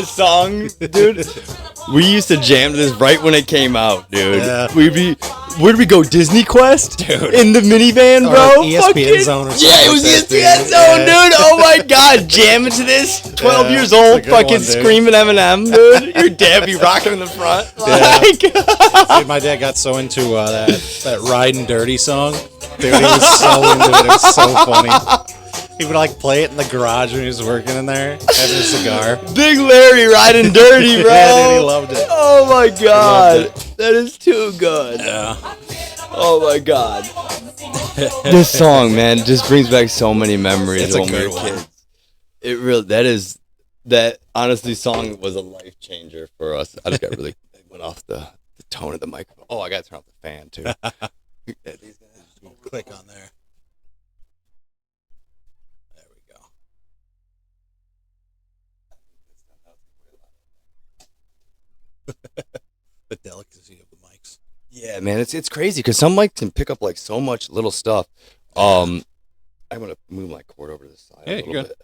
This song, dude, we used to jam to this right when it came out, dude. Yeah. Where'd we go? Disney Quest? Dude. In the minivan, bro? Or ESPN Zone or something. Yeah, it was like that, ESPN Zone, dude. Oh my god, jamming to this. 12 Yeah, years that's a old, good fucking one, dude. screaming Eminem, dude. Your dad be rocking in the front. Like, Dude, my dad got so into that Riding Dirty song. Dude, he was so into it. It was so funny. He would like play it in the garage when he was working in there, having a cigar. Big Larry riding dirty, bro. Yeah, dude, he loved it. Oh my god. it. That is too good. Yeah. Oh my god. This song, man, just brings back so many memories It's of a when we good were one. kids. It really, that honestly song was a life changer for us. I just got really went off the tone of the microphone. Oh, I got to turn off the fan too. These guys. Click on there. There we go. The delicacy of the mics. Yeah, man, it's crazy because some mics can pick up like so much little stuff. I'm gonna move my cord over to the side Yeah, a little you're bit.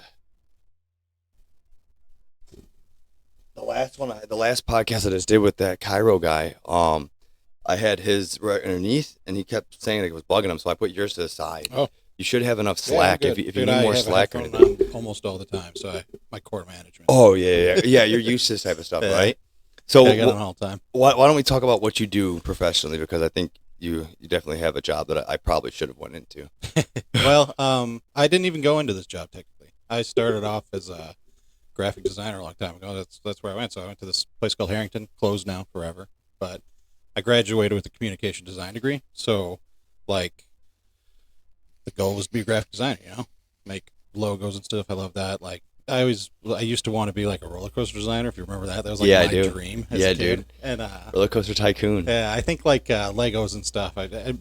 The last podcast I just did with that Cairo guy, I had his right underneath, and he kept saying it was bugging him, so I put yours to the side. Oh. You should have enough slack if you Dude, need I more have slack a or headphone anything. on almost all the time, so my cord management. Oh yeah, you're used to this type of stuff, Yeah. right? So Yeah, I got it all the time. why don't we talk about what you do professionally? Because I think you definitely have a job that I probably should have went into. Well, I didn't even go into this job technically. I started off as a graphic designer a long time ago. That's where I went. So I went to this place called Harrington, closed now forever. But I graduated with a communication design degree. So, like, the goal was to be a graphic designer. Make logos and stuff. I love that. Like, I used to want to be like a roller coaster designer. If you remember that, that was like Yeah, I my do. dream. As Yeah, a kid. dude. And Roller Coaster Tycoon. yeah, I think like Legos and stuff.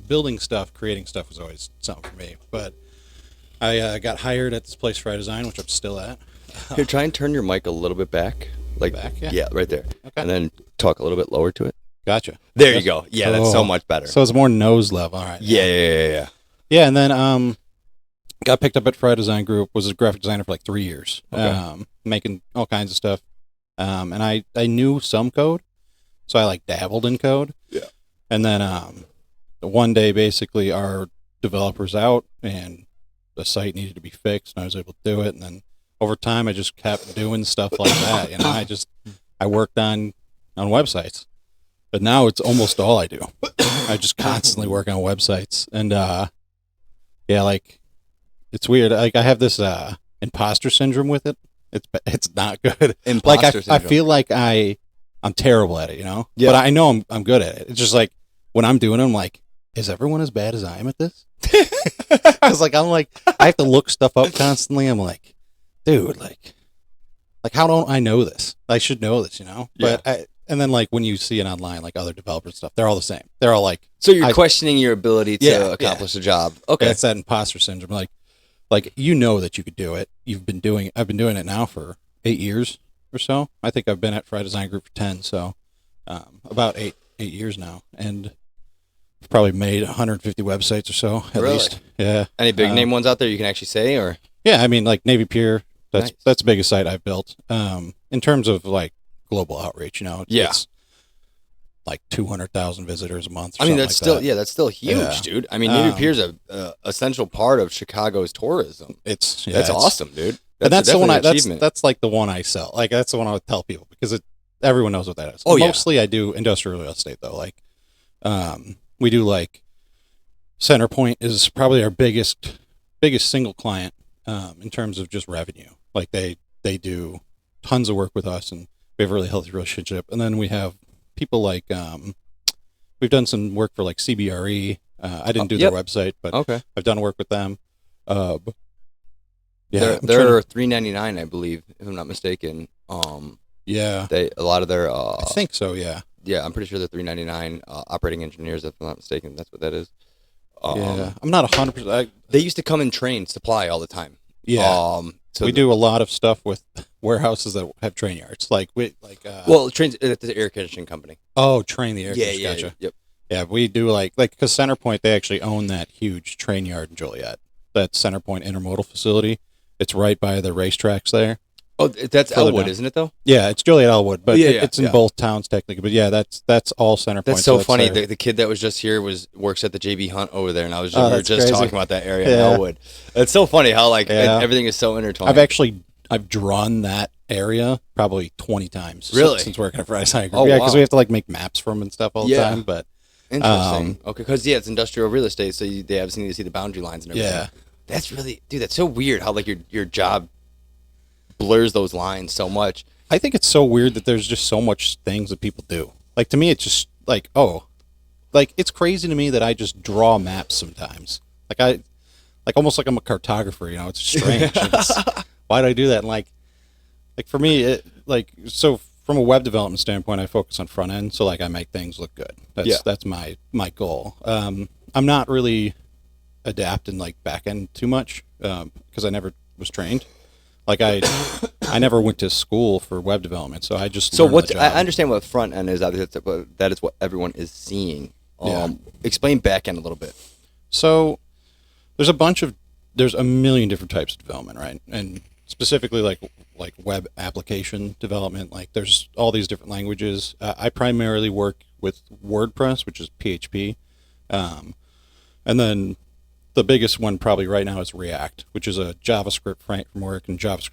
Building stuff, creating stuff was always something for me. But I got hired at this place, Fry Design, which I'm still at. Here, try and turn your mic a little bit back. Like Back, yeah. right there. Okay. And then talk a little bit lower to it. Gotcha. There you go. Yeah, that's so much better. So it's more nose level. All right. Yeah. Yeah, and then got picked up at Fry Design Group. Was a graphic designer for like 3 years. Okay. Making all kinds of stuff. And I knew some code, so I like dabbled in code. Yeah. And then one day, basically, our developer's out, and the site needed to be fixed, and I was able to do it. And then over time, I just kept doing stuff like that. I worked on websites, but now it's almost all I do. I just constantly work on websites, and yeah, like it's weird. Like I have this imposter syndrome with it. It's not good. Imposter I syndrome. feel like I'm terrible at it, Yeah. But I know I'm good at it. It's just like when I'm doing it, I'm like, is everyone as bad as I am at this? Because I have to look stuff up constantly. I'm like, dude, like how don't I know this? I should know this, Yeah. But and then like when you see it online, like other developers and stuff, they're all the same. They're all like, So you're questioning your ability to Yeah, accomplish the job. Okay. it's that imposter syndrome. Like that you could do it. I've been doing it now for 8 years or so. I think I've been at Fry Design Group for 10, so about eight years now, and I've probably made 150 websites or so at Really? least. Yeah. Any big name ones out there you can actually say, or? Yeah, I mean like Navy Pier. That's Nice. that's the biggest site I've built. In terms of like global outreach, Yeah. it's like 200,000 visitors a month. Or I mean, something that's like still that. that's still huge, Yeah. dude. I mean, Navy Pier's a essential part of Chicago's tourism. That's Awesome, dude. And that's the one definitely an achievement. that's like the one I sell. Like that's the one I would tell people because everyone knows what that is. Oh, yeah. Mostly I do industrial real estate though. Like we do like Centerpoint is probably our biggest single client in terms of just revenue. Like they do tons of work with us and we have a really healthy relationship. And then we have people like we've done some work for like CBRE. I didn't do their website, but Okay. I've done work with them. Yeah, They're $3.99, I believe, if I'm not mistaken. yeah, A lot of their I think so. Yeah. yeah, I'm pretty sure they're $3.99 operating engineers, if I'm not mistaken. That's what that is. Yeah, I'm not 100%. They used to come in train supply all the time. Yeah, So we do a lot of stuff with warehouses that have train yards. Well, trains at the air conditioning company. Train the air. Gotcha. Yep. Yeah, we do because Centerpoint, they actually own that huge train yard in Joliet. That Centerpoint intermodal facility. It's right by the racetracks there. Oh, that's Further Elwood, down. isn't it though? Yeah, it's Joliet Elwood, but Yeah, yeah, it's in yeah. both towns technically. But yeah, that's all Center Point. That's so funny. there. The kid that was just here works at the JB Hunt over there, and we Oh, were that's just crazy. talking about that area in Yeah. Elwood. It's so funny how like Yeah. everything is so intertwined. I've drawn that area probably 20 times. Really? Since working at Friday Night Group. Oh, Yeah, because wow. we have to like make maps for them and stuff all the Yeah. time. But Interesting. Okay, because it's industrial real estate, so they obviously need to see the boundary lines and everything. yeah, That's really, dude. That's so weird how like your job blurs those lines so much. I think it's so weird that there's just so much things that people do. Like to me, it's just like, oh, like it's crazy to me that I just draw maps sometimes. Like almost like I'm a cartographer. You know, it's strange. Why do I do that? And like for me, so from a web development standpoint, I focus on front end. So like I make things look good. That's my goal. I'm not really adept in like back end too much because I never was trained. Like I never went to school for web development, so I just So learned on the I job. understand what front end is. But that is what everyone is seeing. Yeah. Explain back end a little bit. So there's a million different types of development, right? And specifically like web application development, like there's all these different languages. I primarily work with WordPress, which is PHP, and then the biggest one probably right now is React, which is a JavaScript framework. And JavaScript,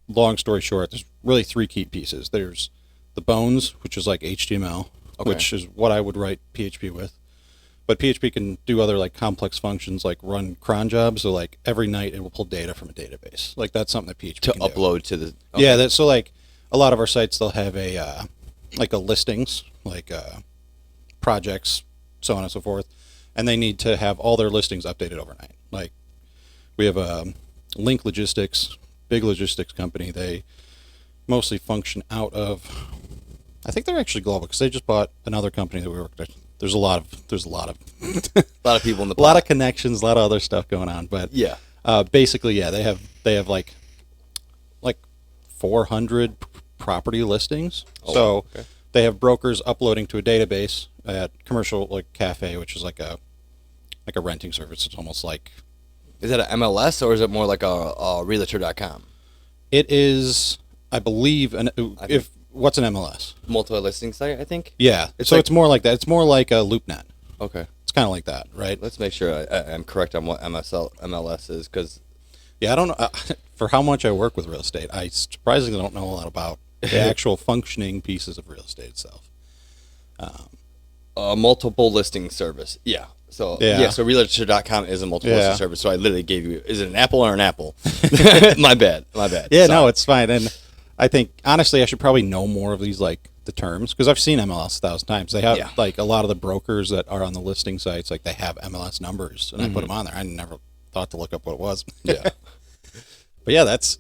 long story short, there's really three key pieces. There's the bones, which is like HTML, Okay. which is what I would write PHP with. But PHP can do other like complex functions like run cron jobs. So like every night it will pull data from a database. Like that's something that PHP To can do. upload to the Yeah, so like a lot of our sites, they'll have a like a listings, like projects, so on and so forth, and they need to have all their listings updated overnight. Like we have a Link Logistics, big logistics company. They mostly function out of, I think they're actually global because they just bought another company that we work with. There's a lot of a lot of people in the a lot of connections, a lot of other stuff going on, but yeah. basically, yeah, they have like 400 property listings. Oh, so okay. they have brokers uploading to a database at Commercial like Cafe, which is like a renting service. It's almost like Is that an MLS or is it more like a realtor.com? it is, I believe, what's an MLS? Multiple listing site, I think. Yeah, It's so like- it's more like that. It's more like a LoopNet. Okay. It's kind of like that, right? Let's make sure I'm correct on what MLS is, because Yeah, I don't know. For how much I work with real estate, I surprisingly don't know a lot about the actual functioning pieces of real estate itself. multiple listing service. Yeah. So Yeah. so realtor.com is a multiple Yeah. listing service. So I literally gave you, is it an apple or an apple? My bad. Yeah, Sorry. no, it's fine. And I think, honestly, I should probably know more of these, like, the terms, because I've seen MLS 1,000 times. They have, Yeah. like, a lot of the brokers that are on the listing sites, like, they have MLS numbers, and I put them on there. I never thought to look up what it was. Yeah. But yeah, that's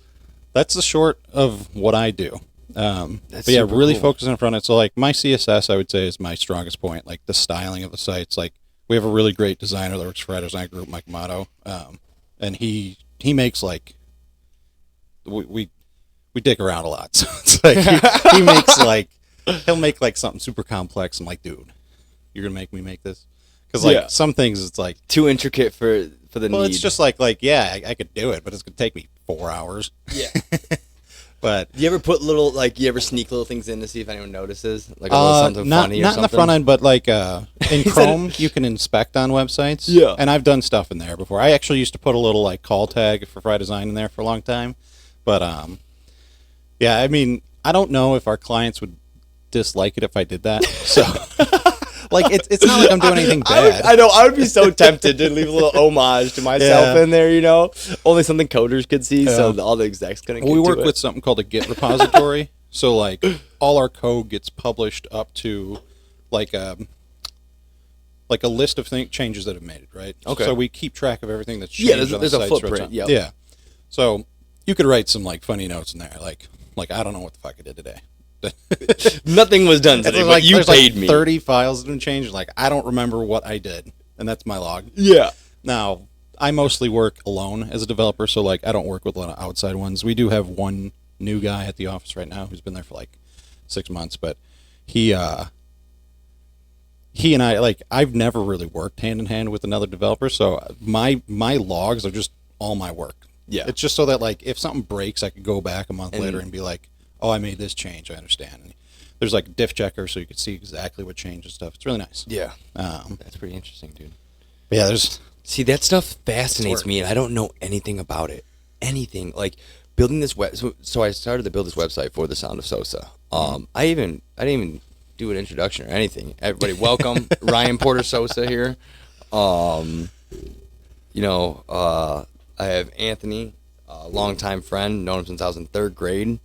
the short of what I do. That's But yeah, super really cool. focusing on front end. So like my CSS, I would say, is my strongest point. Like the styling of the sites. Like we have a really great designer that works for our design group, Mike Motto, and he makes like we dick around a lot. So it's like he makes like he'll make like something super complex. I'm like, dude, you're gonna make me make this? Because like Yeah. some things, it's like, Too intricate for the well, need. it's just like yeah, I could do it, but it's gonna take me 4 hours. Yeah. But Do you ever put you ever sneak little things in to see if anyone notices? Like a little something not funny or not something? in the front end, but like in said- Chrome, you can inspect on websites. Yeah. And I've done stuff in there before. I actually used to put a little like call tag for Fry Design in there for a long time, but yeah, I mean, I don't know if our clients would dislike it if I did that. So, like, it's not like I'm doing anything bad. I know. I would be so tempted to leave a little homage to myself Yeah. in there, you know? Only something coders could see, so Yeah. all the execs couldn't We get work to it. with something called a Git repository. So, like, all our code gets published up to, like a list of changes that have made it, right? Okay. So we keep track of everything that's changed Yeah, there's on a the sites. footprint, yep. Yeah. So you could write some, like, funny notes in there, like I don't know what the fuck I did today. Nothing was done today, There's but you there's paid like me. 30 files that have been changed. Like, I don't remember what I did, and that's my log. Yeah. Now, I mostly work alone as a developer, so like I don't work with a lot of outside ones. We do have one new guy at the office right now who's been there for like 6 months, but he and I, like, I've never really worked hand in hand with another developer, so my logs are just all my work. Yeah. It's just so that, like, if something breaks, I could go back a month And- later and be like, oh, I made this change. I understand. And there's, like, a diff checker so you can see exactly what changed and stuff. It's really nice. Yeah. Um, That's pretty interesting, dude. yeah, there's... See, that stuff fascinates me, and I don't know anything about it. Anything. Like, building this web. So I started to build this website for the Sound of Sosa. I didn't even do an introduction or anything. Everybody, welcome. Ryan Porter Sosa here. I have Anthony, a longtime friend, known him since I was in 3rd grade.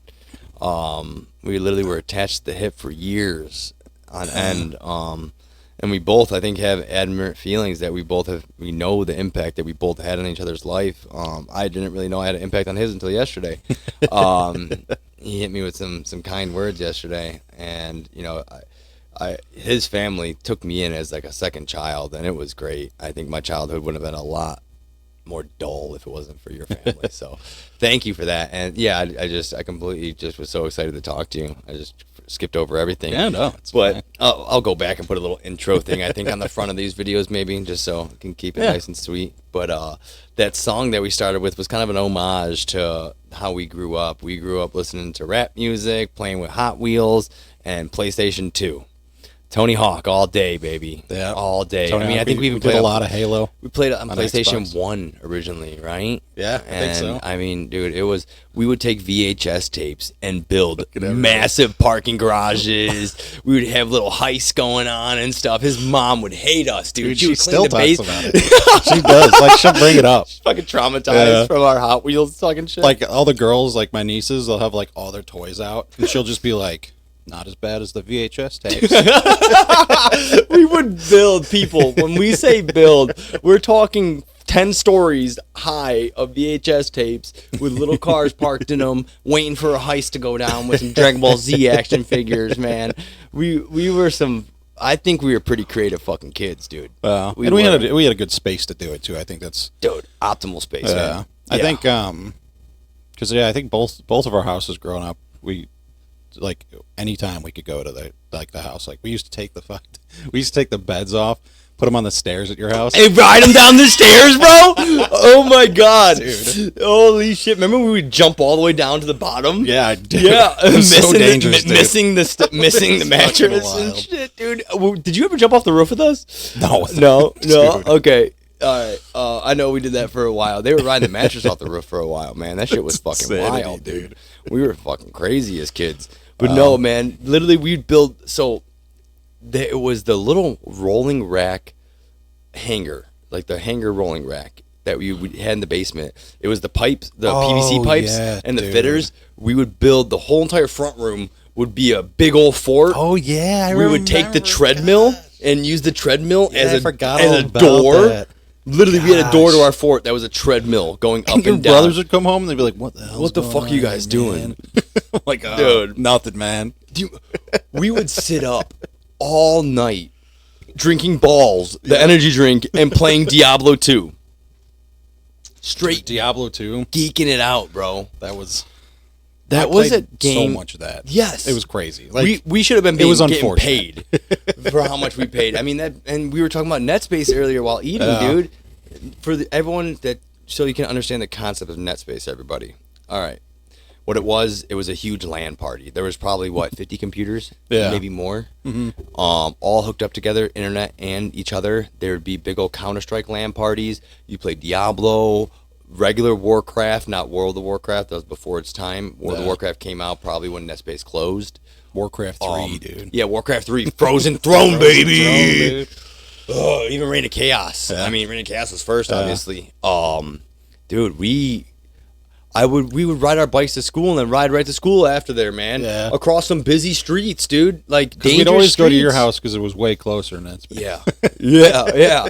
We literally were attached to the hip for years on end. And we both, I think, have admirant feelings that we know the impact that we both had on each other's life. I didn't really know I had an impact on his until yesterday. He hit me with some kind words yesterday, and his family took me in as like a second child, and it was great. I think my childhood would have been a lot more dull if it wasn't for your family. So thank you for that. And yeah, I completely just was so excited to talk to you. I just skipped over everything. Yeah, no, it's but fine. I'll go back and put a little intro thing, I think, on the front of these videos, maybe, just so I can keep it nice and sweet. But that song that we started with was kind of an homage to how we grew up. We grew up listening to rap music, playing with Hot Wheels and PlayStation 2. Tony Hawk all day, baby. Yeah. All day. Tony I mean, Hawk, I think we even did played a lot of Halo. We played it on PlayStation Xbox. 1 originally, right? Yeah, I think so. I mean, dude, we would take VHS tapes and build everything. massive parking garages. We would have little heists going on and stuff. His mom would hate us, dude. She would still clean the talks about it. She does. Like, she'll bring it up. fucking traumatized Yeah. from our Hot Wheels talking shit. Like, all the girls, like my nieces, they'll have, like, all their toys out. And she'll just be like, not as bad as the VHS tapes. we would build people. When we say build, we're talking 10 stories high of VHS tapes with little cars parked in them, waiting for a heist to go down with some Dragon Ball Z action figures, man. We were some... I think we were pretty creative fucking kids, dude. And we had a good space to do it, too. I think that's... Dude, optimal space, man. I think, because, I think both of our houses growing up, we... Like anytime we could go to the house, like we used to take the beds off, put them on the stairs at your house. Hey, ride them down the stairs, bro! Oh my god, dude! Holy shit! Remember we would jump all the way down to the bottom? Yeah, I did. Yeah, It was so dangerous, dude. missing the mattress and wild. shit, dude. Did you ever jump off the roof with us? No. No. Dude. Okay. All right. I know we did that for a while. They were riding the mattress off the roof for a while, man. That shit was fucking insanity, wild, dude. We were fucking crazy as kids. But no, man. Literally, we'd build. So it was the little rolling rack hanger, like the hanger rolling rack that we had in the basement. It was the pipes, the PVC pipes, and the fitters. We would build the whole entire front room would be a big old fort. Oh yeah, We would take the treadmill and use the treadmill as a door. That. Literally, we had a door to our fort that was a treadmill going up Your and down. brothers would come home and they'd be like, "What the hell? What the fuck are you guys doing?" Like, Dude. nothing, man. We would sit up all night drinking balls, the energy drink, and playing Diablo 2. Straight Diablo 2. geeking it out, bro. That was That I was a played game. So much of that. Yes, It was crazy. Like, we should have been it was getting unfortunate. paid for how much we paid. I mean that, and we were talking about NetSpace earlier while eating, dude. For everyone so you can understand the concept of NetSpace, everybody. All right, what it was a huge LAN party. There was probably 50 computers, maybe more, all hooked up together, internet and each other. There would be big old Counter-Strike LAN parties. You play Diablo. Regular Warcraft, not World of Warcraft. That was before its time. World of Warcraft came out probably when NetSpace closed. Warcraft 3, dude. Yeah, Warcraft 3. Frozen Throne, baby! Even Reign of Chaos. Yeah. I mean, Reign of Chaos was first, obviously. Dude, we would ride our bikes to school and then ride right to school after there, man. Yeah. Across some busy streets, dude. Like, dangerous We'd always go to your streets. house because it was way closer. And that's Yeah. yeah.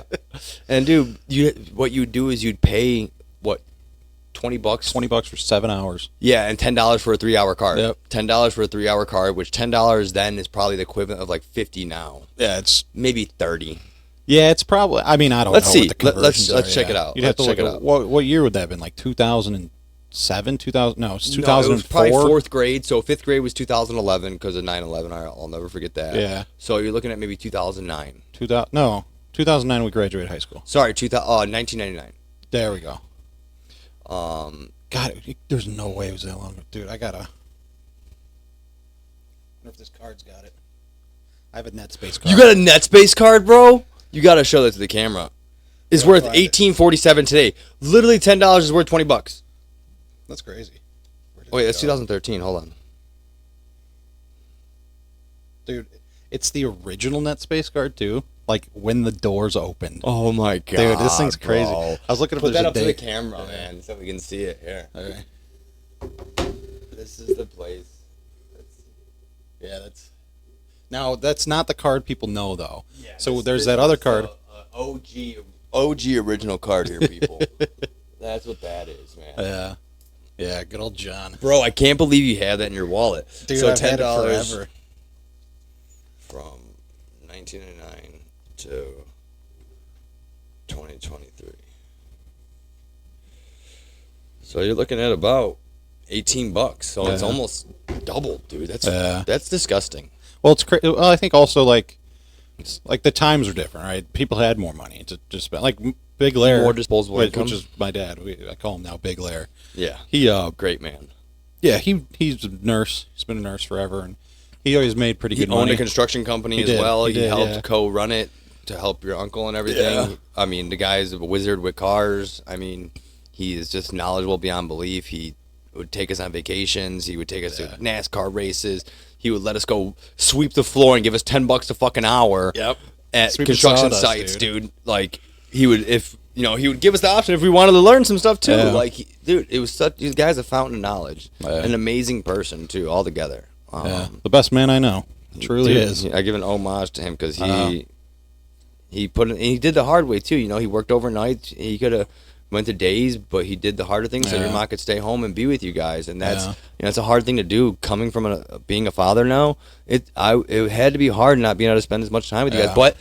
And, dude, what you'd do is you'd pay... $20? $20 for 7 hours. Yeah, and $10 for a 3-hour card. Yep. $10 for a 3-hour card, which $10 then is probably the equivalent of like $50 now. Yeah, it's Maybe $30. Yeah, it's probably. I mean, I don't Let's know. see. What the conversions Let's are, check yeah. it out. You'd have Let's to check look it at out. what year would that have been? Like 2007, 2000? No, it's No, it was probably 2004. 4th grade. So 5th grade was 2011 because of 9/11. I'll never forget that. Yeah. So you're looking at maybe 2009. 2009 we graduated high school. Sorry, 1999. There we go. God, there's no way it was that long. Dude, I wonder if this card's got it. I have a NetSpace card. You got a NetSpace card, bro? You got to show that to the camera. It's worth $18.47 today. Literally $10 is worth $20. That's crazy. Wait, that's 2013. Hold on. Dude, it's the original NetSpace card, too. Like, when the doors opened. Oh, my God. Dude, this thing's crazy. Bro. I was looking Put there's that a up to the date. camera, man, so we can see it. Here. Okay. This is the place. Yeah, that's... Now, that's not the card people know, though. Yeah, so there's that other card. OG original card here, people. That's what that is, man. Yeah. Yeah, good old John. Bro, I can't believe you have that in your wallet. Dude, so I've had it $10 forever. from 1999 to 2023. So you're looking at about $18. So it's almost doubled, dude. That's disgusting. Well, it's crazy. Well, I think also like the times are different, right? People had more money to just spend. Like Big Lair, More disposable income. which is my dad. I call him now Big Lair. Yeah. He Great man. yeah, he's a nurse. He's been a nurse forever, and he always made pretty He good owned money. a construction company He as did. well. He He did, helped yeah. co-run it to help your uncle and everything. Yeah. I mean, the guy's a wizard with cars. I mean, he is just knowledgeable beyond belief. He would take us on vacations. He would take us to NASCAR races. He would let us go sweep the floor and give us $10 a fucking hour. Yep. At Sweep the construction sawdust, sites, dude. Like he would, he would give us the option if we wanted to learn some stuff too. Yeah. Like, dude, it was such. This guy's a fountain of knowledge. Yeah. An amazing person too, altogether. Yeah, the best man I know. Truly Dude, is. I give an homage to him because he put in, and he did the hard way too. He worked overnight. He could have went to days, but he did the harder thing so your mom could stay home and be with you guys. And that's it's a hard thing to do. Coming from being a father now, it had to be hard not being able to spend as much time with you guys. But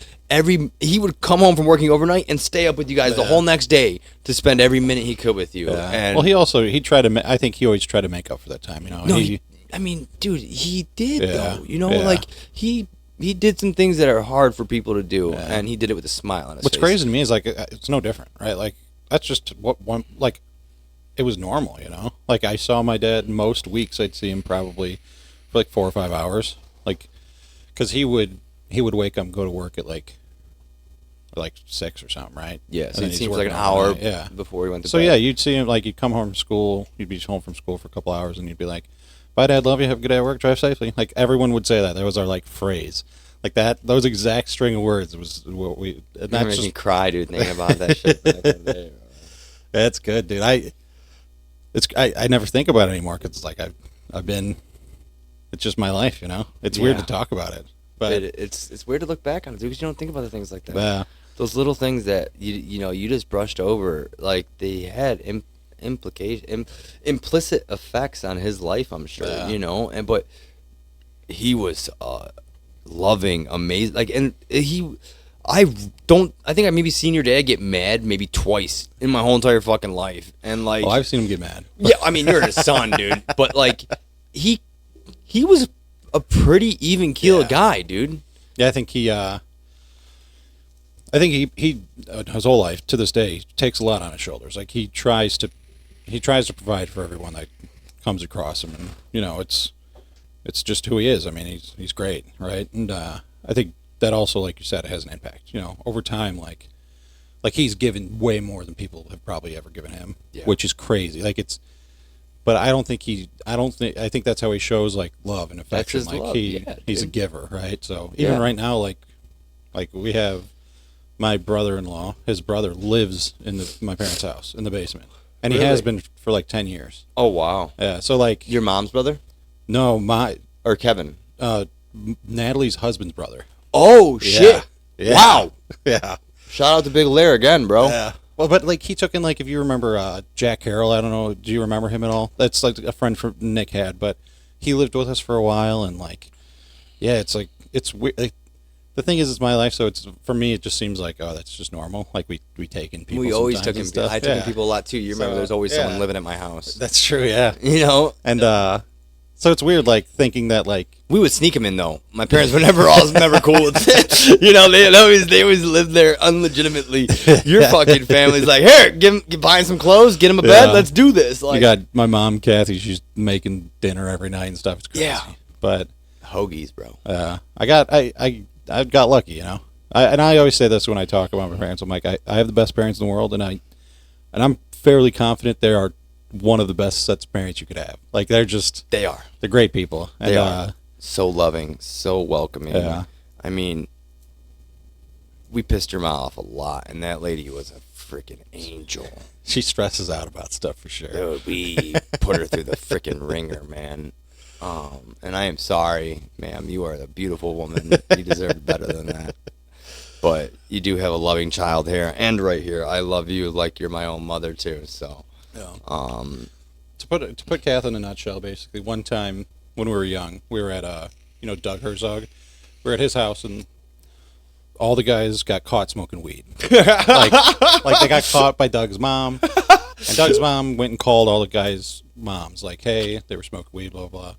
he would come home from working overnight and stay up with you guys the whole next day to spend every minute he could with you. Yeah. And Well, he tried to. I think he always tried to make up for that time. no, I mean, dude, he did Yeah. though. Yeah. Like he did some things that are hard for people to do, and he did it with a smile on his What's face. crazy to me is like it's no different, right? Like that's just like it was normal, Like I saw my dad most weeks. I'd see him probably for like 4 or 5 hours, like because he would wake up and go to work at like 6 or something, right? Yeah, so And it then seems he's like an working hour overnight. before he went to So bed. yeah, you'd see him like you'd come home from school. You'd be home from school for a couple hours, and you'd be like, "Bye, Dad. Love you. Have a good day at work. Drive safely." Like everyone would say that. That was our like phrase, like that. Those exact string of words was what we. And That that's makes me just cry, dude, thinking about that shit back in the day. that's good, dude. I never think about it anymore because it's like I've been. It's just my life, It's weird to talk about it, but It's weird to look back on it, dude, because you don't think about the things like that. yeah, Those little things that you just brushed over, like they had implicit effects on his life, I'm sure, Yeah. but he was loving, amazing, like, and I think I maybe seen your dad get mad maybe twice in my whole entire fucking life, and like, I've seen him get mad. yeah, I mean, you're his son, dude, but like, he was a pretty even keeled guy, dude. Yeah, I think he his whole life to this day takes a lot on his shoulders. Like he tries to provide for everyone that comes across him, and it's just who he is. I mean, he's great, right? And I think that also, like you said, it has an impact. Over time, like he's given way more than people have probably ever given him, which is crazy. Like but I think that's how he shows like love and affection. That's his love. He's a giver, right? So even right now, like we have my brother-in-law, his brother lives in my parents' house in the basement, and he has been for like 10 years. Oh wow. Yeah. So like Your mom's brother no, or Kevin? Natalie's husband's brother. Oh shit! Yeah. Wow. Yeah. Shout out to Big Lair again, bro. Yeah. Well, but like he took in like if you remember Jack Carroll, I don't know, do you remember him at all? That's like a friend from Nick had, but he lived with us for a while, and like, yeah, it's like it's weird. Like, the thing is, it's my life, so it's for me. It just seems like that's just normal. Like we take in people. We always sometimes took and in. stuff. I took in people a lot too. You remember, So, there's always yeah. someone living at my house. That's true. Yeah. You know, And So it's weird, like, thinking that, like... We would sneak them in, though. My parents were never cool with it. You know, they always lived there unlegitimately. Your fucking family's like, here, buy him some clothes, get him a bed, let's do this. Like, you got my mom, Kathy, she's making dinner every night and stuff. It's crazy. Yeah. But... hoagies, bro. I got lucky, you know. I always say this when I talk about my parents. I'm like, I have the best parents in the world, and I'm fairly confident they are one of the best sets of parents you could have. Like, they're great people. And, they are so loving, so welcoming. Yeah. I mean, we pissed her mom off a lot, and that lady was a freaking angel. She stresses out about stuff for sure. Dude, we put her through the freaking ringer, man. And I am sorry, ma'am. You are a beautiful woman. You deserve better than that. But you do have a loving child here and right here. I love you like you're my own mother too. So, yeah. To put Kath in a nutshell, basically, one time when we were young, we were at Doug Herzog. We were at his house, and all the guys got caught smoking weed. like they got caught by Doug's mom, and Doug's mom went and called all the guys' moms, like, hey, they were smoking weed, blah blah.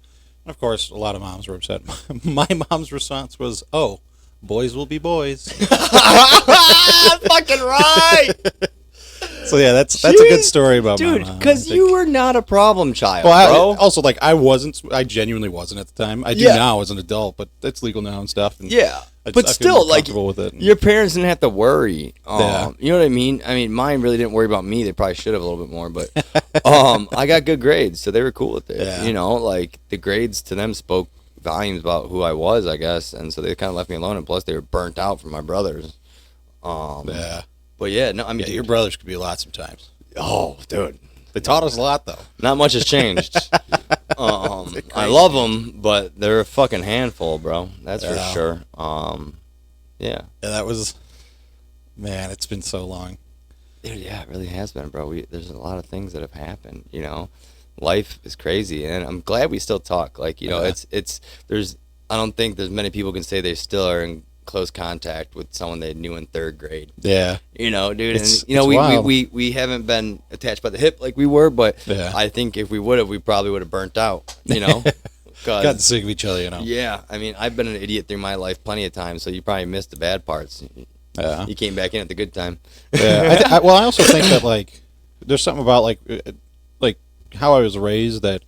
And of course, a lot of moms were upset. My mom's response was, "Oh, boys will be boys." Fucking right. So yeah, that's a good story about my mom. Dude, because you were not a problem child, well, bro. Also, like, I genuinely wasn't at the time. I do now as an adult, but it's legal now and stuff. And yeah, but I still, like, with it. your parents didn't have to worry. Yeah. You know what I mean? I mean, mine really didn't worry about me. They probably should have a little bit more, but I got good grades, so they were cool with it. Yeah. You know, like, the grades to them spoke volumes about who I was, I guess, and so they kind of left me alone. And plus, they were burnt out from my brothers. Yeah. But yeah, no, I mean, your brothers could be a lot sometimes. Oh, dude. They taught us a lot, though. Not much has changed. I love them, but they're a fucking handful, bro. That's for sure. Yeah. That was... Man, it's been so long. Dude, yeah, it really has been, bro. There's a lot of things that have happened, you know. Life is crazy, and I'm glad we still talk. Like, you know, I don't think there's many people can say they still are in close contact with someone they knew in third grade. Yeah. You know, dude, It's we haven't been attached by the hip like we were, but Yeah. I think if we would have, we probably would have burnt out, you know. Gotten sick of each other, you know. Yeah, I mean, I've been an idiot through my life plenty of times, so you probably missed the bad parts. Yeah. You came back in at the good time. Yeah. I also think that, like, there's something about, like how I was raised that,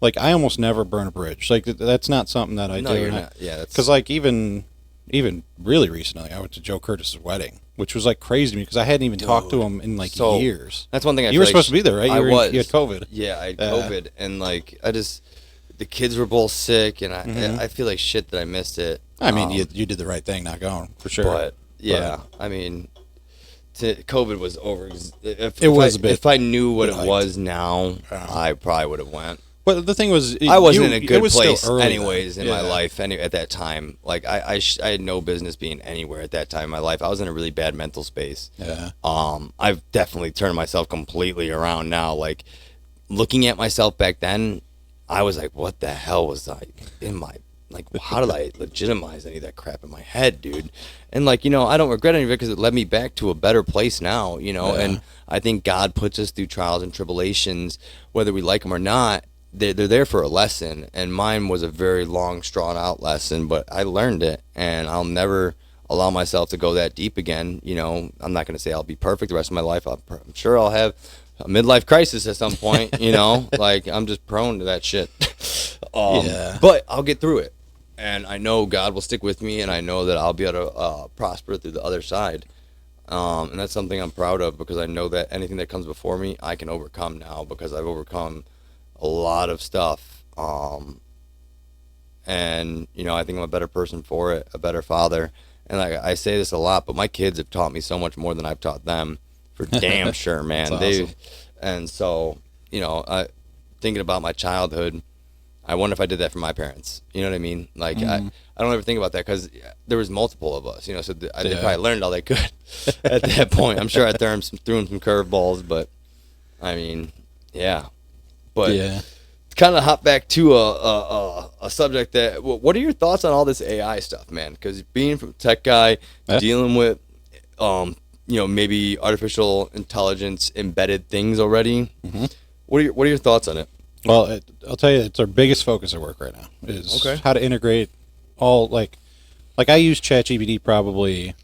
like, I almost never burn a bridge. Like, that's not something that I No, do. you're not. Yeah, that's... Because, like, even really recently, I went to Joe Curtis's wedding, which was, like, crazy to me because I hadn't even talked to him in, like, years. That's one thing You were supposed to be there, right? I was. You had COVID. Yeah, I had COVID, and, like, the kids were both sick, and I feel like shit that I missed it. I mean, you did the right thing not going, for sure. But, yeah, I mean... COVID was over. If I knew what it was now, I probably would have went. But the thing was, I wasn't in a good place in my life at that time. Like, I had no business being anywhere at that time in my life. I was in a really bad mental space. Yeah. I've definitely turned myself completely around now. Like, looking at myself back then, I was like, what the hell was I in my... Like, how did I legitimize any of that crap in my head, dude? And, like, you know, I don't regret any of it because it led me back to a better place now, you know? Yeah. And I think God puts us through trials and tribulations, whether we like them or not. They're there for a lesson, and mine was a very long, drawn-out lesson, but I learned it, and I'll never allow myself to go that deep again. You know, I'm not going to say I'll be perfect the rest of my life. I'm sure I'll have a midlife crisis at some point, you know? Like, I'm just prone to that shit. But I'll get through it. And I know God will stick with me, and I know that I'll be able to prosper through the other side. And that's something I'm proud of because I know that anything that comes before me, I can overcome now because I've overcome a lot of stuff. And, you know, I think I'm a better person for it, a better father. And I say this a lot, but my kids have taught me so much more than I've taught them, for damn sure, man. Awesome. And so, you know, thinking about my childhood, I wonder if I did that for my parents. You know what I mean? Like, I don't ever think about that because there was multiple of us, you know, so they probably learned all they could at that point. I'm sure I threw them some curveballs, but, I mean, yeah. But kind of hop back to a subject that, what are your thoughts on all this AI stuff, man? Because being from tech guy, dealing with, you know, maybe artificial intelligence embedded things already, what are your thoughts on it? Well, I'll tell you, it's our biggest focus at work right now is how to integrate all like I use ChatGPT probably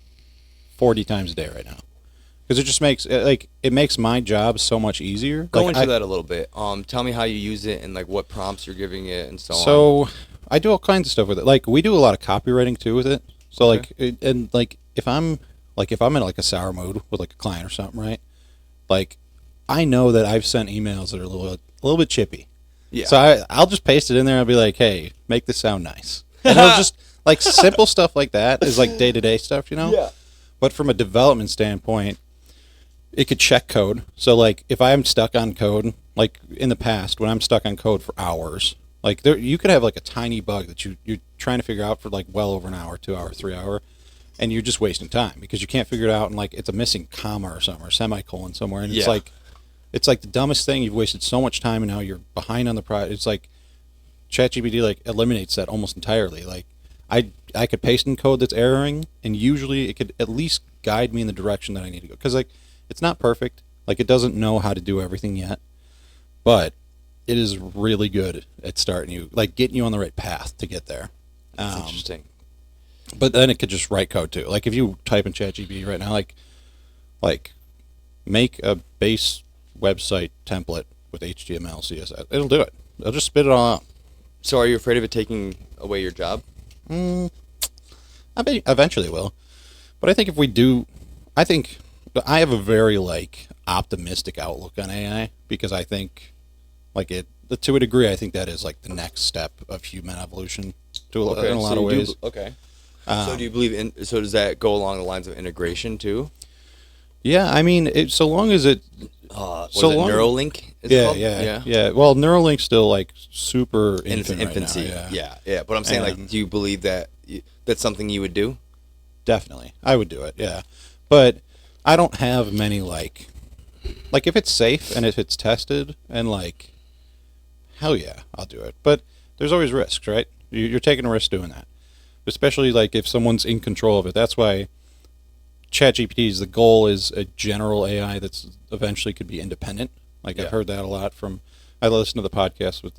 40 times a day right now because it just makes it makes my job so much easier. Go into that a little bit. Tell me how you use it and like what prompts you're giving it and so on. So I do all kinds of stuff with it. Like we do a lot of copywriting too with it. So if I'm in like a sour mood with like a client or something, right? Like I know that I've sent emails that are a little bit chippy. Yeah. So I'll just paste it in there and I'll be like, hey, make this sound nice. And it'll just like simple stuff like that is like day-to-day stuff, you know? Yeah. But from a development standpoint, it could check code. So like if I'm stuck on code, like in the past when I'm stuck on code for hours, like you could have like a tiny bug that you're trying to figure out for like well over an hour, 2 hour, 3 hour, and you're just wasting time because you can't figure it out and like it's a missing comma or something or semicolon somewhere and it's like the dumbest thing. You've wasted so much time and now you're behind on the project. It's like ChatGPT like eliminates that almost entirely. Like I could paste in code that's erroring and usually it could at least guide me in the direction that I need to go. Because like it's not perfect. Like it doesn't know how to do everything yet, but it is really good at starting you, like getting you on the right path to get there. That's interesting. But then it could just write code too. Like if you type in ChatGPT right now, like make a base website template with HTML, CSS, it'll do it. It'll just spit it all out. So are you afraid of it taking away your job? I bet eventually it will. But I think if we do, I think I have a very like optimistic outlook on AI because I think like to a degree, I think that is like the next step of human evolution in a lot of ways. So do you believe so does that go along the lines of integration too? Yeah, I mean, so long as it Neuralink? Yeah. Well, Neuralink's still like super infancy. Right now, yeah. But I'm saying, like, do you believe that that's something you would do? Definitely, I would do it. Yeah, but I don't have many like if it's safe and if it's tested and like, hell yeah, I'll do it. But there's always risks, right? You're taking a risk doing that, especially like if someone's in control of it. That's why ChatGPT's the goal is a general AI that's eventually could be independent. Like I've heard that a lot from. I listened to the podcast with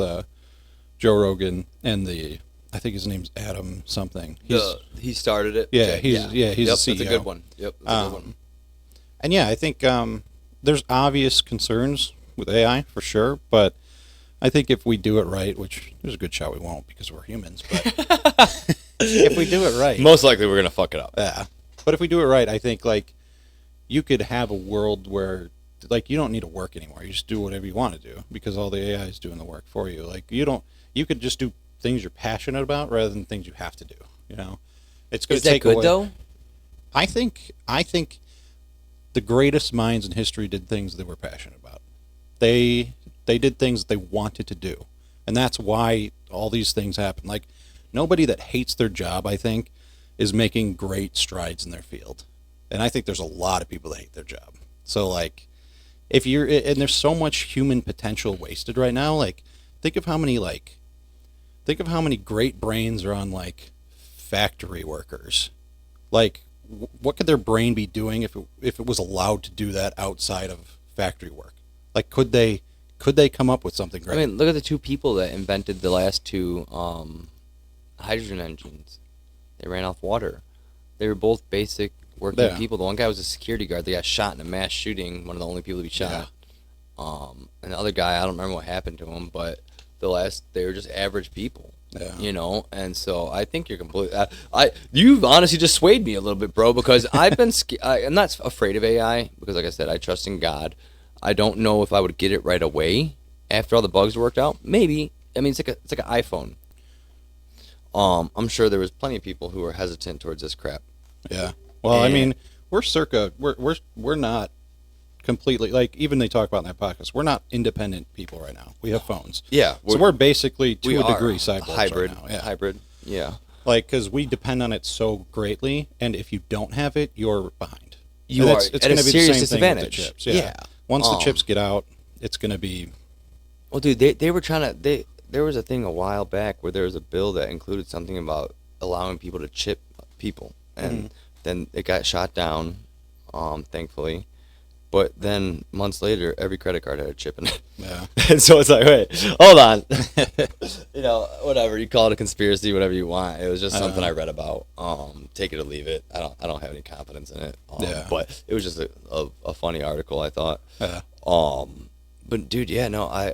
Joe Rogan and I think his name's Adam something. He started it. Yeah, he's the CEO. That's a good one. Yep, that's a good one. And yeah, I think there's obvious concerns with AI for sure, but I think if we do it right, which there's a good shot we won't because we're humans, but if we do it right, most likely we're gonna fuck it up. Yeah. But if we do it right, I think like you could have a world where like you don't need to work anymore. You just do whatever you want to do because all the AI is doing the work for you. Like you could just do things you're passionate about rather than things you have to do. You know, it's going to take away. Is that good though? I think the greatest minds in history did things they were passionate about. They did things that they wanted to do, and that's why all these things happen. Like nobody that hates their job, I think, is making great strides in their field. And I think there's a lot of people that hate their job. So like and there's so much human potential wasted right now. Like think of how many great brains are on like factory workers. Like what could their brain be doing if it was allowed to do that outside of factory work? Like could they come up with something great? I mean, look at the two people that invented the last two hydrogen engines. They ran off water. They were both basic working people. The one guy was a security guard. They got shot in a mass shooting. One of the only people to be shot. Yeah. And the other guy, I don't remember what happened to him, but they were just average people. Yeah. You know, and so I think you're completely. You've honestly just swayed me a little bit, bro, because I've been. I'm not afraid of AI because, like I said, I trust in God. I don't know if I would get it right away after all the bugs worked out. Maybe. I mean, it's like an iPhone. I'm sure there was plenty of people who were hesitant towards this crap. Yeah. Well, I mean, we're not completely like even they talk about in that podcast. We're not independent people right now. We have phones. Yeah. So we're basically to a degree cyborgs hybrid. Right now. Yeah. Hybrid. Yeah. Like because we depend on it so greatly, and if you don't have it, you're behind. It's going to be the same disadvantage. Thing with the chips. Yeah. Once the chips get out, it's going to be. Well, dude, they were trying to There was a thing a while back where there was a bill that included something about allowing people to chip people, and then it got shot down, thankfully. But then months later, every credit card had a chip in it. Yeah. And so it's like, wait, hold on. Whatever you call it, a conspiracy, whatever you want. It was just something I read about. Take it or leave it. I don't have any confidence in it. But it was just a funny article, I thought. Yeah. But dude, yeah, no,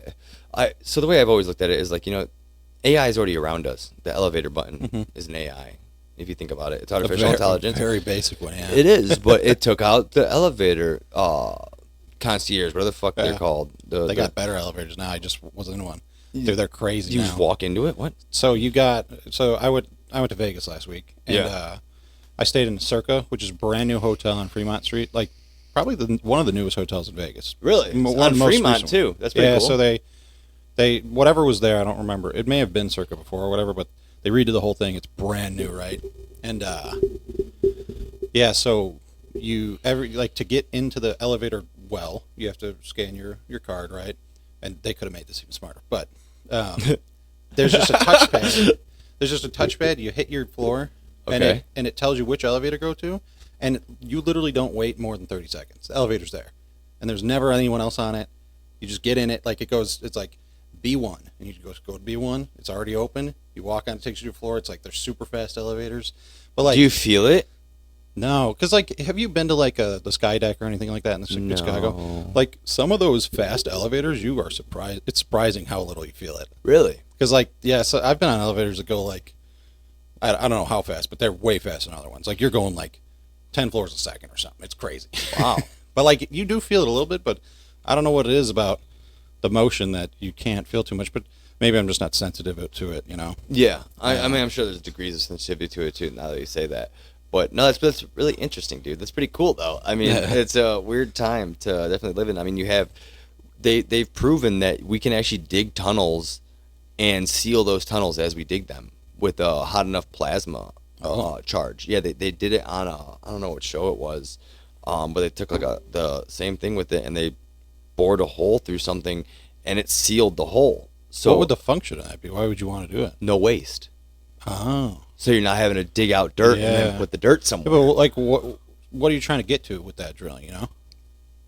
so the way I've always looked at it is like, AI is already around us. The elevator button is an AI. If you think about it, it's artificial intelligence. Very basic one, yeah. It is, but it took out the elevator concierge, whatever the fuck they're called. They got better elevators now. I just was in one. Dude, they're crazy You now. just walk into it? What? So I went to Vegas last week, and I stayed in Circa, which is a brand new hotel on Fremont Street, like probably one of the newest hotels in Vegas. Really? On Fremont too. That's pretty cool. So they whatever was there, I don't remember. It may have been Circa before or whatever, but they redid the whole thing. It's brand new, right? And so to get into the elevator well, you have to scan your card, right? And they could have made this even smarter, but there's just a touchpad. There's just a touchpad. You hit your floor, and it tells you which elevator to go to, and you literally don't wait more than 30 seconds. The elevator's there, and there's never anyone else on it. You just get in it, like it's like B1, and you go to B1. It's already open. You walk on, it takes you to your floor. It's like they're super fast elevators. But like, do you feel it? No, because like, have you been to like the Sky Deck or anything like that in Chicago? Like some of those fast elevators, you are surprised. It's surprising how little you feel it. Really? Because so I've been on elevators that go like, I don't know how fast, but they're way faster than other ones. Like you're going like 10 floors a second or something. It's crazy. Wow. But like you do feel it a little bit, but I don't know what it is about the motion that you can't feel too much. But maybe I'm just not sensitive to it, Yeah. I mean, I'm sure there's degrees of sensitivity to it too, now that you say that. But no, that's really interesting, dude. That's pretty cool, though. I mean, it's a weird time to definitely live in. I mean, they've proven that we can actually dig tunnels and seal those tunnels as we dig them with a hot enough plasma charge. Yeah, they did it on I don't know what show it was, but they took like the same thing with it and they bored a hole through something and it sealed the hole. So what would the function of that be? Why would you want to do it? No waste. Oh. So you're not having to dig out dirt and then put the dirt somewhere. Yeah, but like, what are you trying to get to with that drilling?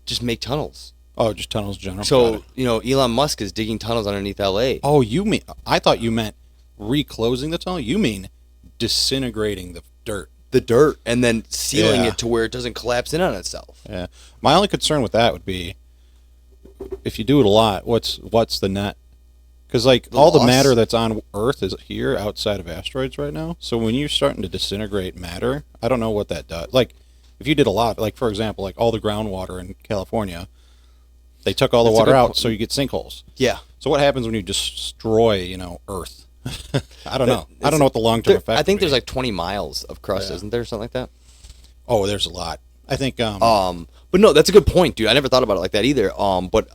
Just make tunnels. Oh, just tunnels, general. So Elon Musk is digging tunnels underneath L.A. Oh, you mean? I thought you meant reclosing the tunnel. You mean disintegrating the dirt? The dirt and then sealing it to where it doesn't collapse in on itself. Yeah. My only concern with that would be if you do it a lot, what's the net? Because like all the matter that's on Earth is here outside of asteroids right now. So when you're starting to disintegrate matter, I don't know what that does. Like if you did a lot, like for example, like all the groundwater in California, they took all the water out, so you get sinkholes. Yeah. So what happens when you destroy, Earth? I don't know. I don't know what the long-term effect. I think there's like 20 miles of crust, isn't there, something like that? Oh, there's a lot. I think. But no, that's a good point, dude. I never thought about it like that either. But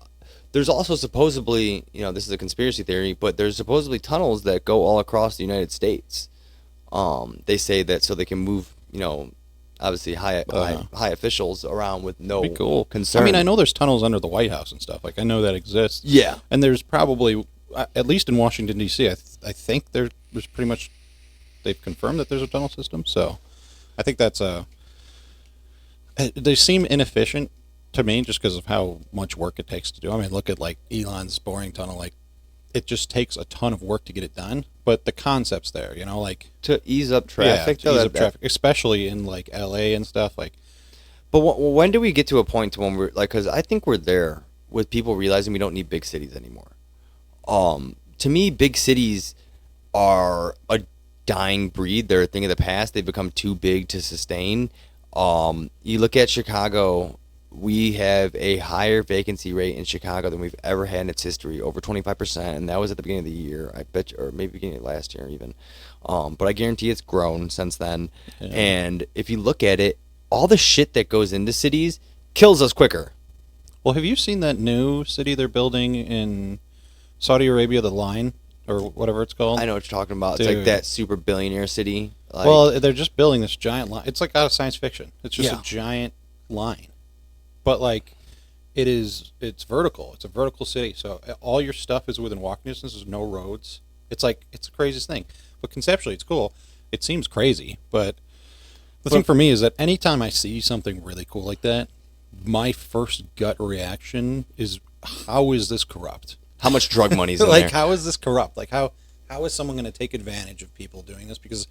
there's also supposedly, this is a conspiracy theory, but there's supposedly tunnels that go all across the United States. They say that so they can move, obviously high officials around with no concern. I mean, I know there's tunnels under the White House and stuff. Like I know that exists. Yeah. And there's probably, at least in Washington D.C., I think there's pretty much they've confirmed that there's a tunnel system. So I think that's they seem inefficient to me just because of how much work it takes to do. I mean, look at like Elon's boring tunnel. Like it just takes a ton of work to get it done. But the concept's there, like to ease up traffic. Yeah, to ease up traffic, especially in like L.A. and stuff. Like, but when do we get to a point when we're like? Because I think we're there with people realizing we don't need big cities anymore. To me, big cities are a dying breed. They're a thing of the past. They've become too big to sustain. You look at Chicago. We have a higher vacancy rate in Chicago than we've ever had in its history, over 25%, and that was at the beginning of the year, I bet you, or maybe beginning of last year even. But I guarantee it's grown since then. Yeah. And if you look at it, all the shit that goes into cities kills us quicker. Well, have you seen that new city they're building in Saudi Arabia, the Line, or whatever it's called? I know what you're talking about. Dude. It's like that super billionaire city. Like, well, they're just building this giant line. It's like out of science fiction. It's just a giant line. But like, it's vertical. It's a vertical city, so all your stuff is within walking distance. There's no roads. It's the craziest thing. But conceptually, it's cool. It seems crazy, but the thing for me is that anytime I see something really cool like that, my first gut reaction is, how is this corrupt? How much drug money's in Like, there? how is this corrupt? Like, how is someone going to take advantage of people doing this? Because,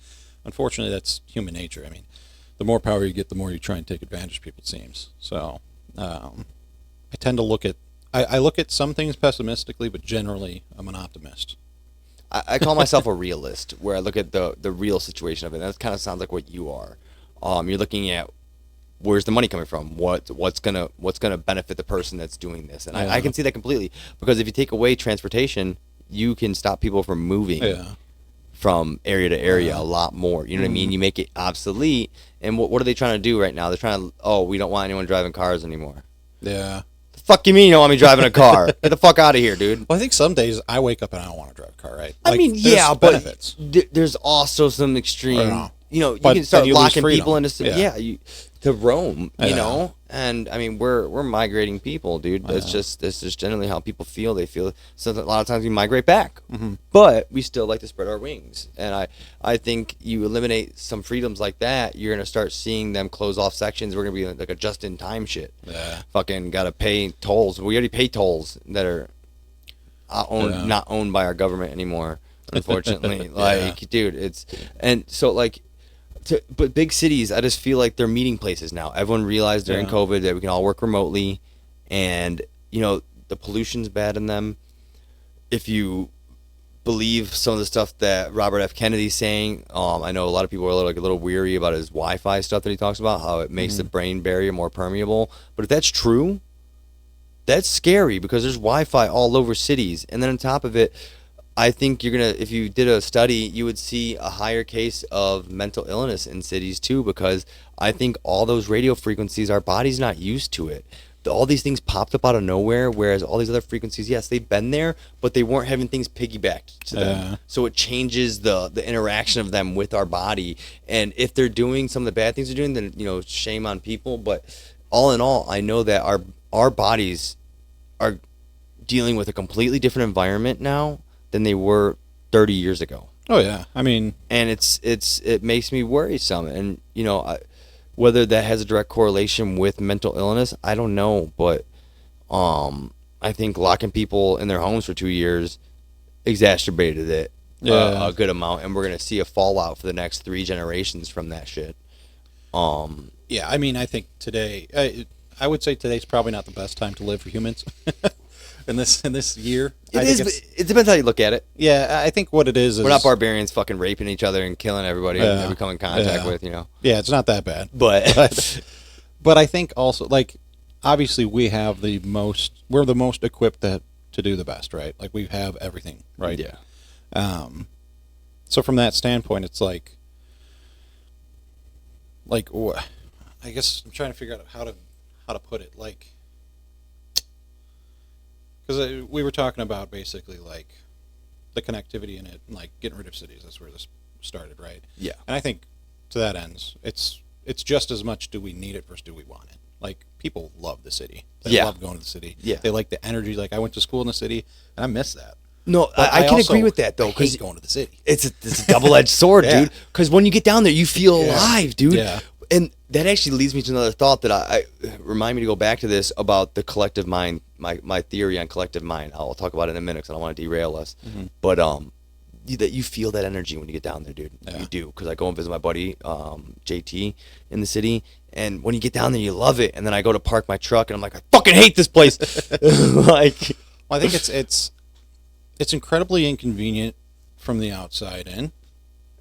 unfortunately, that's human nature. I mean, the more power you get, the more you try and take advantage of people, it seems. So, I tend to look at, I look at some things pessimistically, but generally, I'm an optimist. I call myself a realist, where I look at the real situation of it. That kind of sounds like what you are. You're looking at where's the money coming from? What's gonna benefit the person that's doing this? And I can see that completely, because if you take away transportation, you can stop people from moving from area to area a lot more. You know what I mean? You make it obsolete. And what are they trying to do right now? They're trying to, we don't want anyone driving cars anymore. Yeah. The fuck you mean you don't want me driving a car? Get the fuck out of here, dude. Well, I think some days I wake up and I don't want to drive a car, right? I Like, mean, there's yeah, benefits. but there's also some extreme. You But can start then you lose locking freedom. people into to roam. You Yeah. know, and I mean, we're migrating people, dude. That's just generally how people feel. They feel so. A lot of times we migrate back, but we still like to spread our wings. And I think you eliminate some freedoms like that, you're gonna start seeing them close off sections. We're gonna be like a just in time shit. Yeah. Fucking gotta pay tolls. We already pay tolls that are not owned by our government anymore. Unfortunately, dude, it's and so like. But big cities, I just feel like they're meeting places now. Everyone realized during COVID that we can all work remotely, and the pollution's bad in them. If you believe some of the stuff that Robert F. Kennedy's saying, I know a lot of people are a little weary about his Wi-Fi stuff that he talks about, how it makes the brain barrier more permeable. But if that's true, that's scary, because there's Wi-Fi all over cities, and then on top of it, I think if you did a study, you would see a higher case of mental illness in cities too, because I think all those radio frequencies, our body's not used to it. All these things popped up out of nowhere, whereas all these other frequencies, yes, they've been there, but they weren't having things piggybacked to them. So it changes the interaction of them with our body. And if they're doing some of the bad things they're doing, then, shame on people. But all in all, I know that our bodies are dealing with a completely different environment now than they were 30 years ago. Oh yeah, I mean, and it makes me worrisome, and whether that has a direct correlation with mental illness, I don't know, but I think locking people in their homes for 2 years exacerbated it a good amount, and we're gonna see a fallout for the next 3 generations from that shit. Yeah, I mean, I think today, I would say today's probably not the best time to live for humans. In this year, It depends how you look at it. Yeah, I think what it is we're not barbarians fucking raping each other and killing everybody that we come in contact with, Yeah, it's not that bad. But but I think also, like, obviously we're the most equipped to do the best, right? Like, we have everything, right? Yeah. So from that standpoint, it's like I guess I'm trying to figure out how to put it, like. Because we were talking about basically like the connectivity in it, and like getting rid of cities. That's where this started, right? Yeah. And I think to that ends, it's just as much, do we need it versus do we want it? Like, people love the city. They love going to the city. Yeah. They like the energy. Like, I went to school in the city, and I miss that. No, I can agree with that, though. I hate going to the city. It's a double-edged sword, dude. Because when you get down there, you feel alive, dude. Yeah. And that actually leads me to another thought that I remind me to go back to this about the collective mind, my theory on collective mind. I'll talk about it in a minute because I don't want to derail us. But that you feel that energy when you get down there, dude. You do. Because I go and visit my buddy JT in the city, and when you get down there, you love it. And then I go to park my truck, and I'm like, I fucking hate this place. Like, well, I think it's incredibly inconvenient from the outside in,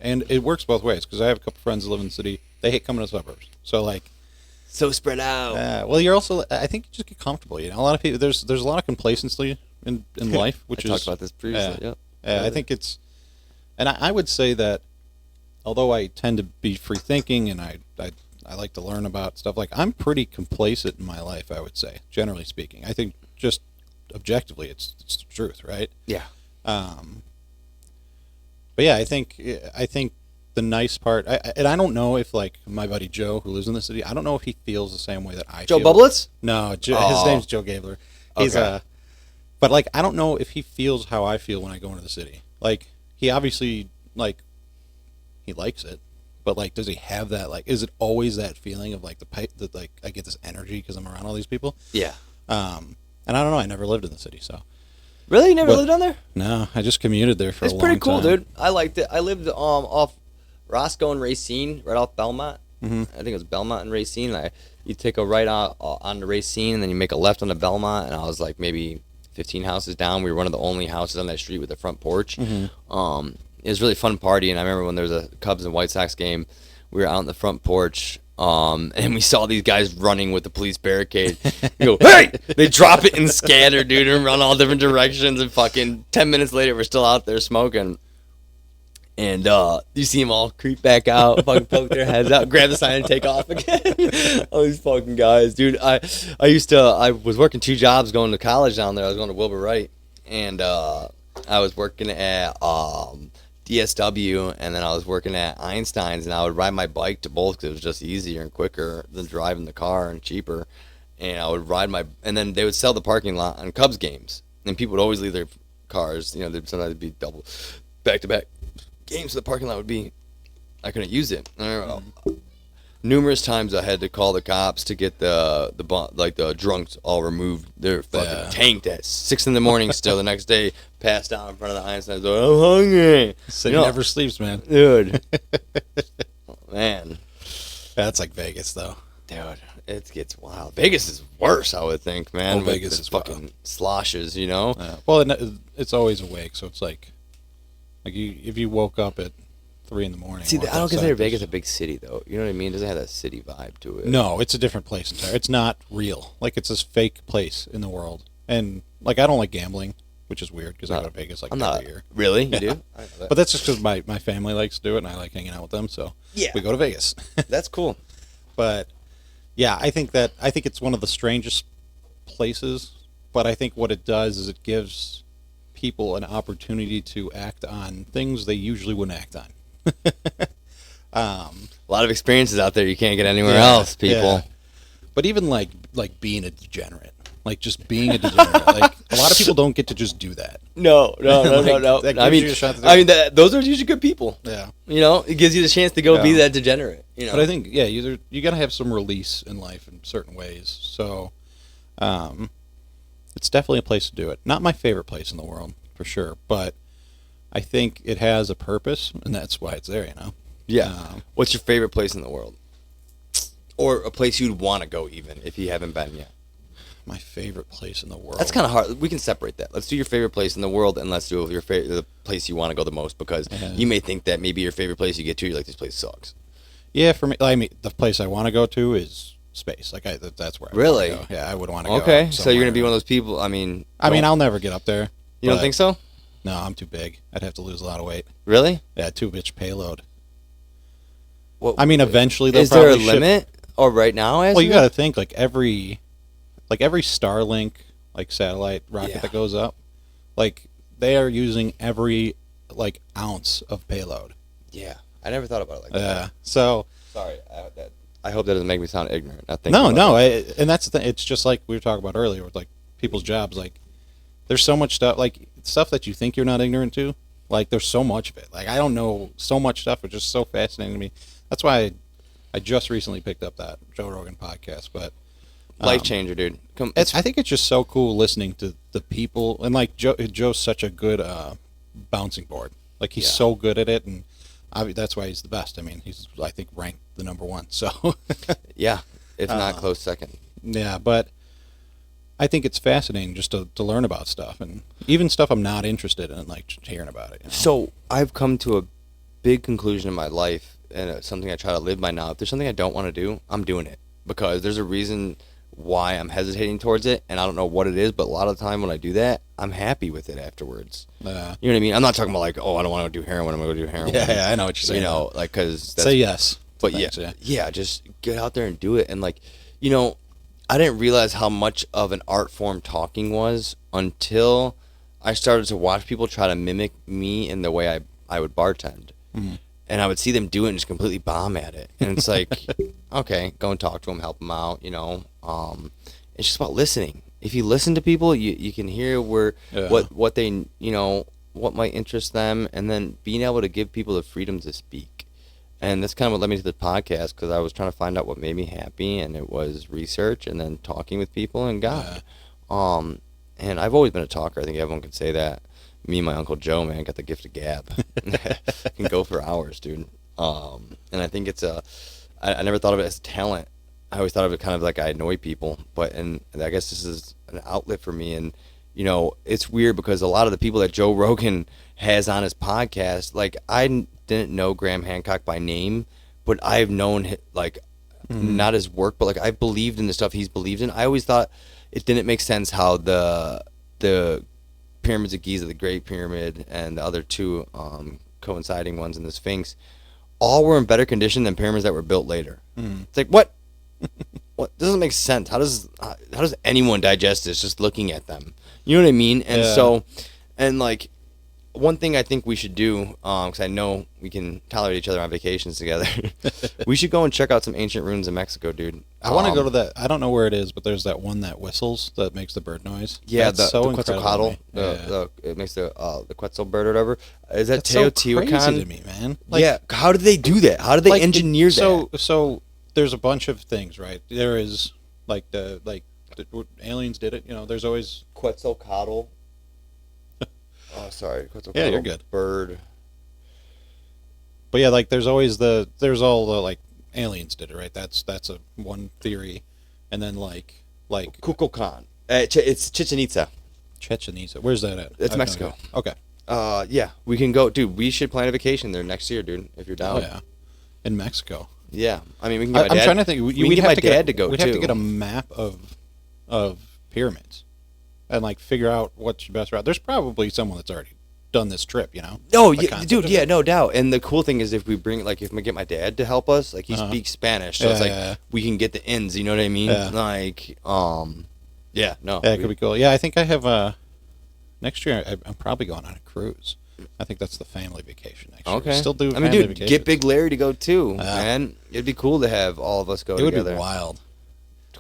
and it works both ways, because I have a couple friends that live in the city. They hate coming to the suburbs. So, like, so spread out. Well, you're also, I think you just get comfortable. A lot of people, there's a lot of complacency in life, which I talked about this previously. I think it's, and I would say that although I tend to be free thinking and I like to learn about stuff, like, I'm pretty complacent in my life, I would say, generally speaking. I think just objectively it's the truth, right? Yeah. But yeah, I think the nice part, and I don't know if, like, my buddy Joe, who lives in the city, I don't know if he feels the same way that I Joe feel. Bublitz? No, his name's Joe Gabler. He's Okay. but, like, I don't know if he feels how I feel when I go into the city. Like, he obviously, like, he likes it, but like, does he have that? Like, is it always that feeling of like that like I get this energy because I'm around all these people? Yeah. And I don't know. I never lived in the city, so. Really? You never lived down there? No, I just commuted there for a long time. It's pretty cool, dude. I liked it. I lived off Roscoe and Racine, right off Belmont. Mm-hmm. I think it was Belmont and Racine. You take a right on the Racine, and then you make a left on the Belmont. And I was like maybe 15 houses down. We were one of the only houses on that street with a front porch. Mm-hmm. It was really fun party, and I remember when there was a Cubs and White Sox game, we were out on the front porch. And we saw these guys running with the police barricade. We go, hey! They drop it and scatter, dude, and run all different directions. And fucking 10 minutes later, we're still out there smoking. And you see them all creep back out, fucking poke their heads out, grab the sign, and take off again. All these fucking guys, dude. I was working 2 jobs going to college down there. I was going to Wilbur Wright, and I was working at DSW, and then I was working at Einstein's, and I would ride my bike to both because it was just easier and quicker than driving the car and cheaper. And I would and then they would sell the parking lot on Cubs games, and people would always leave their cars. You know, sometimes it'd be double back-to-back games, so the parking lot would be, I couldn't use it. Numerous times I had to call the cops to get the drunks all removed. They're fucking tanked at 6 a.m. still the next day, passed out in front of the Einsteins. Like, I'm hungry. City never sleeps, man. Dude. Man. That's like Vegas, though. Dude, it gets wild. Vegas is worse, I would think, man. Vegas is fucking wild. Sloshes, you know? Yeah. Well, it's always awake, so it's like if you woke up at 3 a.m. See, I don't consider Vegas a big city, though. You know what I mean? It doesn't have that city vibe to it. No, it's a different place entirely. It's not real. Like, it's this fake place in the world. And, like, I don't like gambling, which is weird because I go to Vegas, like, every year. Really? You do? I know that. But that's just because my family likes to do it, and I like hanging out with them, so we go to Vegas. That's cool. But, yeah, I think it's one of the strangest places, but I think what it does is it gives people an opportunity to act on things they usually wouldn't act on. A lot of experiences out there you can't get anywhere else, people. Yeah. But even like being a degenerate, like just being a degenerate, like a lot of people don't get to just do that. No. Like, I mean, those are usually good people. Yeah. You know, it gives you the chance to go be that degenerate. You know. But I think you gotta have some release in life in certain ways. So, it's definitely a place to do it. Not my favorite place in the world for sure, but I think it has a purpose, and that's why it's there. You know. Yeah. What's your favorite place in the world? Or a place you'd want to go, even if you haven't been yet? My favorite place in the world. That's kind of hard. We can separate that. Let's do your favorite place in the world, and let's do the place you want to go the most, because you may think that maybe your favorite place you get to, you're like, this place sucks. Yeah, for me, I mean, the place I want to go to is space. Like, that's where I really? Want to go. Yeah, I would want to go. Okay, so you're going to be one of those people, I mean, I'll never get up there. You don't think so? No, I'm too big. I'd have to lose a lot of weight. Really? Yeah, too much payload. What, I mean, eventually they'll is there a limit? Or right now? Well, you got to think like every Starlink like satellite rocket that goes up, like they are using every like ounce of payload. Yeah, I never thought about it like that. So sorry. I hope that doesn't make me sound ignorant. No, and that's the thing. It's just like we were talking about earlier with like people's jobs. Like, there's so much stuff, like stuff that you think you're not ignorant to. Like, there's so much of it. Like, I don't know so much stuff. It's just so fascinating to me. That's why I just recently picked up that Joe Rogan podcast. But life changer, dude. I think it's just so cool listening to the people, and like Joe's such a good bouncing board. Like, he's so good at it, and that's why he's the best. I mean, he's, I think, ranked the #1. So yeah, if not close second. Yeah, but I think it's fascinating just to learn about stuff, and even stuff I'm not interested in, like just hearing about it. You know? So I've come to a big conclusion in my life, and it's something I try to live by now. If there's something I don't want to do, I'm doing it, because there's a reason why I'm hesitating towards it, and I don't know what it is, but a lot of the time when I do that, I'm happy with it afterwards. You know what I mean? I'm not talking about like, oh, I don't want to do heroin, I'm going to go do heroin. Yeah, I know what you're saying. You know, like, because say yes. But yeah, just get out there and do it. And like, you know, I didn't realize how much of an art form talking was until I started to watch people try to mimic me in the way I would bartend. Mm-hmm. And I would see them do it and just completely bomb at it. And it's like, okay, go and talk to them, help them out, you know. It's just about listening. If you listen to people, you can hear what they, you know, what might interest them, and then being able to give people the freedom to speak. And that's kind of what led me to the podcast, because I was trying to find out what made me happy, and it was research and then talking with people and God. And I've always been a talker. I think everyone can say that. Me and my Uncle Joe, man, got the gift of gab. Can go for hours, dude. And I think it's I never thought of it as a talent. I always thought of it kind of like I annoy people, and I guess this is an outlet for me. And it's weird because a lot of the people that Joe Rogan has on his podcast, like I didn't know Graham Hancock by name, but I've known not his work, but like I believed in the stuff he's believed in. I always thought it didn't make sense how the pyramids of Giza, the Great Pyramid, and the other two coinciding ones in the Sphinx, all were in better condition than pyramids that were built later. It's like, what? What doesn't make sense? How does anyone digest this just looking at them? You know what I mean? And like one thing I think we should do, because I know we can tolerate each other on vacations together, we should go and check out some ancient ruins in Mexico, dude. I want to go to that. I don't know where it is, but there's that one that whistles that makes the bird noise. Yeah, that's the Quetzalcoatl. It makes the Quetzal bird or whatever. Is that Teotihuacan? So crazy to me, man. Yeah, how did they do that? How did they engineer that? So there's a bunch of things, right? There is the aliens did it. There's always Quetzalcoatl. Oh, sorry. Quetzalcoatl. Yeah, you're good. Bird. But yeah, there's always there's all the aliens did it, right? That's a one theory, and then like Kukulkan. It's Chichen Itza. Chichen Itza. Where's that at? It's Mexico. Okay. Yeah, we can go, dude. We should plan a vacation there next year, dude. If you're down. Oh yeah, in Mexico. Yeah, I mean we can get my dad. I'm trying to think. We can get my dad to go. We'd have to get a map of pyramids, and figure out what's your best route. There's probably someone that's already done this trip, Oh, yeah, dude, yeah, no doubt. And the cool thing is if we bring, if we get my dad to help us, he speaks Spanish, so we can get the ins, you know what I mean? Yeah. Yeah, no. Yeah, it could be cool. Yeah, I think I have, next year, I'm probably going on a cruise. I think that's the family vacation next year. Okay. We still do I mean, family dude, vacations. get Big Larry to go too, man. It'd be cool to have all of us go together. It would be wild.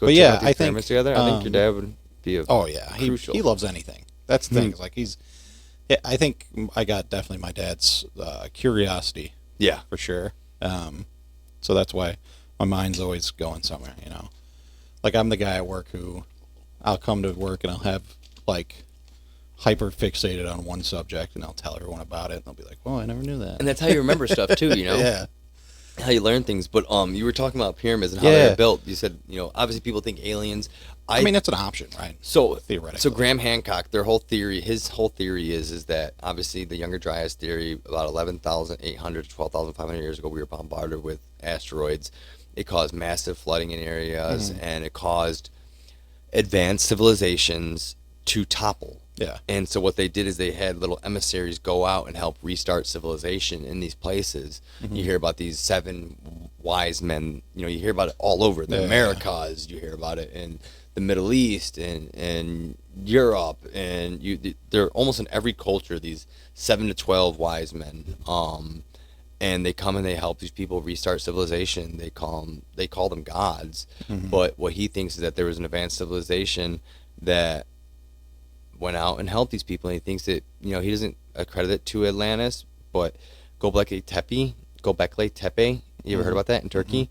But yeah, I think together. I think your dad would be crucial. He loves anything. That's the thing. I think I got definitely my dad's curiosity. Yeah, for sure. So that's why my mind's always going somewhere. I'm the guy at work who I'll come to work and I'll have hyper fixated on one subject and I'll tell everyone about it and they'll be like, "Well, I never knew that." And that's how you remember stuff too. Yeah. How you learn things. But you were talking about pyramids and how they're built. You said obviously people think aliens. I mean, that's an option, right? So theoretically. So Graham Hancock, his whole theory is that obviously the Younger Dryas theory, about 11,800 to 12,500 years ago, we were bombarded with asteroids. It caused massive flooding in areas, and it caused advanced civilizations to topple. Yeah. And so what they did is they had little emissaries go out and help restart civilization in these places. You hear about these 7 wise men. You hear about it all over the Americas. You hear about it in the Middle East and Europe, and they're almost in every culture. These 7 to 12 wise men, and they come and they help these people restart civilization. They call them gods, but what he thinks is that there was an advanced civilization that went out and helped these people, and he thinks that he doesn't accredit it to Atlantis, but Göbekli Tepe. You ever heard about that in Turkey?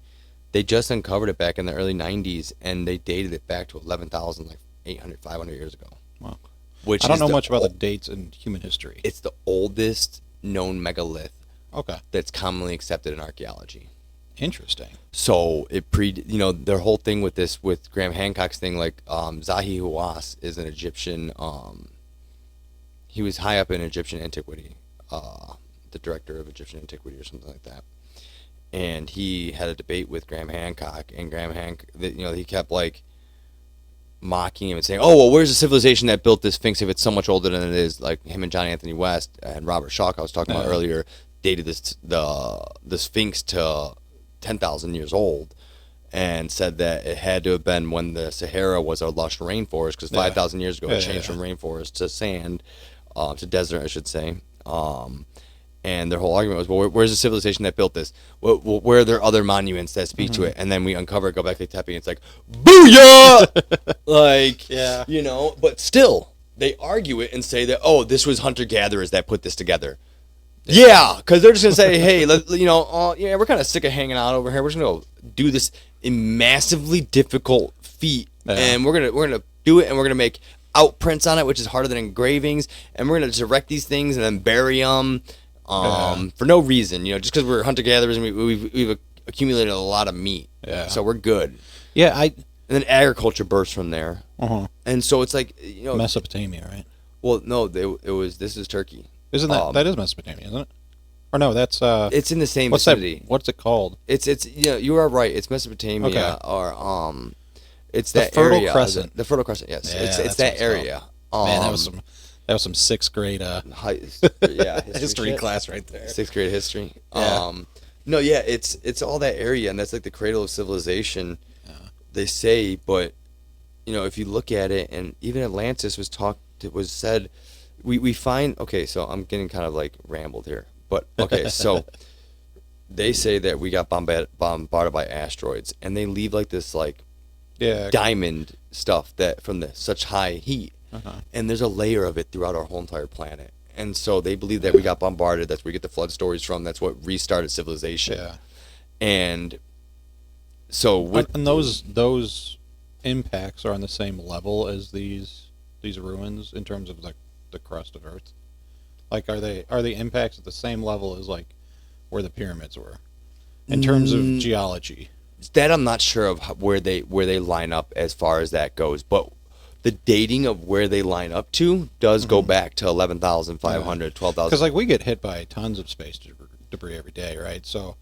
They just uncovered it back in the early 90s, and they dated it back to 11,800, 500 years ago. Wow. Which I don't know much about the dates in human history. It's the oldest known megalith. Okay. That's commonly accepted in archaeology. Interesting. So their whole thing with Graham Hancock's thing, Zahi Hawass is an Egyptian. He was high up in Egyptian antiquity, the director of Egyptian antiquity or something like that. And he had a debate with Graham Hancock, and Graham Hancock, he kept mocking him and saying, "Oh, well, where's the civilization that built this Sphinx if it's so much older than it is?" Him and John Anthony West and Robert Schoch, I was talking about earlier, dated the Sphinx to 10,000 years old, and said that it had to have been when the Sahara was a lush rainforest, because 5,000 years ago it changed from rainforest to sand, to desert, I should say. And their whole argument was, well, where's the civilization that built this? Where are there other monuments that speak to it? And then we uncover Göbekli Tepe, and it's like, booyah! But still, they argue it and say that, oh, this was hunter-gatherers that put this together. Yeah, because they're just gonna say, "Hey, yeah, we're kind of sick of hanging out over here. We're just gonna go do this massively difficult feat, and we're gonna do it, and we're gonna make outprints on it, which is harder than engravings, and we're gonna direct these things and then bury them for no reason, just because we're hunter gatherers and we've accumulated a lot of meat, so we're good. Yeah, and then agriculture bursts from there, and so it's like Mesopotamia, right? Well, no, this is Turkey. Isn't that is Mesopotamia, isn't it? Or no, that's it's in the same what's vicinity. What's it called? It's you are right. It's Mesopotamia or it's the that Fertile area. Crescent. The Fertile Crescent. Yes, Yeah, it's that area. Man, that was some sixth grade history class right there. Sixth grade history. Yeah. No, yeah, it's all that area, and that's like the cradle of civilization. Yeah. They say, but if you look at it, and even Atlantis was said. We find, okay, so I'm getting kind of like rambled here, but okay, so they say that we got bombarded by asteroids, and they leave like this diamond stuff that from such high heat, and there's a layer of it throughout our whole entire planet, and so they believe that we got bombarded. That's where we get the flood stories from. That's what restarted civilization. Yeah, and so and those impacts are on the same level as these ruins in terms of the crust of Earth. Like, are the impacts at the same level as like where the pyramids were in terms of geology? That I'm not sure of where they line up as far as that goes, but the dating of where they line up to does go back to 11,500, 12,000. Because like we get hit by tons of space debris every day, right? So,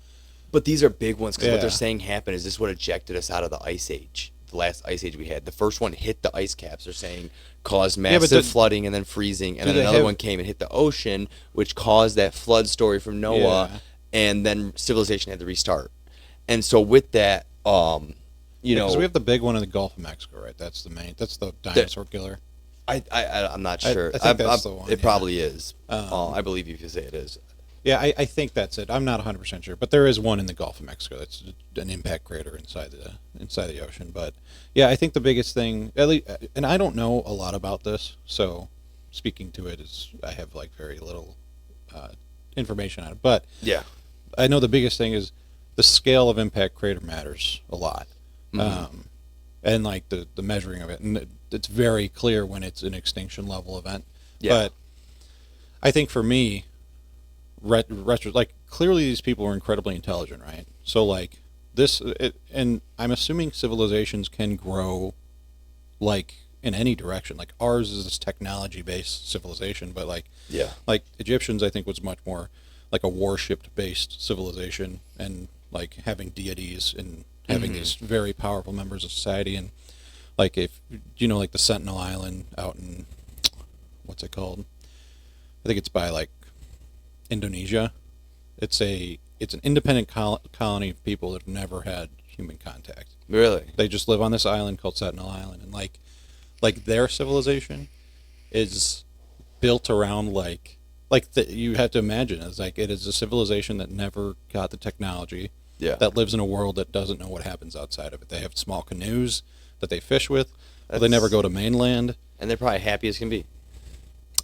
but these are big ones because what they're saying happened is this what ejected us out of the ice age. The last ice age we had, the first one hit the ice caps. They're saying caused massive flooding and then freezing, and then another one came and hit the ocean, which caused that flood story from Noah, and then civilization had to restart. And so with that, because we have the big one in the Gulf of Mexico, right? That's the dinosaur killer. I'm not sure. I think that's the one. It probably is. I believe you can say it is. Yeah, I think that's it. I'm not 100% sure, but there is one in the Gulf of Mexico. That's an impact crater inside the ocean. But yeah, I think the biggest thing, at least, and I don't know a lot about this, so speaking to it is I have like very little information on it. But yeah, I know the biggest thing is the scale of impact crater matters a lot, and like the measuring of it, and it's very clear when it's an extinction level event. Yeah. But I think for me, like clearly these people were incredibly intelligent, right? So like and I'm assuming civilizations can grow like in any direction. Like ours is this technology-based civilization, but like Egyptians I think was much more like a warship-based civilization, and like having deities and having these very powerful members of society. And like if like the Sentinel Island out in what's it called? I think it's by like Indonesia. It's an independent colony of people that have never had human contact. Really? They just live on this island called Sentinel Island, and like their civilization is built around you have to imagine it's like it is a civilization that never got the technology. Yeah. That lives in a world that doesn't know what happens outside of it. They have small canoes that they fish with, but they never go to mainland. And they're probably happy as can be.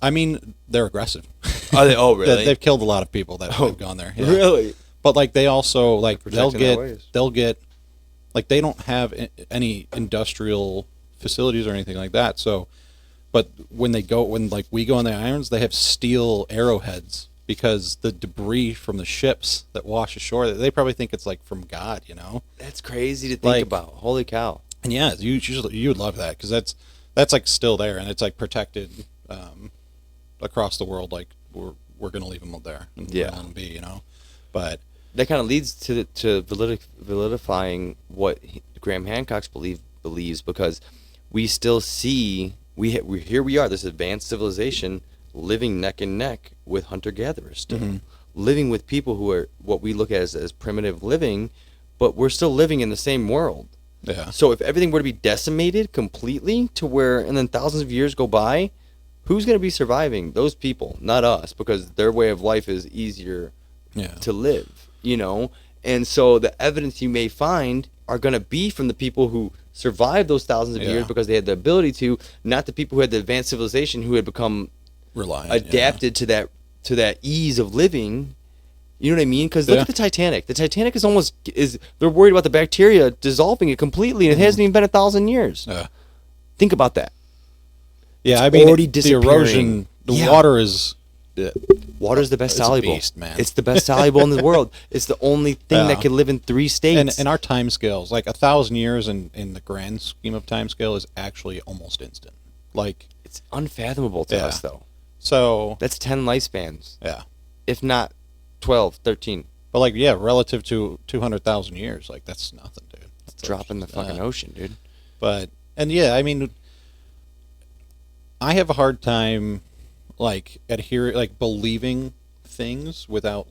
I mean, they're aggressive. Are they? Oh, really? They've killed a lot of people that have gone there. Yeah. Really? But like they also like they'll get like they don't have any industrial facilities or anything like that. So, but when we go on the islands, they have steel arrowheads because the debris from the ships that wash ashore, they probably think it's like from God, That's crazy to think about. Holy cow! And yeah, you would love that because that's like still there and it's like protected across the world. Like we're gonna leave them there and let them be, But that kind of leads to validifying what Graham Hancock believes because we still see here we are, this advanced civilization living neck and neck with hunter-gatherers still, living with people who are what we look at as primitive living, but we're still living in the same world. Yeah. So if everything were to be decimated completely to where, and then thousands of years go by, who's going to be surviving? Those people, not us, because their way of life is easier to live, And so the evidence you may find are going to be from the people who survived those thousands of years because they had the ability to, not the people who had the advanced civilization who had become reliant, adapted to that to that ease of living. You know what I mean? Because look at the Titanic. The Titanic they're worried about the bacteria dissolving it completely, and it hasn't even been 1,000 years. Think about that. Yeah, it's already the erosion. Water is. Water's the best soluble. Beast, man. It's the best soluble in the world. It's the only thing that can live in 3 states. And our time scales, like 1,000 years in the grand scheme of time scale, is actually almost instant. Like it's unfathomable to us, though. So that's 10 lifespans. Yeah, if not 12, 13. But relative to 200,000 years, like that's nothing, dude. It's a drop in the fucking ocean, dude. But I mean, I have a hard time. Believing things without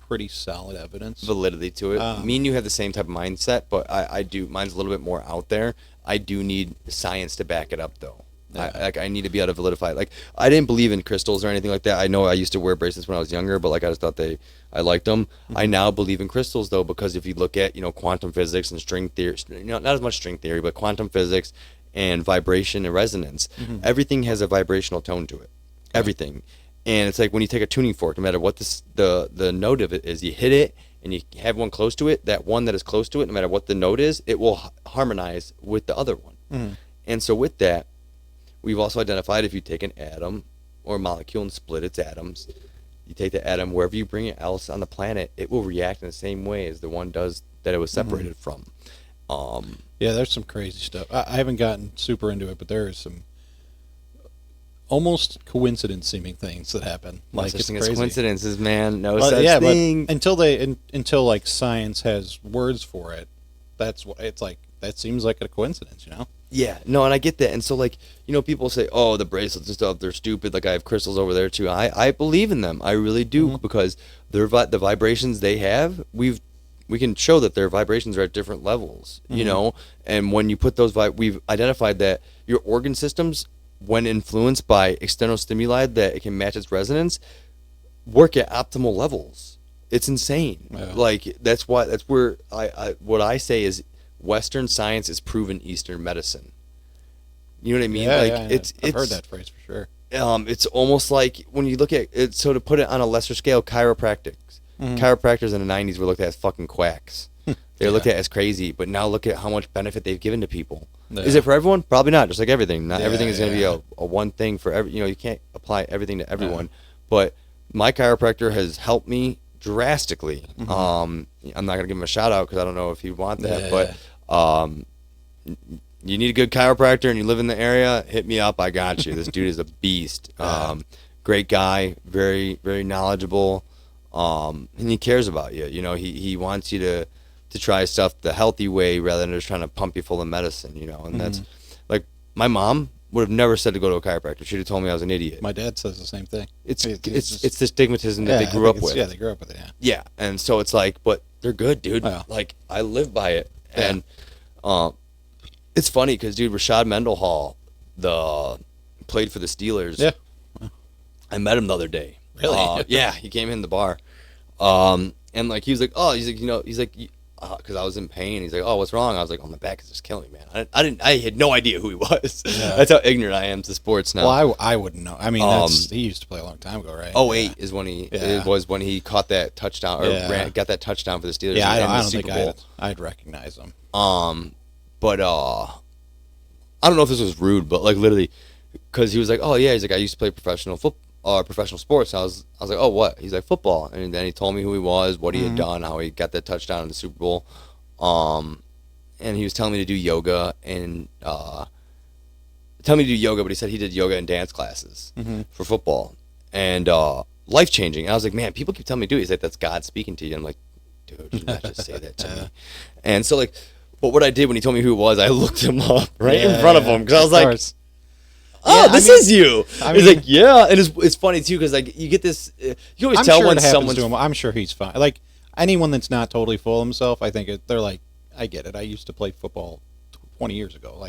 pretty solid evidence, validity to it. Me and you have the same type of mindset, but I do. Mine's a little bit more out there. I do need science to back it up, though. I need to be able to validify it. I didn't believe in crystals or anything like that. I know I used to wear bracelets when I was younger, but I just thought I liked them. Mm-hmm. I now believe in crystals, though, because if you look at quantum physics and string theory, not as much string theory, but quantum physics and vibration and resonance, everything has a vibrational tone to it. Everything. And it's like when you take a tuning fork, no matter what the note of it is, you hit it and you have one close to it, that one that is close to it, no matter what the note is, it will harmonize with the other one. And so with that, we've also identified if you take an atom or a molecule and split its atoms, you take the atom wherever you bring it else on the planet, it will react in the same way as the one does that it was separated from. Yeah, there's some crazy stuff. I haven't gotten super into it, but there is some almost coincidence-seeming things that happen. It's crazy. Coincidences, man. No such thing. But until science has words for it, that's what it's like. That seems like a coincidence, Yeah, no, and I get that. And so, people say, oh, the bracelets and stuff, they're stupid. I have crystals over there, too. I believe in them. I really do, because the vibrations they have, we can show that their vibrations are at different levels, And when you put those, we've identified that your organ systems, when influenced by external stimuli that it can match its resonance, work at optimal levels. It's insane. Yeah. That's where what I say is Western science is proven Eastern medicine. You know what I mean? I've heard that phrase for sure. It's almost like when you look at it. So to put it on a lesser scale, chiropractics. Chiropractors in the 90s were looked at as fucking quacks. They were looked at as crazy, but now look at how much benefit they've given to people. Yeah. Is it for everyone? Probably not. Just like everything. Not everything is going to be a one thing for every. You can't apply everything to everyone. But my chiropractor has helped me drastically. I'm not going to give him a shout out because I don't know if he'd want that. But you need a good chiropractor and you live in the area, hit me up. I got you. This dude is a beast. Great guy. Very, very knowledgeable. And he cares about you. He wants you to try stuff the healthy way rather than just trying to pump you full of medicine, and that's my mom would have never said to go to a chiropractor. She'd have told me I was an idiot. My dad says the same thing. It's the stigmatism that they grew up with. Yeah, they grew up with it. Yeah, and so it's but they're good, dude. I live by it, and it's funny because dude, Rashad Mendenhall, played for the Steelers. Yeah, I met him the other day. Really? Yeah, he came in the bar, and he was because I was in pain. He's like, oh, what's wrong? I was like, oh, my back is just killing me, man. I had no idea who he was. Yeah. That's how ignorant I am to sports now. Well, I wouldn't know. I mean, he used to play a long time ago, right? 08 is when it was when he caught that touchdown or got that touchdown for the Steelers. Yeah, I don't think I'd recognize him. But I don't know if this was rude, but literally, because he was like, oh yeah, he's like, I used to play professional sports. I was like, oh, what? He's like, football. And then he told me who he was, what he had done, how he got that touchdown in the Super Bowl. And he was telling me to do yoga but he said he did yoga and dance classes for football. And life changing. And I was like, man, people keep telling me to do it. He's like, that's God speaking to you. And I'm like, dude, do not just say that to me. And so but what I did when he told me who it was, I looked him up in front of him because I was like, oh, this is you. He's like, yeah, and it's funny too because you get this. You always tell when someone's. To him. I'm sure he's fine. Anyone that's not totally full of himself, I think they're like, I get it. I used to play football 20 years ago.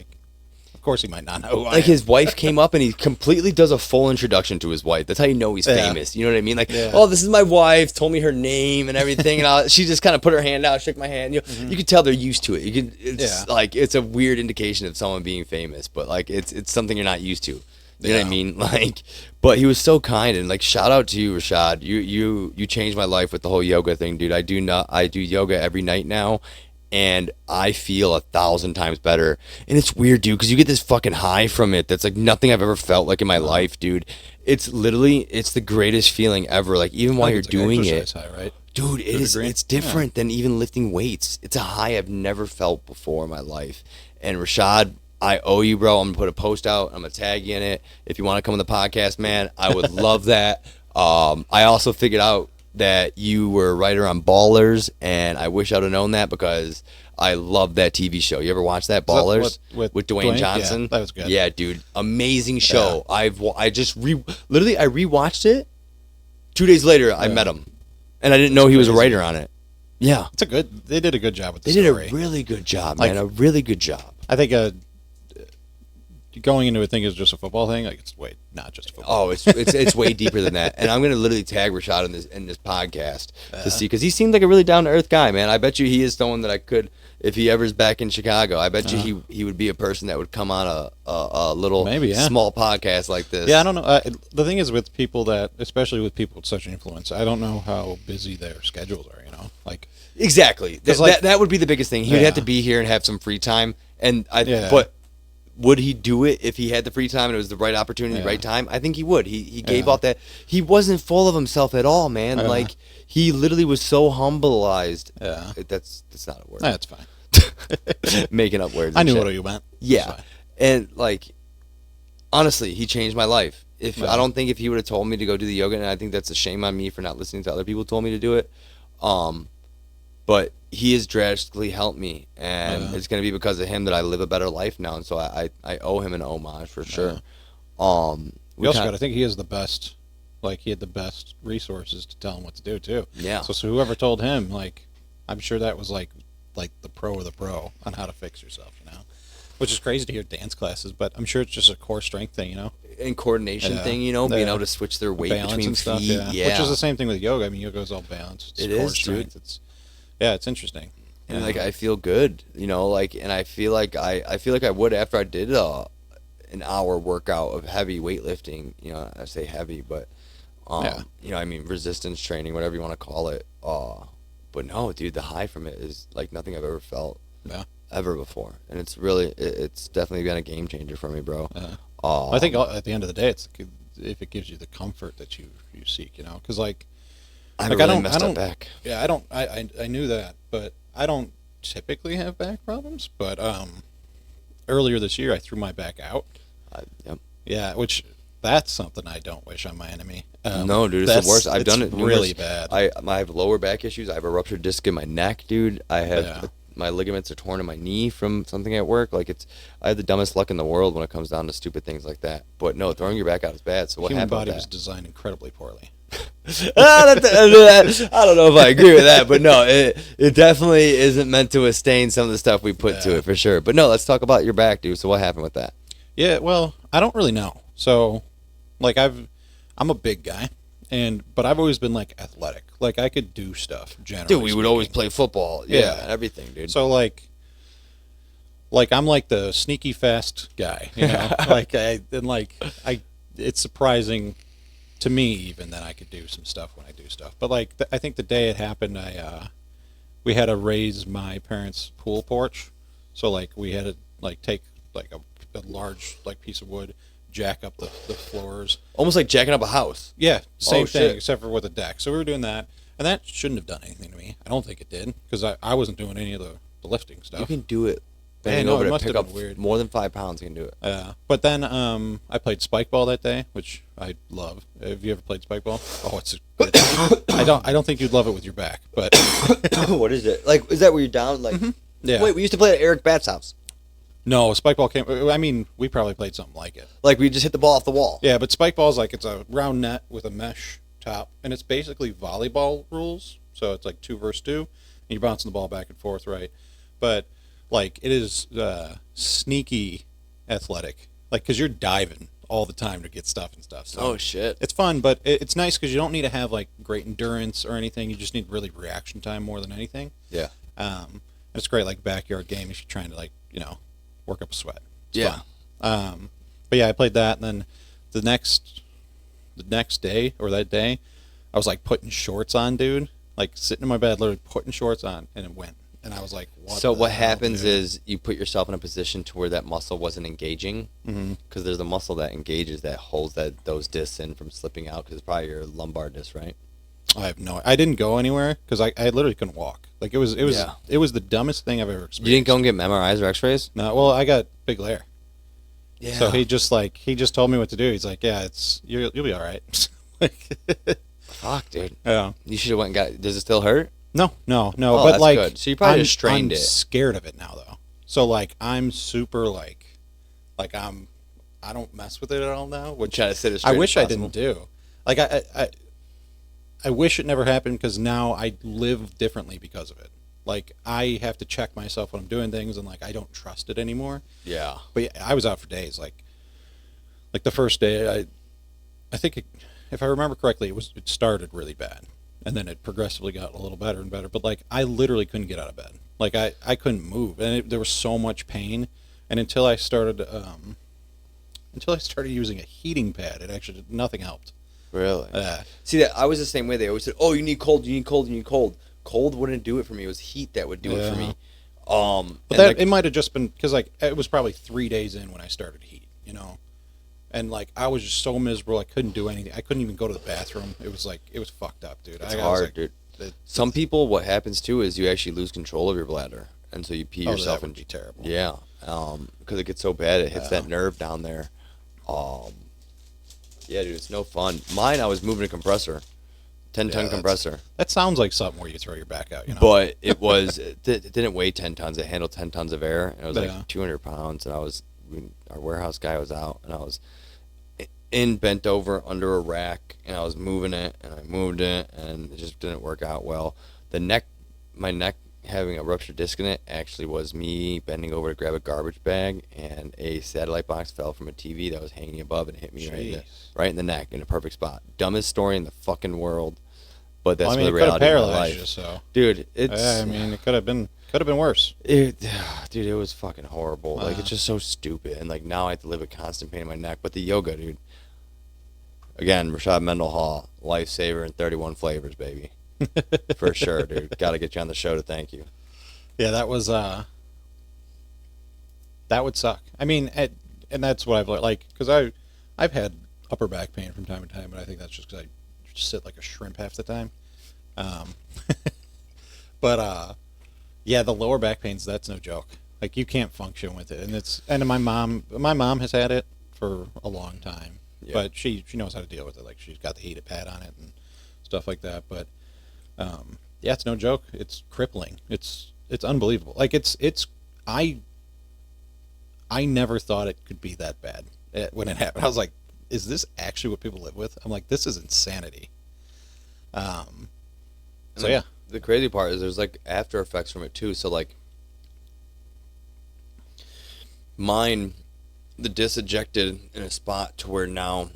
Of course he might not know who I am. His wife came up and he completely does a full introduction to his wife. That's how you know he's famous. You know what I mean? Oh, this is my wife. Told me her name and everything, and she just kind of put her hand out, shook my hand. You can tell they're used to it. It's a weird indication of someone being famous, but it's something you're not used to. You know what I mean? Like, but he was so kind, and like, shout out to you, Rashad. You changed my life with the whole yoga thing, dude. I do yoga every night now, and I feel 1,000 times better. And it's weird, dude, because you get this fucking high from it that's like nothing I've ever felt like in my life, dude. It's the greatest feeling ever. Like, even while you're doing it, high, right? dude, it's different than even lifting weights. It's a high I've never felt before in my life. And Rashad, I owe you, bro. I'm gonna put a post out. I'm gonna tag you in it. If you want to come on the podcast, man, I would love that. I also figured out that you were a writer on Ballers, and I wish I'd have known that because I love that TV show. You ever watch that, Ballers, with Dwayne Johnson? Yeah, that was good. Yeah, dude, amazing show. Yeah. I rewatched it. 2 days later, I met him, and I didn't know he was a writer on it. Yeah, They did a good job with the story. They did a really good job, man. A really good job. I think going into it thinking it's just a football thing, like, it's not just a football. Oh, it's way deeper than that. And I'm gonna literally tag Rashad in this podcast to see, because he seemed like a really down to earth guy, man. I bet you he is someone that I could, if he ever's back in Chicago, I bet you he would be a person that would come on a little small podcast like this. Yeah, I don't know. The thing is with people that, especially with people with such influence, I don't know how busy their schedules are. Like, exactly. That would be the biggest thing. He would have to be here and have some free time. And but would he do it if he had the free time and it was the right opportunity, right time? I think he would. He gave off that. He wasn't full of himself at all, man. Like, he literally was so humbleized. Yeah. That's not a word. That's fine. Making up words. I knew what you meant. Yeah. And like, honestly, he changed my life. I don't think if he would have told me to go do the yoga, and I think that's a shame on me for not listening to other people who told me to do it. But he has drastically helped me, and it's going to be because of him that I live a better life now, and so I owe him an homage for sure. We also got to think he is the best, like, he had the best resources to tell him what to do too. Yeah. So whoever told him, like, I'm sure that was like the pro of the pro on how to fix yourself, which is crazy to hear dance classes, but I'm sure it's just a core strength thing, and coordination thing, being able to switch their weight between and stuff, feet. Yeah. Which is the same thing with yoga. I mean, yoga is all balance. It's core strength. Dude. It's interesting. And like, I feel good, and I feel like I would after I did an hour workout of heavy weightlifting. I say heavy, but I mean resistance training, whatever you want to call it. But no, dude, the high from it is like nothing I've ever felt ever before, and it's definitely been a game changer for me, bro. I think at the end of the day, it's if it gives you the comfort that you seek, because like. I don't messed up back. Yeah, I knew that, but I don't typically have back problems. But earlier this year, I threw my back out. Yep. Yeah, which that's something I don't wish on my enemy. No, dude, it's the worst. I've done it really bad. I have lower back issues. I have a ruptured disc in my neck, dude. I have my ligaments are torn in my knee from something at work. Like, I have the dumbest luck in the world when it comes down to stupid things like that. But no, throwing your back out is bad. So what happened? Human body was designed incredibly poorly. I don't know if I agree with that, but no, it definitely isn't meant to sustain some of the stuff we put to it for sure. But no, let's talk about your back, dude. So what happened with that? Yeah, well, I don't really know. So, like, I'm a big guy, but I've always been like athletic. Like, I could do stuff. Generally, dude, we would always play football. Yeah, everything, dude. So like I'm like the sneaky fast guy, it's surprising to me even that I could do some stuff when I do stuff. But like, I think the day it happened, we had to raise my parents' pool porch. So like, we had to like take like a large like piece of wood, jack up the floors. Almost like jacking up a house. Yeah, same thing, except for with a deck. So we were doing that, and that shouldn't have done anything to me. I don't think it did, because I wasn't doing any of the lifting stuff. You can do it. Bending over to pick up weird. More than 5 pounds, you can do it. Yeah, but then I played spike ball that day, which I love. Have you ever played spike ball? Oh, I don't think you'd love it with your back, but what is it? Like, is that where you're down? Like, yeah. Wait, we used to play at Eric Batt's house. No, spike ball came. I mean, we probably played something like it. Like, we just hit the ball off the wall. Yeah, but spike ball is like, it's a round net with a mesh top, and it's basically volleyball rules. So it's like 2 versus 2, and you're bouncing the ball back and forth, right? But like, it is sneaky athletic, like, because you're diving all the time to get stuff and stuff. So oh shit, it's fun, but it's nice because you don't need to have like great endurance or anything. You just need really reaction time more than anything. Yeah. It's great, like, backyard game if you're trying to, like, work up a sweat. It's fun. But yeah, I played that, and then the next day or that day, I was like putting shorts on, dude. Like sitting in my bed, literally putting shorts on, and it went. And I was like, "What?" So what hell, happens dude? is you put yourself in a position to where that muscle wasn't engaging, because there's a muscle that engages that holds those discs in from slipping out. Because it's probably your lumbar disc, right? I have no. I didn't go anywhere because I literally couldn't walk. Like it was the dumbest thing I've ever experienced. You didn't go and get MRIs or X-rays? No, well, I got big layer. Yeah. So he just told me what to do. He's like, "Yeah, you'll be all right." Like, Fuck, dude. yeah. You should have went and got. Does it still hurt? No. Oh, But that's like, good. So you probably I'm, just strained I'm it. scared of it now, though. So like, I'm super like I don't mess with it at all now. Which Try to sit as I straight wish as I didn't possible. do. Like I wish it never happened because now I live differently because of it. Like I have to check myself when I'm doing things, and like I don't trust it anymore. Yeah. But yeah, I was out for days. Like the first day, I think if I remember correctly, it started really bad, and then it progressively got a little better and better. But like I literally couldn't get out of bed. Like I couldn't move, and there was so much pain. And until I started using a heating pad, it actually nothing helped. Really? See, that I was the same way. They always said, "Oh, you need cold. You need cold. You need cold." Cold wouldn't do it for me. It was heat that would do it for me. But and that like, it might have just been because like it was probably 3 days in when I started heat, you know, and like I was just so miserable. I couldn't do anything. I couldn't even go to the bathroom. It was fucked up, dude. it's I was hard, like, dude. Some people, what happens too is you actually lose control of your bladder, and so you pee yourself. That would be terrible. Yeah, because it gets so bad, it hits that nerve down there. Yeah, dude, it's no fun. Mine, I was moving a compressor, 10-ton compressor. That sounds like something where you throw your back out, you know. But it was, it didn't weigh 10 tons. It handled 10 tons of air, and it was Yeah. like 200 pounds. And our warehouse guy was out, and I was bent over under a rack, and I was moving it, and I moved it, and it just didn't work out well. My neck having a ruptured disc in it actually was me bending over to grab a garbage bag, and a satellite box fell from a TV that was hanging above and hit me right in the neck in a perfect spot. Dumbest story in the fucking world, but that's Well, I mean, the it could have reality of my paralyzed life. you, so Dude, it's I mean, it could have been worse. dude, it was fucking horrible. Like it's just so stupid, and like now I have to live with constant pain in my neck. But the yoga, dude. Again, Rashad Mendenhall, lifesaver in 31 flavors, baby. For sure, dude. Got to get you on the show to thank you. Yeah, that was that would suck. I mean, and that's what I've learned. Like, because I've had upper back pain from time to time, but I think that's just because I sit like a shrimp half the time. But yeah, the lower back pains, that's no joke. Like you can't function with it, and my mom has had it for a long time, but she knows how to deal with it. Like she's got the heated pad on it and stuff like that. But yeah, it's no joke. It's crippling. It's unbelievable. Like I never thought it could be that bad when it happened. I was like, is this actually what people live with? I'm like, this is insanity. So yeah. The crazy part is there's like after effects from it too. So like mine, the disc ejected in a spot to where now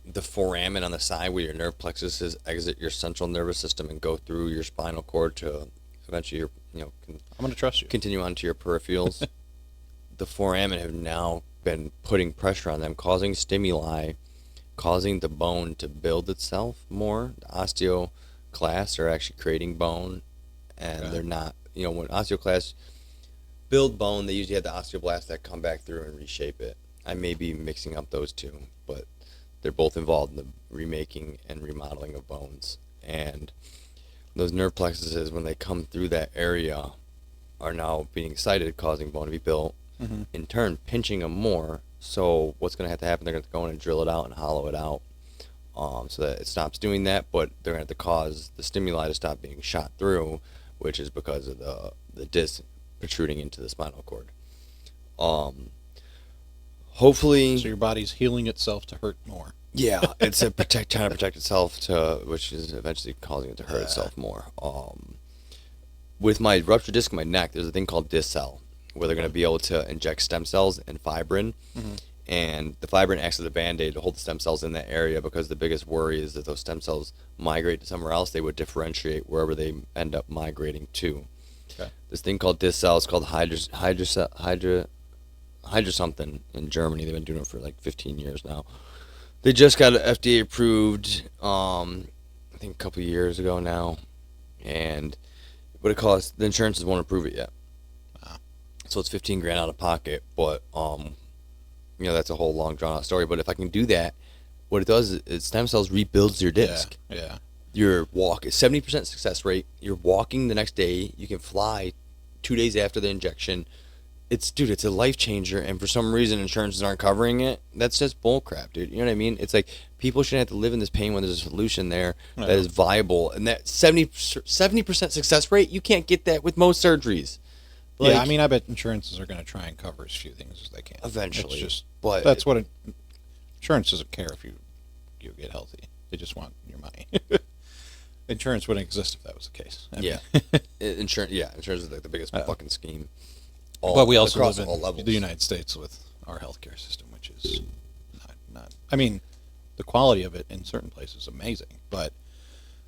the foramen on the side where your nerve plexuses exit your central nervous system and go through your spinal cord to eventually I'm going to trust you. continue on to your peripherals. The foramen have now been putting pressure on them, causing stimuli, causing the bone to build itself more. The osteoclasts are actually creating bone, and they're not, when osteoclasts build bone, they usually have the osteoblasts that come back through and reshape it. I may be mixing up those two, but they're both involved in the remaking and remodeling of bones. And those nerve plexuses, when they come through that area, are now being excited, causing bone to be built, in turn pinching them more. So what's going to have to happen, they're going to go in and drill it out and hollow it out, so that it stops doing that, but they're going to have to cause the stimuli to stop being shot through, which is because of the disc protruding into the spinal cord. Hopefully, So your body's healing itself to hurt more. yeah, it's trying to protect itself, which is eventually causing it to hurt itself more. With my ruptured disc in my neck, there's a thing called disc cell, where they're going to be able to inject stem cells and fibrin, and the fibrin acts as a band-aid to hold the stem cells in that area, because the biggest worry is that those stem cells migrate to somewhere else, they would differentiate wherever they end up migrating to. Okay. This thing called disc cell is called Hydra something in Germany. They've been doing it for like 15 years now. They just got FDA approved, I think a couple of years ago now, and what it costs, the insurances won't approve it yet. Wow. So it's 15 grand out of pocket, but that's a whole long drawn out story. But if I can do that, what it does is stem cells rebuilds your disc. Yeah. Your walk is 70% success rate. You're walking the next day. You can fly 2 days after the injection. It's a life changer, and for some reason insurances aren't covering it. That's just bull crap, dude. You know what I mean? It's like people shouldn't have to live in this pain when there's a solution there that is viable. And that 70% success rate, you can't get that with most surgeries. Like, yeah, I mean, I bet insurances are going to try and cover as few things as they can. Eventually. But that's what insurance doesn't care if you get healthy. They just want your money. Insurance wouldn't exist if that was the case. Insurance is like the biggest fucking scheme. But we also live in the United States with our healthcare system, which is not. I mean, the quality of it in certain places is amazing, but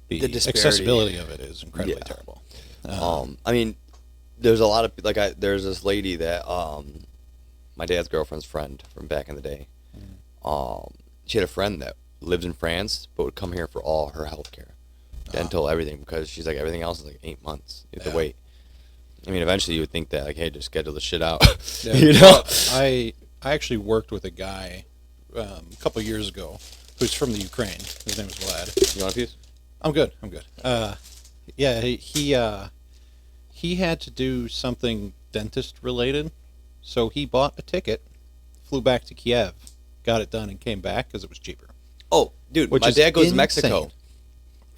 the accessibility of it is incredibly terrible. I mean, there's a lot of there's this lady that my dad's girlfriend's friend from back in the day. She had a friend that lived in France but would come here for all her healthcare, dental, everything, because she's like everything else is like 8 months. You have to wait. I mean, eventually you would think that, like, hey, just schedule the shit out. Yeah, you know? I actually worked with a guy a couple of years ago who's from the Ukraine. His name is Vlad. You want a piece? I'm good. Yeah, he had to do something dentist related, so he bought a ticket, flew back to Kiev, got it done, and came back because it was cheaper. Oh, dude, my dad goes to Mexico.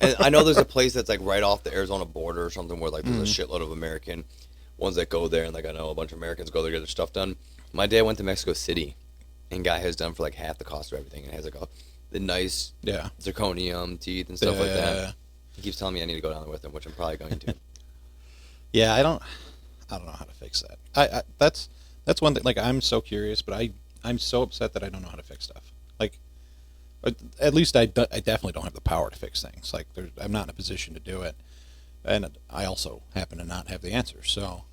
And I know there's a place that's like right off the Arizona border or something where like there's a shitload of American ones that go there, and like I know a bunch of Americans go there to get their stuff done. My dad went to Mexico City and got his done for like half the cost of everything, and has like the nice zirconium teeth and stuff like that. He keeps telling me I need to go down there with him, which I'm probably going to. Yeah, I don't know how to fix that. That's one thing. Like, I'm so curious, but I'm so upset that I don't know how to fix stuff. Like, at least I definitely don't have the power to fix things. Like, I'm not in a position to do it, and I also happen to not have the answer. So,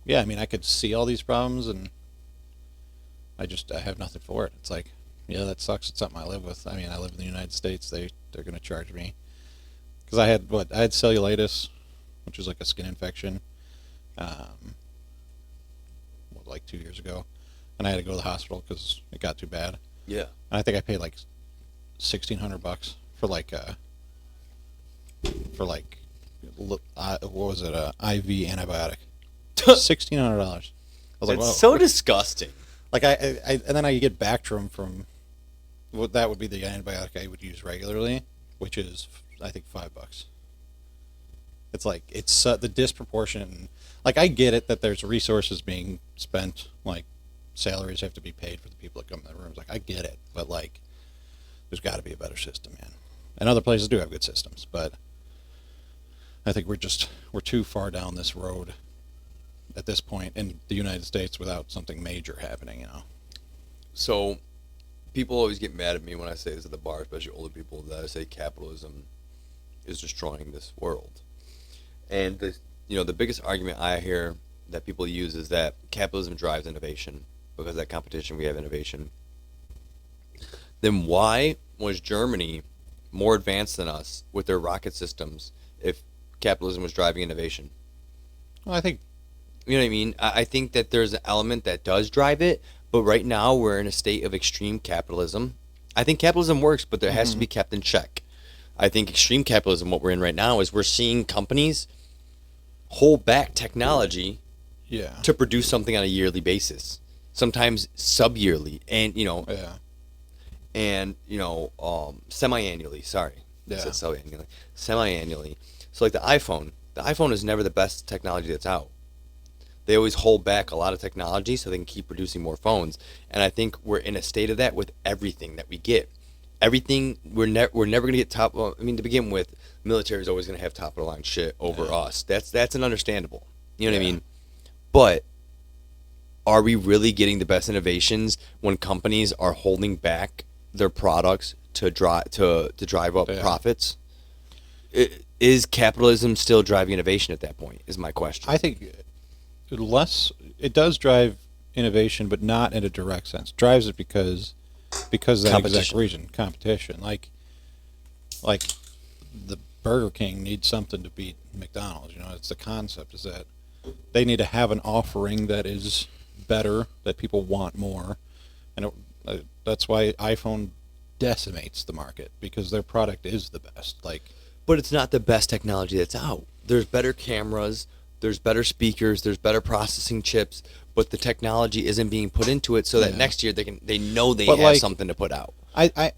yeah, I mean, I could see all these problems, and I have nothing for it. It's like, yeah, that sucks. It's something I live with. I mean, I live in the United States. They're going to charge me because I had cellulitis, which was like a skin infection, like 2 years ago, and I had to go to the hospital because it got too bad. Yeah. And I think I paid like $1,600 for like what was it, IV antibiotic. $1,600. I was like, it's so disgusting. Like I and then I get Bactrim from that would be the antibiotic I would use regularly, which is I think $5. It's like it's the disproportionate. Like, I get it that there's resources being spent, like salaries have to be paid for the people that come in the rooms. Like, I get it, but like there's got to be a better system, man. And other places do have good systems, but I think we're too far down this road at this point in the United States without something major happening, you know. So people always get mad at me when I say this at the bar, especially older people, that I say capitalism is destroying this world. And the biggest argument I hear that people use is that capitalism drives innovation. Because of that competition, we have innovation. Then why was Germany more advanced than us with their rocket systems if capitalism was driving innovation? Well, I think... You know what I mean? I think that there's an element that does drive it, but right now we're in a state of extreme capitalism. I think capitalism works, but there has to be kept in check. I think extreme capitalism, what we're in right now, is we're seeing companies hold back technology to produce something on a yearly basis, sometimes sub-yearly, and semi-annually. Sorry, I said semi-annually. Semi-annually. So like the iPhone is never the best technology that's out. They always hold back a lot of technology so they can keep producing more phones, and I think we're in a state of that with everything that we get. Everything we're never going to get top. Well, I mean, to begin with, military is always going to have top of the line shit over us. That's an understandable. You know what I mean? But are we really getting the best innovations when companies are holding back their products to drive up profits? Is capitalism still driving innovation at that point? Is my question. I think it does drive innovation, but not in a direct sense. It drives it because because of that exact Competition. reason, competition. Like the Burger King needs something to beat McDonald's. You know, it's the concept is that they need to have an offering that is better, that people want more, and that's why iPhone decimates the market, because their product is the best. Like, But it's not the best technology that's out. There's better cameras, there's better speakers, there's better processing chips, but the technology isn't being put into it so that next year they know they But, have like, something to put out. I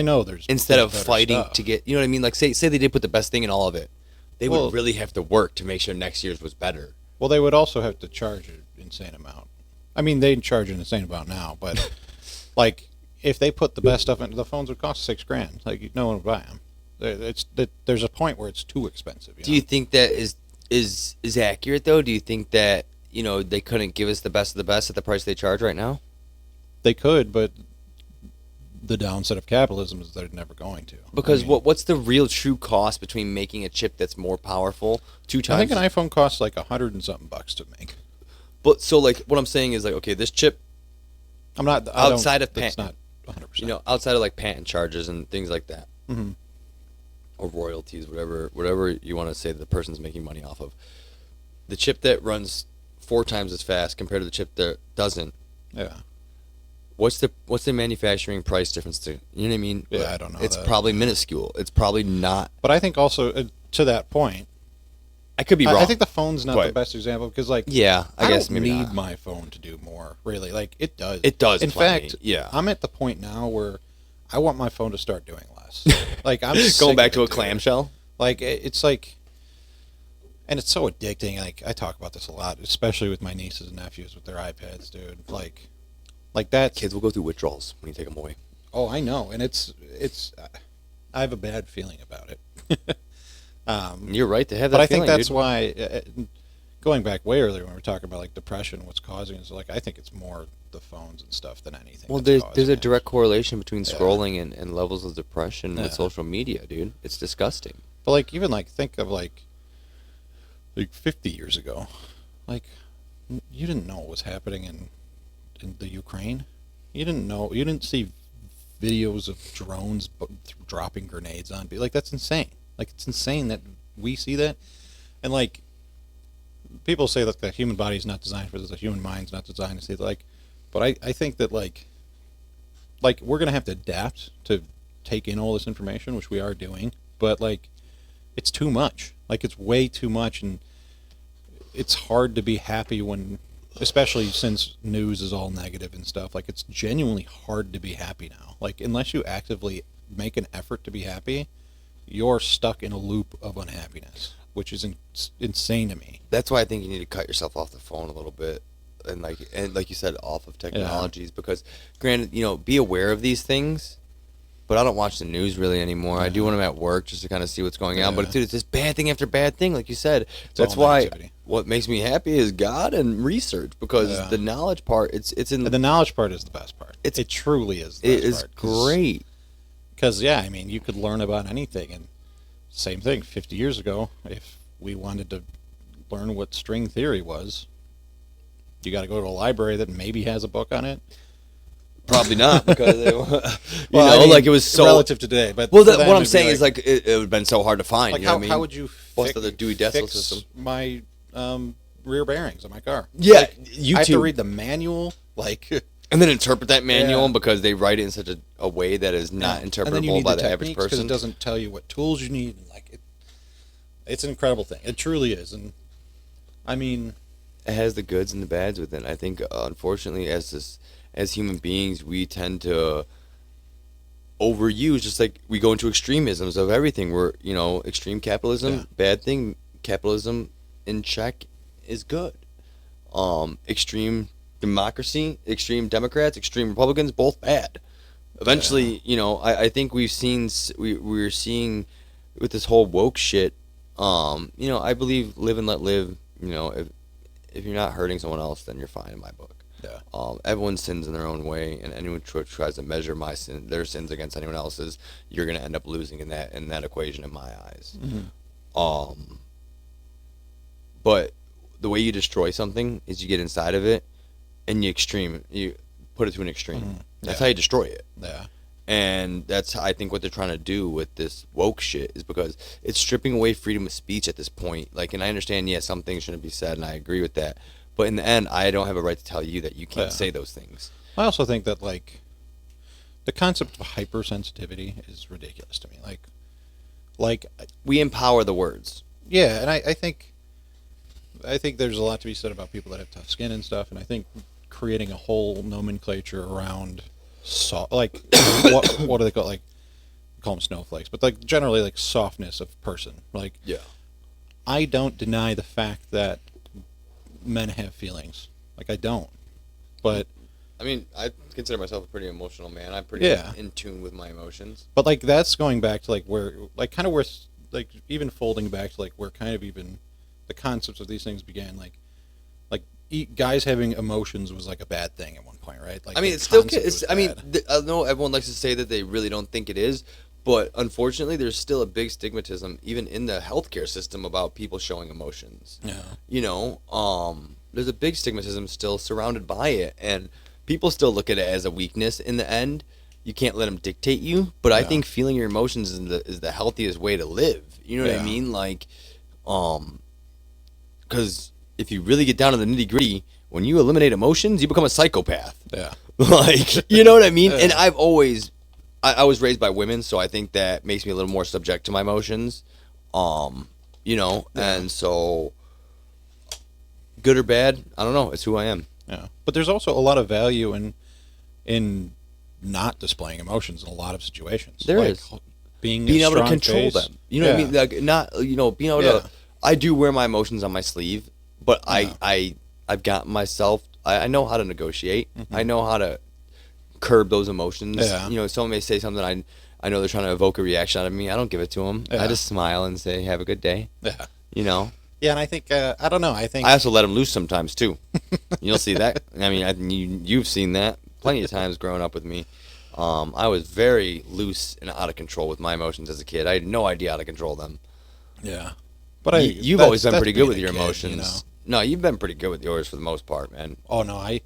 know there's Instead of better fighting stuff. to get, you know what I mean? Like say they did put the best thing in all of it. They Well- would really have to work to make sure next year's was better. Well, they would also have to charge an insane amount. I mean, they charge an insane amount now, but like if they put the best stuff into the phones, would cost $6,000. Like no one would buy them. There's a point where it's too expensive. Do you think that is accurate though? Do you think that, you know, they couldn't give us the best of the best at the price they charge right now? They could, but the downside of capitalism is they're never going to. Because I mean, what's the real true cost between making a chip that's more powerful two times? I think an iPhone costs like $100 and something to make. But so like what I'm saying is like, okay, this chip, I'm not Outside of That's patent. not 100%. you know, outside of like patent charges and things like that, Mhm. or royalties, whatever you want to say that the person's making money off of, the chip that runs 4 times as fast compared to the chip that doesn't, Yeah. what's the manufacturing price difference to, you know what I mean? Yeah, I don't know It's that. probably minuscule. It's probably not. But I think also to that point, I could be wrong. I think the phone's not Go the ahead. best example because like Yeah, I guess don't maybe need not. my phone to do more. Really, like it does. It does In plenty, fact, yeah. I'm at the point now where I want my phone to start doing less. Like I'm Going sick back of to it, a dude. clamshell. Like it's like, and it's so addicting. Like I talk about this a lot, especially with my nieces and nephews with their iPads, dude. Like that. Kids will go through withdrawals when you take them away. Oh, I know, and it's. I have a bad feeling about it. You're right to have that But I feeling, think that's dude. why, going back way earlier when we were talking about like depression, what's causing it, is like I think it's more the phones and stuff than anything. Well, that's there's a causing it. direct correlation between Yeah. scrolling and levels of depression Yeah. with social media, dude. It's disgusting. But like even like think of like 50 years ago, like you didn't know what was happening in the Ukraine. You didn't see videos of drones dropping grenades on people. Like that's insane. Like it's insane that we see that, and like people say that the human body is not designed for this, the human mind's not designed to see that. Like, but I think that like we're gonna have to adapt to take in all this information, which we are doing, but like it's too much. Like it's way too much, and it's hard to be happy when, especially since news is all negative and stuff. Like it's genuinely hard to be happy now. Like unless you actively make an effort to be happy, you're stuck in a loop of unhappiness, which is insane to me. That's why I think you need to cut yourself off the phone a little bit, and like you said, off of technologies. Because, granted, you know, be aware of these things, but I don't watch the news really anymore. I do when I'm at work just to kind of see what's going on. But Yeah. dude, it's just bad thing after bad thing, like you said. It's That's all why negativity. what makes me happy is God and research, because Yeah. the knowledge part, it's in And the knowledge part is the best part. It's- It truly is. The it best is part, great. Because yeah, I mean, you could learn about anything, and same thing. 50 years ago, if we wanted to learn what string theory was, you got to go to a library that maybe has a book on it. Probably not, because Well, I mean, like it was so relative to today. But Well, for them, what I'm it'd be saying is like it would have been so hard to find. like you know how, what I mean? how would you What's the Dewey Decimal fix System? my rear bearings on my car? Yeah, Like, YouTube. I have to read the manual. Like And then interpret that manual Yeah. because they write it in such a way that is not and then you interpretable need by the the average techniques 'cause person. it doesn't tell you what tools you need. And like it's an incredible thing. It truly is. And I mean, It has the goods and the bads within. I think, unfortunately, as human beings, we tend to overuse. Just like we go into extremisms of everything. We're extreme capitalism, Yeah. bad thing. Capitalism in check is good. Extreme democracy, extreme Democrats, extreme Republicans, both bad. Eventually, I think we're seeing with this whole woke shit. I believe live and let live. If you're not hurting someone else, then you're fine in my book. yeah. Everyone sins in their own way, and anyone tries to measure their sins against anyone else's, you're gonna end up losing in that equation in my eyes. Mm-hmm. But the way you destroy something is you get inside of it, and you put it to an extreme. Mm-hmm. That's how you destroy it. Yeah. And that's, I think, what they're trying to do with this woke shit is because it's stripping away freedom of speech at this point. Like, and I understand, yeah, some things shouldn't be said, and I agree with that. But in the end, I don't have a right to tell you that you can't say those things. I also think that, like, the concept of hypersensitivity is ridiculous to me. Like we empower the words. Yeah, and I think there's a lot to be said about people that have tough skin and stuff, and I think creating a whole nomenclature around like what do they call, like, call them snowflakes, but like generally like softness of person. Like, yeah, I don't deny the fact that men have feelings. Like, I don't, but I mean, I consider myself a pretty emotional man. I'm pretty in tune with my emotions. But like that's going back to like where, like, kind of where, like, even folding back to like where kind of even the concepts of these things began. Like guys having emotions was like a bad thing at one point, right? Like, I mean, it's still. I mean, I know everyone likes to say that they really don't think it is, but unfortunately, there's still a big stigmatism, even in the healthcare system, about people showing emotions. Yeah. You know, there's a big stigmatism still surrounded by it, and people still look at it as a weakness. In the end, you can't let them dictate you. But I think feeling your emotions is the healthiest way to live. You know what I mean? Like, because if you really get down to the nitty gritty, when you eliminate emotions, you become a psychopath. Yeah. Like, you know what I mean? And I was raised by women, so I think that makes me a little more subject to my emotions. You know, and so good or bad, I don't know. It's who I am. Yeah. But there's also a lot of value in not displaying emotions in a lot of situations. There like, is. Being able to control face. them. You know what I mean? Like, not, you know, being able to. I do wear my emotions on my sleeve, but I've got myself. I know how to negotiate. Mm-hmm. I know how to curb those emotions. Yeah. You know, someone may say something. I know they're trying to evoke a reaction out of me. I don't give it to them. I just smile and say, "Have a good day." Yeah. You know. Yeah, and I think I don't know. I think I also let them loose sometimes too. You'll see that. I mean, you've seen that plenty of times growing up with me. I was very loose and out of control with my emotions as a kid. I had no idea how to control them. Yeah. But you've always been pretty good with your kid, emotions. You know? No, you've been pretty good with yours for the most part, man. Oh no, I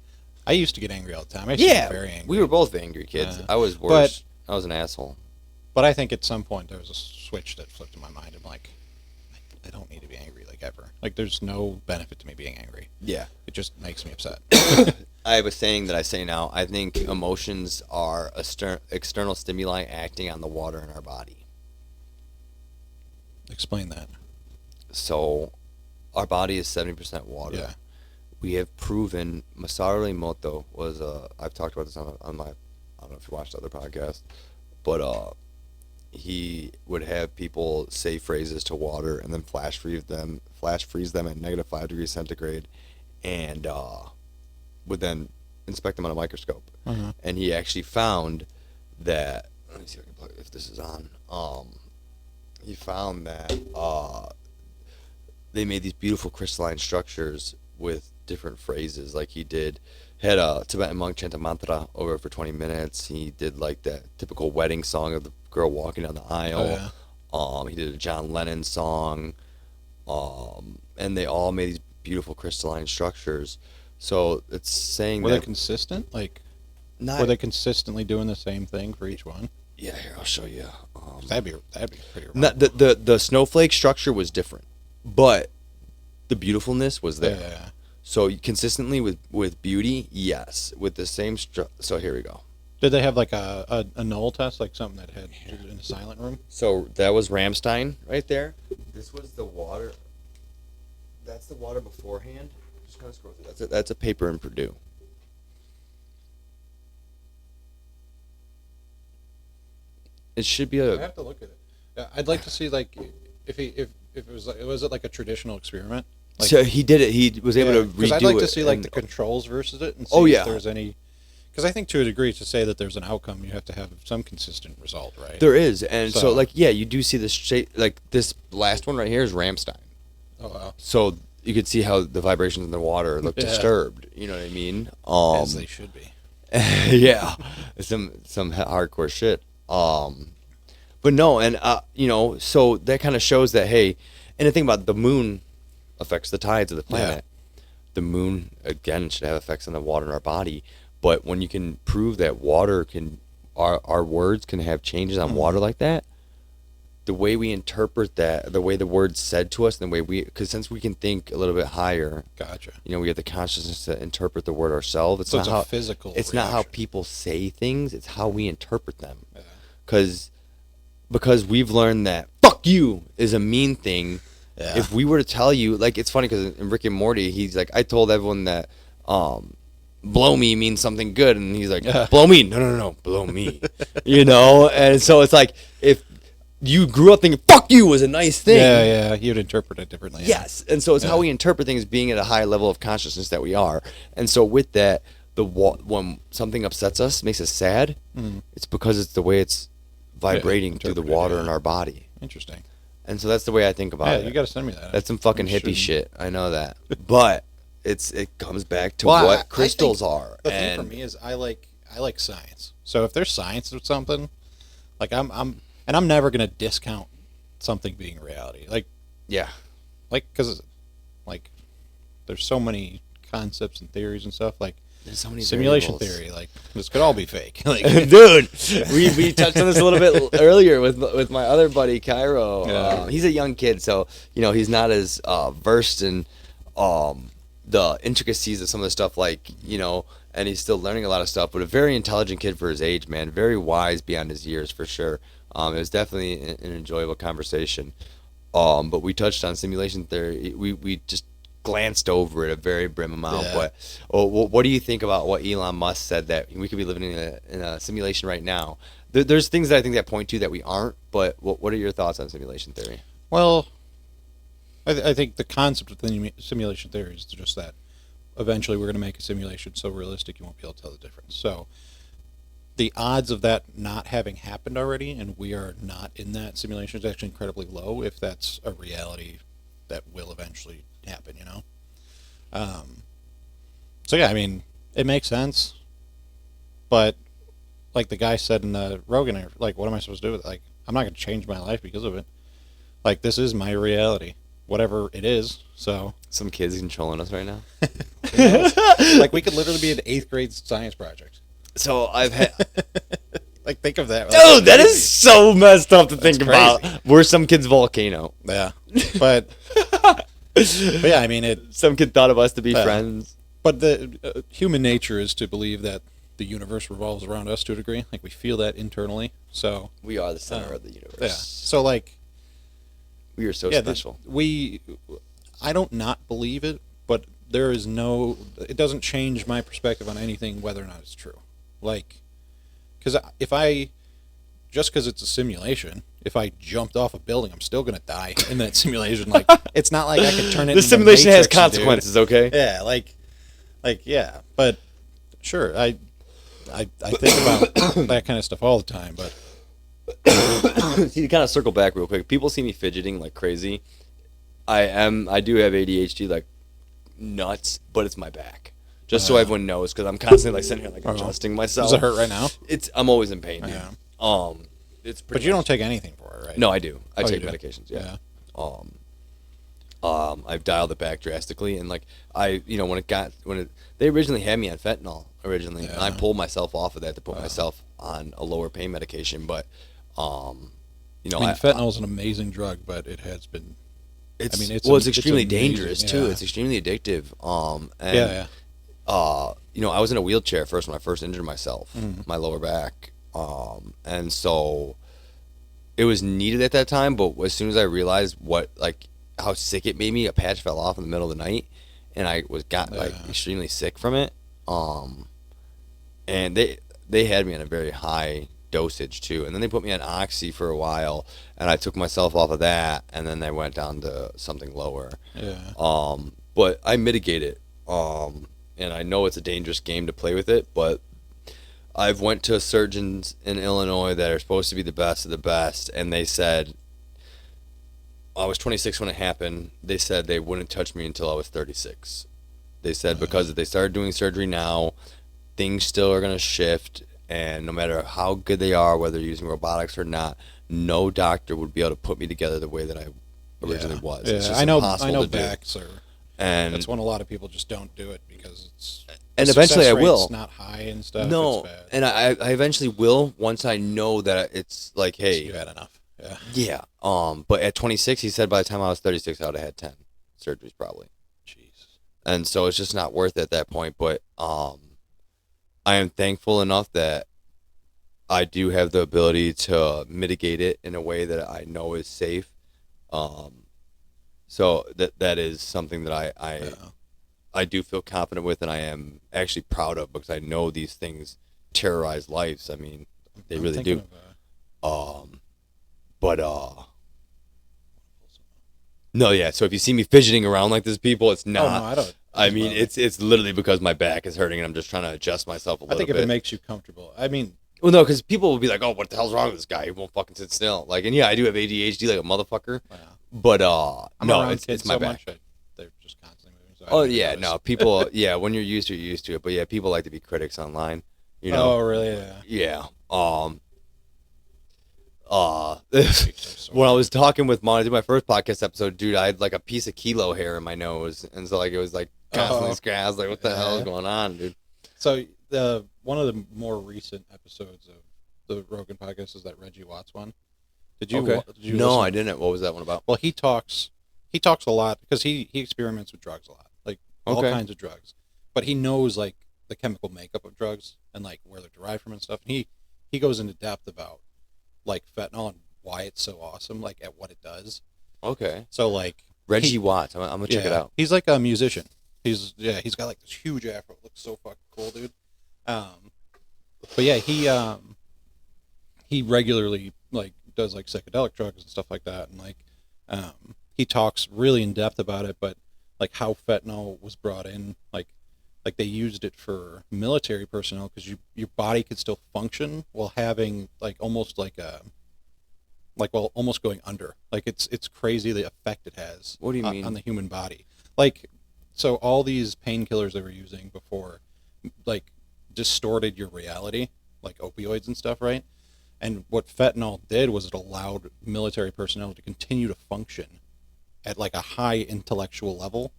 used to get angry all the time. I used to get very angry. We were both angry kids. I was worse. I was an asshole. But I think at some point there was a switch that flipped in my mind. I'm like, I don't need to be angry, like, ever. Like, there's no benefit to me being angry. Yeah. It just makes me upset. I have a saying that I say now. I think emotions are external stimuli acting on the water in our body. Explain that. So, our body is 70% water. Yeah. We have proven, Masaru Emoto was, I've talked about this on my, I don't know if you watched other podcasts, but he would have people say phrases to water and then flash freeze them at -5 degrees centigrade, and would then inspect them on a microscope. Uh-huh. And he actually found that, let me see if this is on. He found that they made these beautiful crystalline structures with different phrases. Like, he had a Tibetan monk chant a mantra over for 20 minutes. He did like that typical wedding song of the girl walking down the aisle. Oh, yeah. He did a John Lennon song. And they all made these beautiful crystalline structures. So it's saying were they consistent? Like, were they consistently doing the same thing for each one? Yeah, here, I'll show you. That'd be pretty remarkable. The snowflake structure was different, but the beautifulness was there. Yeah. So consistently with beauty, yes. With the same so here we go. Did they have like a null test, like something that had in a silent room? So that was Ramstein right there. This was the water. That's the water beforehand. Just kind of scroll through. That's a paper in Purdue. It should be I have to look at it. Yeah, I'd like to see, like, if it was it like a traditional experiment? Like, so he did it. He was able to redo it. Because I'd like to see like the controls versus it and see if there's any. Because I think to a degree, to say that there's an outcome, you have to have some consistent result, right? There is, and so like, yeah, you do see this shape. Like, this last one right here is Ramstein. Oh wow! So you could see how the vibrations in the water look disturbed. You know what I mean? As they should be. Yeah, some hardcore shit. But no, and you know, so that kind of shows that, hey, and the thing about the moon affects the tides of the planet. The moon again should have effects on the water in our body, But when you can prove that water can, our words can have changes on water like that, the way we interpret that, the way the word's said to us, and the way because since we can think a little bit higher, Gotcha. we have the consciousness to interpret the word ourselves. It's So not it's how a physical It's not how reaction. people say things. It's how we interpret them. Yeah. Because we've learned that "fuck you" is a mean thing. Yeah. If we were to tell you, like, it's funny because in Rick and Morty, he's like, I told everyone that blow me means something good, and he's like, blow me, no, blow me, and so it's like, if you grew up thinking "fuck you" was a nice thing, Yeah, you'd interpret it differently. yes, and so it's how we interpret things, being at a high level of consciousness that we are, and so with that, when something upsets us, makes us sad, it's because it's the way it's vibrating through the water in our body. Interesting. And so that's the way I think about it. Yeah, you got to send me that. That's some fucking hippie shit. I know that, but it comes back to what crystals are. The thing for me is I like science. So if there's science or something, like I'm never gonna discount something being reality. Like yeah, because like there's so many concepts and theories and stuff. Like there's so many simulation variables. theory. Like this could all be fake. Like, dude, we touched on this a little bit earlier with my other buddy Cairo. Yeah. He's a young kid, so he's not as versed in the intricacies of some of the stuff, like and he's still learning a lot of stuff. But a very intelligent kid for his age, man, very wise beyond his years for sure. It was definitely an enjoyable conversation. But we touched on simulation theory. We just glanced over it a very brim amount. Yeah. But what do you think about what Elon Musk said, that we could be living in a simulation right now? There's things that I think that point to that we aren't. But what are your thoughts on simulation theory? well, I think the concept of the simulation theory is just that eventually we're going to make a simulation so realistic you won't be able to tell the difference. So the odds of that not having happened already, and we are not in that simulation, is actually incredibly low if that's a reality that will eventually happen, So yeah, I mean, it makes sense, but like the guy said in the Rogan, like, what am I supposed to do with it? Like, I'm not going to change my life because of it. Like, this is my reality, whatever it is. So Some kids controlling us right now. like, we could literally be an 8th grade science project. So I've had. Like, think of that. Dude, that is so messed up to think about. crazy. We're some kid's volcano. Yeah, but yeah, I mean Some kid thought of us to be friends. But the human nature is to believe that the universe revolves around us to a degree. Like, we feel that internally. So We are the center of the universe. yeah. So like, We are so yeah, special. I don't not believe it, but there is it doesn't change my perspective on anything, whether or not it's true. Like, because just because it's a simulation, if I jumped off a building, I'm still gonna die in that simulation. Like, it's not like I could turn it. The into simulation has Matrix, consequences, okay? Yeah, like yeah, but sure, I think about that kind of stuff all the time, but See, to kind of circle back real quick, people see me fidgeting like crazy. I do have ADHD like nuts, but it's my back. Just so everyone knows, because I'm constantly like sitting here like adjusting myself. does it hurt right now? I'm always in pain. Yeah. Dude. It's But pretty you much- don't take anything for it, right? No, I do. I Oh, take you do? medications. Yeah. I've dialed it back drastically, and like they originally had me on fentanyl originally, and I pulled myself off of that to put myself on a lower pain medication. But I mean, fentanyl is an amazing drug, but it has been. it's it's extremely amazing, dangerous too. yeah. It's extremely addictive. And Yeah. I was in a wheelchair first when I first injured myself, my lower back, and so it was needed at that time. But as soon as I realized how sick it made me, a patch fell off in the middle of the night, and I got extremely sick from it. And they had me on a very high dosage too, and then they put me on oxy for a while, and I took myself off of that, and then they went down to something lower. Yeah. But I mitigate it. And I know it's a dangerous game to play with it, but I've went to surgeons in Illinois that are supposed to be the best of the best, and they said, I was 26 when it happened. They said they wouldn't touch me until I was 36. They said because if they started doing surgery now, things still are going to shift, and no matter how good they are, whether you're using robotics or not, no doctor would be able to put me together the way that I originally was. It's just I know impossible to do. backs are And that's when a lot of people just don't do it because it's and the eventually I success will. rate's not high and stuff. No, It's bad. and I eventually will once I know that it's like, hey, You had enough. Yeah. yeah. But at 26, he said by the time I was 36, I would have had 10 surgeries probably. Jeez. And so it's just not worth it at that point. But I am thankful enough that I do have the ability to mitigate it in a way that I know is safe. So that is something that I do feel confident with, and I am actually proud of because I know these things terrorize lives. I mean, they really do. But no, yeah. So if you see me fidgeting around like this, people, it's not. Oh, no, I don't. I mean, it's literally because my back is hurting and I'm just trying to adjust myself a little bit. I think if it makes you comfortable. I mean, well, no, because people will be like, "Oh, what the hell's wrong with this guy? He won't fucking sit still." Like, and yeah, I do have ADHD like a motherfucker. yeah. But I'm no, around it's kids my so back. much, they're just constantly moving. So I Oh don't even yeah, notice. no, people. Yeah, when you're used to it. But yeah, people like to be critics online. You know. Oh really? Yeah. Yeah. When I was talking with Mon, I did my first podcast episode, dude, I had like a piece of kilo hair in my nose, and so like it was like constantly scratched. I was like, what the hell is going on, dude? So one of the more recent episodes of the Rogan podcast is that Reggie Watts one. Did you? Okay. Did you No, listen? I didn't. What was that one about? Well, he talks a lot because he experiments with drugs a lot, like all Okay. kinds of drugs. But he knows like the chemical makeup of drugs and like where they're derived from and stuff. And he goes into depth about like fentanyl and why it's so awesome, like at what it does. Okay. So like Reggie Watts. I'm gonna check it out. He's like a musician. He's got like this huge afro. It looks so fucking cool, dude. But yeah, he regularly like does like psychedelic drugs and stuff like that, and like he talks really in depth about it, but like how fentanyl was brought in, like they used it for military personnel because your body could still function while having like almost like a almost going under. Like it's crazy the effect it has. What do you mean? On the human body? Like, so all these painkillers they were using before, like, distorted your reality, like opioids and stuff, right? And what fentanyl did was it allowed military personnel to continue to function at like a high intellectual level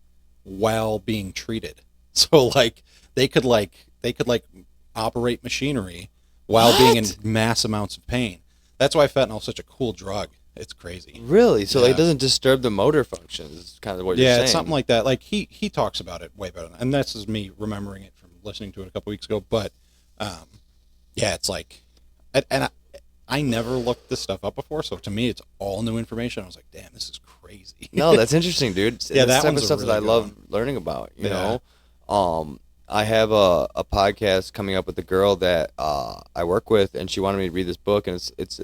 while being treated. So like they could operate machinery while being in mass amounts of pain. That's why fentanyl is such a cool drug. It's crazy. Really? So Yeah. like, it doesn't disturb the motor functions. Is kind of what you're saying. Yeah, it's something like that. Like he talks about it way better, and this is me remembering it from listening to it a couple weeks ago. But yeah, it's like, and I never looked this stuff up before, so to me it's all new information. I was like, damn, this is crazy. No, that's interesting, dude. Yeah, That's that the type of one's a stuff really that I good love one. learning about. You Yeah. know, I have a podcast coming up with a girl that I work with, and she wanted me to read this book, and it's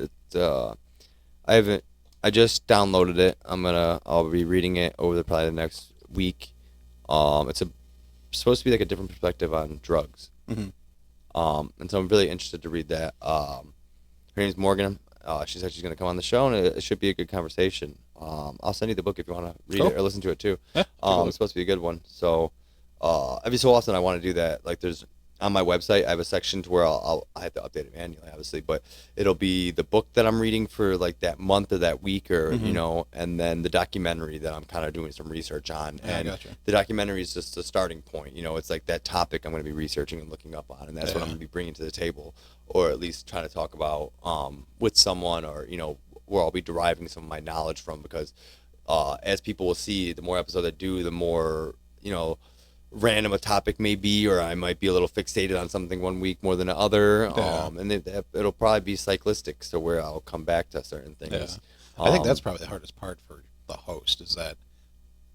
I just downloaded it. I'll be reading it over probably the next week. It's supposed to be like a different perspective on drugs. Mm-hmm. And so I'm really interested to read that. Her name's Morgan. She said she's going to come on the show, and it should be a good conversation. I'll send you the book if you want to read Cool. it or listen to it too. Yeah, It's supposed to be a good one. So every so often I want to do that. Like there's on my website, I have a section to where I have to update it manually, obviously, but it'll be the book that I'm reading for like that month or that week, or Mm-hmm. you know, and then the documentary that I'm kind of doing some research on. Yeah, I And gotcha. the documentary is just the starting point. You know, it's like that topic I'm going to be researching and looking up on, and that's what I'm Yeah. going to be bringing to the table, or at least trying to talk about with someone, or you know, where I'll be deriving some of my knowledge from, because as people will see, the more episodes I do, the more, you know, random a topic may be, or I might be a little fixated on something one week more than the other. Yeah. And it'll probably be cyclistic, so where I'll come back to certain things. Yeah. I think that's probably the hardest part for the host is that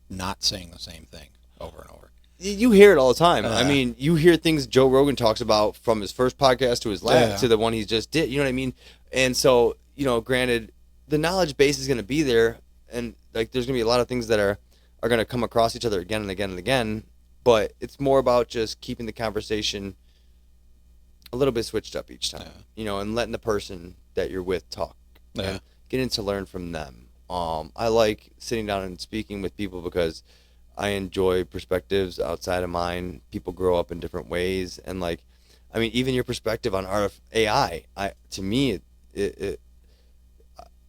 not saying the same thing over and over. You hear it all the time. I mean, you hear things Joe Rogan talks about from his first podcast to his last Yeah. to the one he just did. You know what I mean? And so, you know, granted, the knowledge base is going to be there, and like there's going to be a lot of things that are going to come across each other again and again and again. But it's more about just keeping the conversation a little bit switched up each time, you know, and letting the person that you're with talk, and getting to learn from them. I like sitting down and speaking with people because I enjoy perspectives outside of mine. People grow up in different ways, and like, I mean, even your perspective on AI, to me,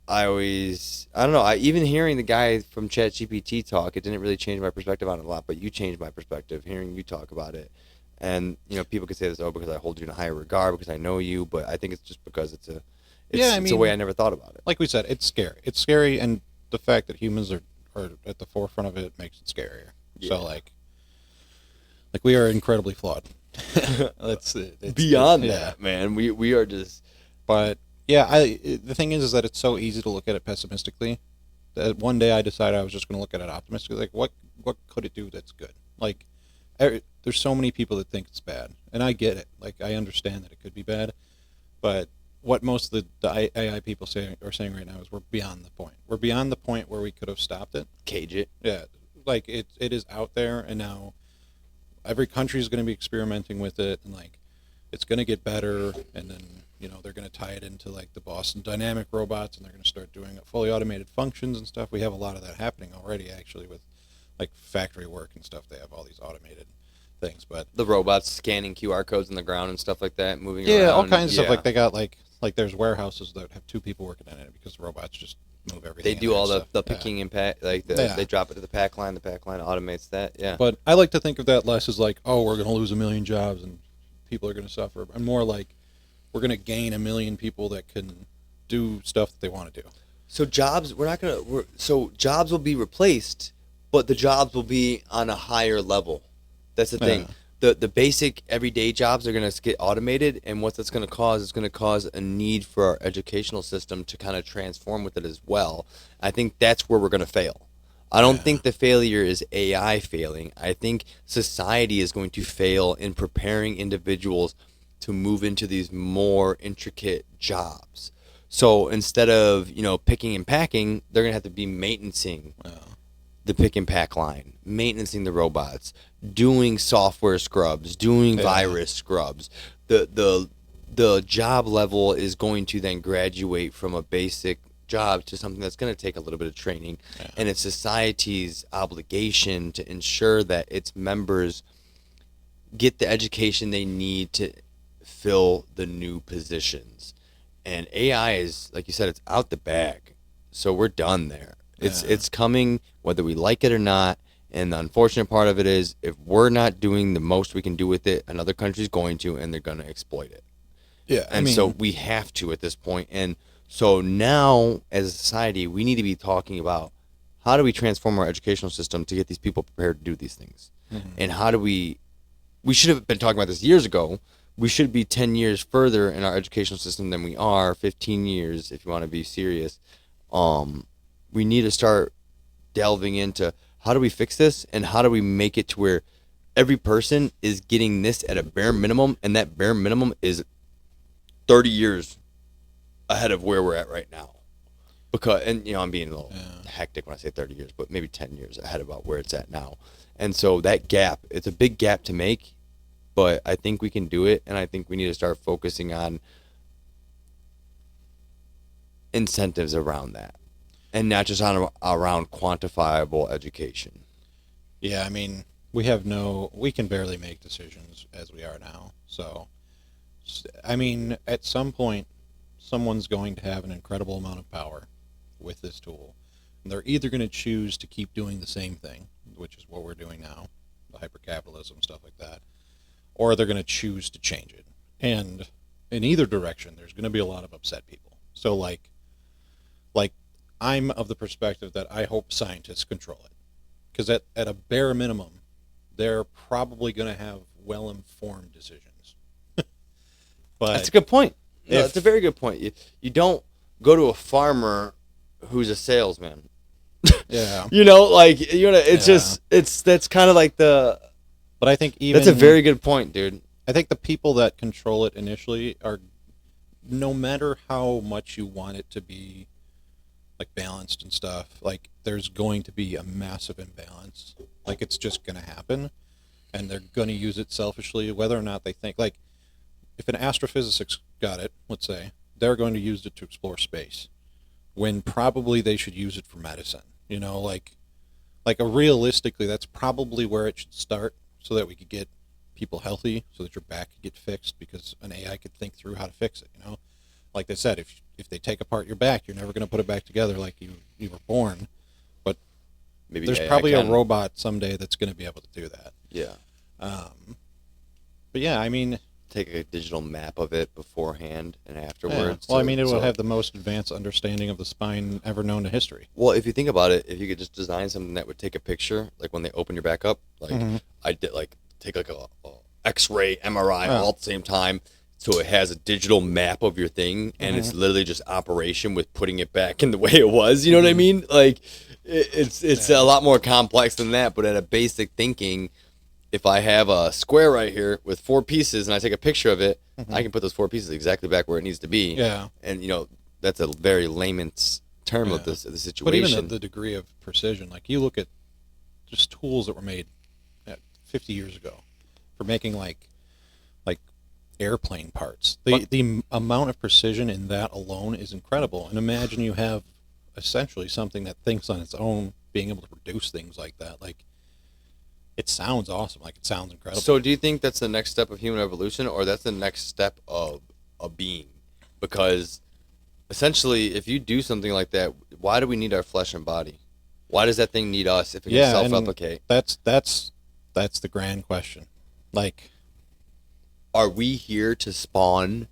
I don't know. Even hearing the guy from ChatGPT talk, it didn't really change my perspective on it a lot. But you changed my perspective hearing you talk about it. And people could say this, oh, because I hold you in a higher regard, because I know you. But I think it's just because it's a way I never thought about it. Like we said, it's scary. It's scary, and the fact that humans are at the forefront of it makes it scarier. Yeah. So like we are incredibly flawed. It's beyond that, man. We are just. But yeah, the thing is that it's so easy to look at it pessimistically. That one day I decided I was just going to look at it optimistically. Like, what could it do that's good? Like, there's so many people that think it's bad, and I get it. Like, I understand that it could be bad, but what most of the AI people are saying right now is we're beyond the point. We're beyond the point where we could have stopped it. Cage it. Yeah, like it is out there, and now every country is going to be experimenting with it, and like it's going to get better, and then they're going to tie it into like the Boston Dynamic robots, and they're going to start doing fully automated functions and stuff. We have a lot of that happening already, actually, with like factory work and stuff. They have all these automated things, but the robots scanning QR codes on the ground and stuff like that, moving around. Yeah, all kinds of stuff. Like they got like there's warehouses that have 2 people working in it because the robots just move everything. They do all the picking and pack, like they drop it to the pack line. The pack line automates that. Yeah. But I like to think of that less as like, oh, we're going to lose 1 million jobs and people are going to suffer, and more like we're going to gain 1 million people that can do stuff that they want to do. So jobs, jobs will be replaced, but the jobs will be on a higher level. That's the thing. The basic everyday jobs are going to get automated, and what that's going to cause is going to cause a need for our educational system to kind of transform with it as well. I think that's where we're going to fail. I don't think the failure is AI failing. I think society is going to fail in preparing individuals to move into these more intricate jobs. So instead of, picking and packing, they're going to have to be maintaining the pick and pack line, maintaining the robots, doing software scrubs, doing virus scrubs. The job level is going to then graduate from a basic job to something that's going to take a little bit of training. And it's society's obligation to ensure that its members get the education they need to fill the new positions. And AI is, like you said, it's out the bag. So we're done there. It's coming whether we like it or not. And the unfortunate part of it is if we're not doing the most we can do with it, another country's going to, and they're going to exploit it. Yeah. And so we have to at this point. And so now as a society, we need to be talking about how do we transform our educational system to get these people prepared to do these things? Mm-hmm. And how do we should have been talking about this years ago. We should be 10 years further in our educational system than we are, 15 years if you want to be serious. We need to start delving into how do we fix this and how do we make it to where every person is getting this at a bare minimum, and that bare minimum is 30 years ahead of where we're at right now. Because, and I'm being a little hectic when I say 30 years, but maybe 10 years ahead about where it's at now. And so that gap, it's a big gap to make, but I think we can do it, and I think we need to start focusing on incentives around that, and not just around quantifiable education. Yeah, I mean, we can barely make decisions as we are now. So, I mean, at some point, someone's going to have an incredible amount of power with this tool. And they're either going to choose to keep doing the same thing, which is what we're doing now, the hypercapitalism, stuff like that, or they're going to choose to change it. And in either direction, there's going to be a lot of upset people. So, like I'm of the perspective that I hope scientists control it. Because at a bare minimum, they're probably going to have well-informed decisions. But that's a good point. No, that's a very good point. You don't go to a farmer who's a salesman. Yeah. That's kind of like the. But I think that's a very good point, dude. I think the people that control it initially are, no matter how much you want it to be, like balanced and stuff, like there's going to be a massive imbalance. Like it's just going to happen, and they're going to use it selfishly, whether or not they think. Like if an astrophysicist got it, let's say, they're going to use it to explore space, when probably they should use it for medicine. Realistically, that's probably where it should start, so that we could get people healthy, so that your back could get fixed, because an AI could think through how to fix it. Like they said, if they take apart your back, you're never going to put it back together like you were born. But Maybe there's AI probably can. a robot someday that's going to be able to do that. Yeah. But yeah, I mean, Take a digital map of it beforehand and afterwards. yeah. Well, I so- mean, it will so- have the most advanced understanding of the spine ever known to history. Well, if you think about it, if you could just design something that would take a picture, like when they open your back up, like I did, like take like a X-ray, MRI all at the same time, so it has a digital map of your thing, and it's literally just operation with putting it back in the way it was. You know what I mean? Like it's a lot more complex than that. But at a basic thinking, if I have a square right here with 4 pieces and I take a picture of it, I can put those 4 pieces exactly back where it needs to be. Yeah. And that's a very layman's term of the situation. But even the degree of precision, like you look at just tools that were made 50 years ago for making like airplane parts. The amount of precision in that alone is incredible. And imagine you have essentially something that thinks on its own, being able to produce things like that. Like, it sounds awesome. Like, it sounds incredible. So do you think that's the next step of human evolution, or that's the next step of a being? Because essentially, if you do something like that, why do we need our flesh and body? Why does that thing need us if it can self-replicate? That's the grand question. Like, are we here to spawn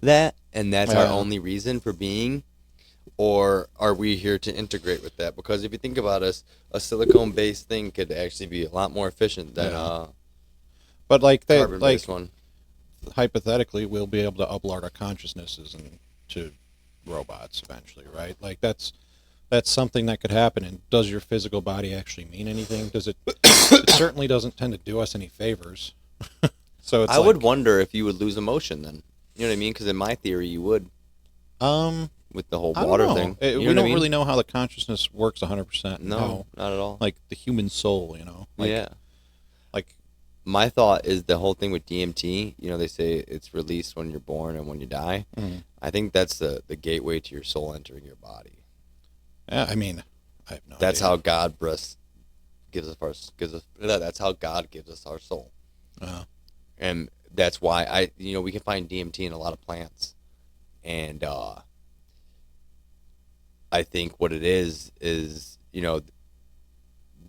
that, and that's our Yeah. only reason for being? Or are we here to integrate with that? Because if you think about us, a silicone-based thing could actually be a lot more efficient than a but like that, carbon-based like one. hypothetically, we'll be able to upload our consciousnesses to robots eventually, right? Like that's something that could happen. And does your physical body actually mean anything? Does it? It certainly doesn't tend to do us any favors. So it's I would wonder if you would lose emotion then. You know what I mean? Because in my theory, you would. With the whole I don't water know. thing. We You know don't what I mean? really know how the consciousness works 100%. No, not at all. Like the human soul, Like, yeah. Like, My thought is the whole thing with DMT, they say it's released when you're born and when you die. I think that's the gateway to your soul entering your body. yeah, I mean, I have no That's idea. how God that's how God gives us our soul. And that's why we can find DMT in a lot of plants. And I think what it is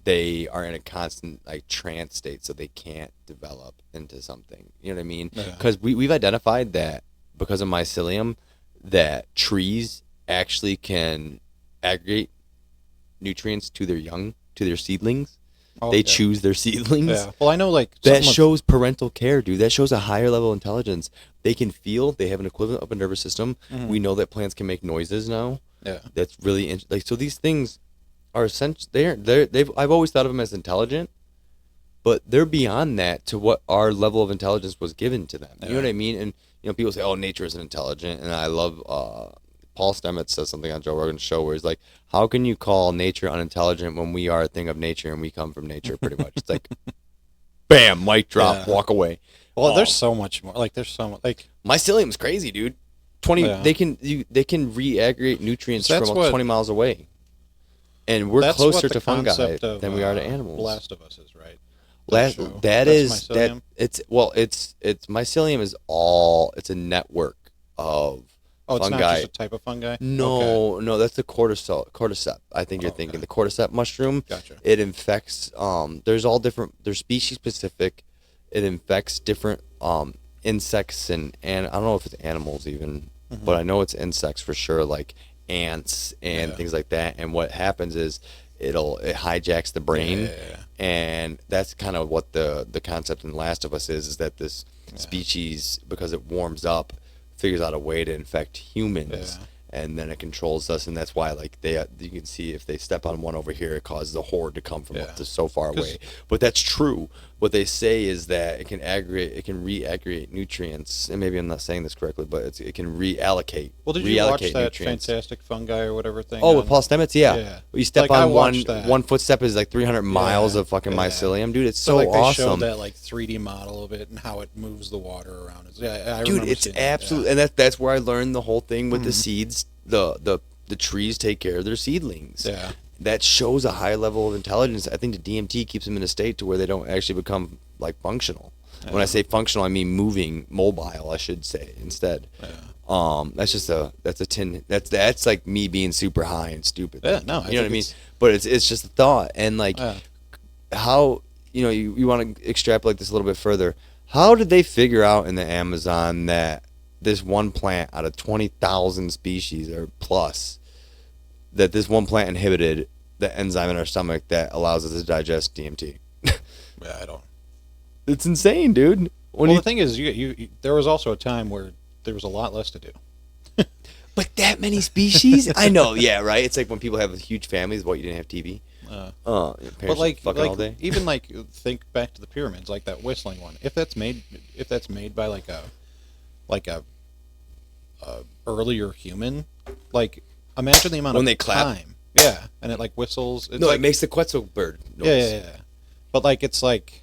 they are in a constant trance state, so they can't develop into something. You know what I mean? Because we've identified that because of mycelium, that trees actually can aggregate nutrients to their young, to their seedlings. They choose their seedlings. Yeah. Well, I know That shows parental care, dude. That shows a higher level of intelligence. They can feel. They have an equivalent of a nervous system. We know that plants can make noises now. Yeah. That's really so these things are essential. I've always thought of them as intelligent, but they're beyond that to what our level of intelligence was given to them. You know what I mean? And people say, "Oh, nature isn't intelligent," and I love Paul Stamets says something on Joe Rogan's show where he's like, "How can you call nature unintelligent when we are a thing of nature and we come from nature?" Pretty much, it's like, bam, mic drop, walk away. Well, there's so much more. Like, there's so much. Like, mycelium's crazy, dude. They can re-aggregate nutrients So that's from what- 20 miles away, and we're that's closer what the to fungi concept of, than we are to animals. Last of Us is, right? That's mycelium? it's mycelium is it's a network of It's fungi. not just a type of fungi. No, that's the cordyceps. I think you're thinking the cordyceps mushroom. Gotcha. It infects. There's species specific. It infects different insects and I don't know if it's animals even, but I know it's insects for sure, like ants and things like that. And what happens is it hijacks the brain, and that's kind of what the concept in The Last of Us is that this species, because it warms up, figures out a way to infect humans. And then it controls us, and that's why you can see if they step on one over here, it causes a horde to come from up to so far away. But that's true. What they say is that it can re-aggregate nutrients, and maybe I'm not saying this correctly, but it can reallocate. Well, did you watch that nutrients. Fantastic Fungi or whatever thing? Oh, with Paul Stamets, yeah. You step I on watched that. one footstep is like 300 miles of fucking mycelium, dude. It's so they awesome. showed that 3D model of it and how it moves the water around. I Dude, remember it's seeing absolutely, and that's where I learned the whole thing with the seeds. The trees take care of their seedlings. Yeah. That shows a high level of intelligence. I think the DMT keeps them in a state to where they don't actually become functional. When I say functional, I mean mobile, I should say instead. That's like me being super high and stupid. Yeah, no, I you know what I think mean. But it's just a thought, and like how you want to extrapolate this a little bit further. How did they figure out in the Amazon that this one plant out of 20,000 species or plus, that this one plant inhibited the enzyme in our stomach that allows us to digest DMT? Yeah, I don't. It's insane, dude. The thing is, you there was also a time where there was a lot less to do. But that many species? I know, yeah, right? It's like when people have huge families, you didn't have TV. But like all day. even like think back to the pyramids, like that whistling one. If that's made by like a earlier human, like imagine the amount when of they clap. time. Yeah, and it like whistles. It's It makes the Quetzal bird noise. Yeah. But like it's like,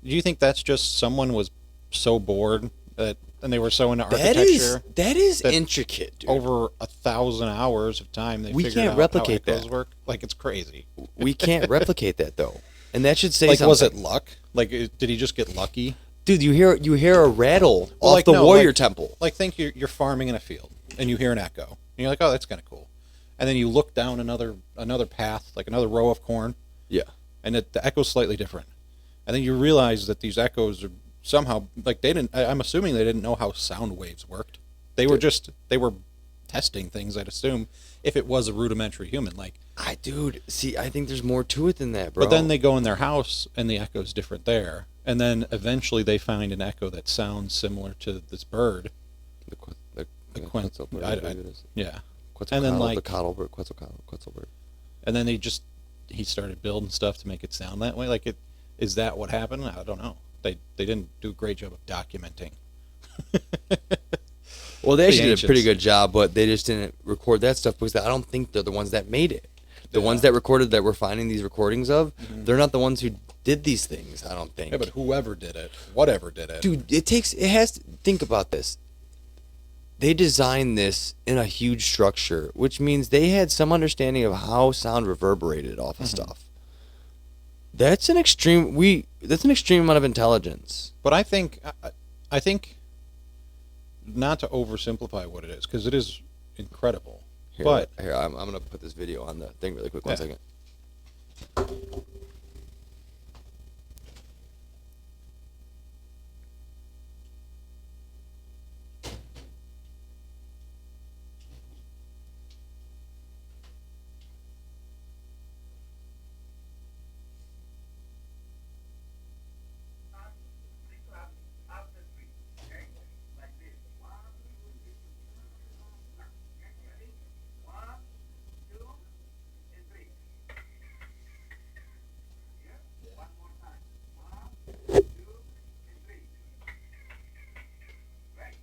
do you think that's just someone was so bored and they were so into architecture? That is intricate, dude. Over 1,000 hours of time, they figured can't out replicate how echoes that. work. Like it's crazy. We can't replicate that though, and that should say Like, something. was it luck? Like, did he just get lucky? Dude, you hear a rattle Well, off like, the no, warrior like- temple. Like, think you're farming in a field and you hear an echo, and you're like, oh, that's kind of cool. And then you look down another path, like another row of corn, Yeah. and the echo's slightly different. And then you realize that these echoes are somehow like they didn't. I'm assuming they didn't know how sound waves worked. They were testing things. I'd assume if it was a rudimentary human, like. I think there's more to it than that, bro. But then they go in their house and the echo's different there, and then eventually they find an echo that sounds similar to this bird. the Quetzal bird. Yeah. Quetzal And then, like- the Quetzal bird. And then he started building stuff to make it sound that way. Like is that what happened? I don't know. They didn't do a great job of documenting. Well, they actually did a pretty ancients. good job, but they just didn't record that stuff because I don't think they're the ones that made it. The ones that recorded that we're finding these recordings of, they're not the ones who did these things, I don't think. Yeah, but whoever did it, whatever did it. Dude, think about this. They designed this in a huge structure, which means they had some understanding of how sound reverberated off of stuff. That's an extreme amount of intelligence. But I think not to oversimplify what it is, because it is incredible. Here, But I'm gonna put this video on the thing really quick. One Yeah. second.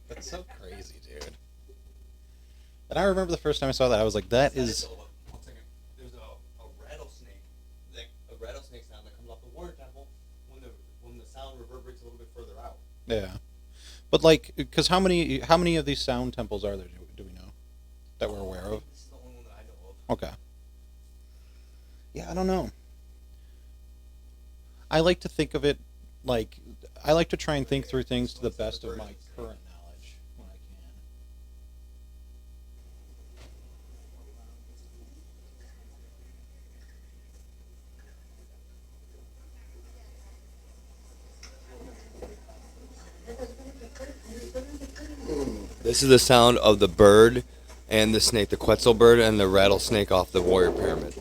that's so crazy, dude. And I remember the first time I saw that, I was like, that is. One second. There's a rattlesnake. A rattlesnake sound that comes off the warrior temple when the sound reverberates a little bit further out. Yeah. But like, because how many of these sound temples are there? Do we know that we're aware of? This is the only one that I know of. Okay. Yeah, I don't know. I like to think of it like I like to try and think through things to the best of my current knowledge when I can. This is the sound of the bird and the snake, the Quetzal bird and the rattlesnake off the warrior pyramid.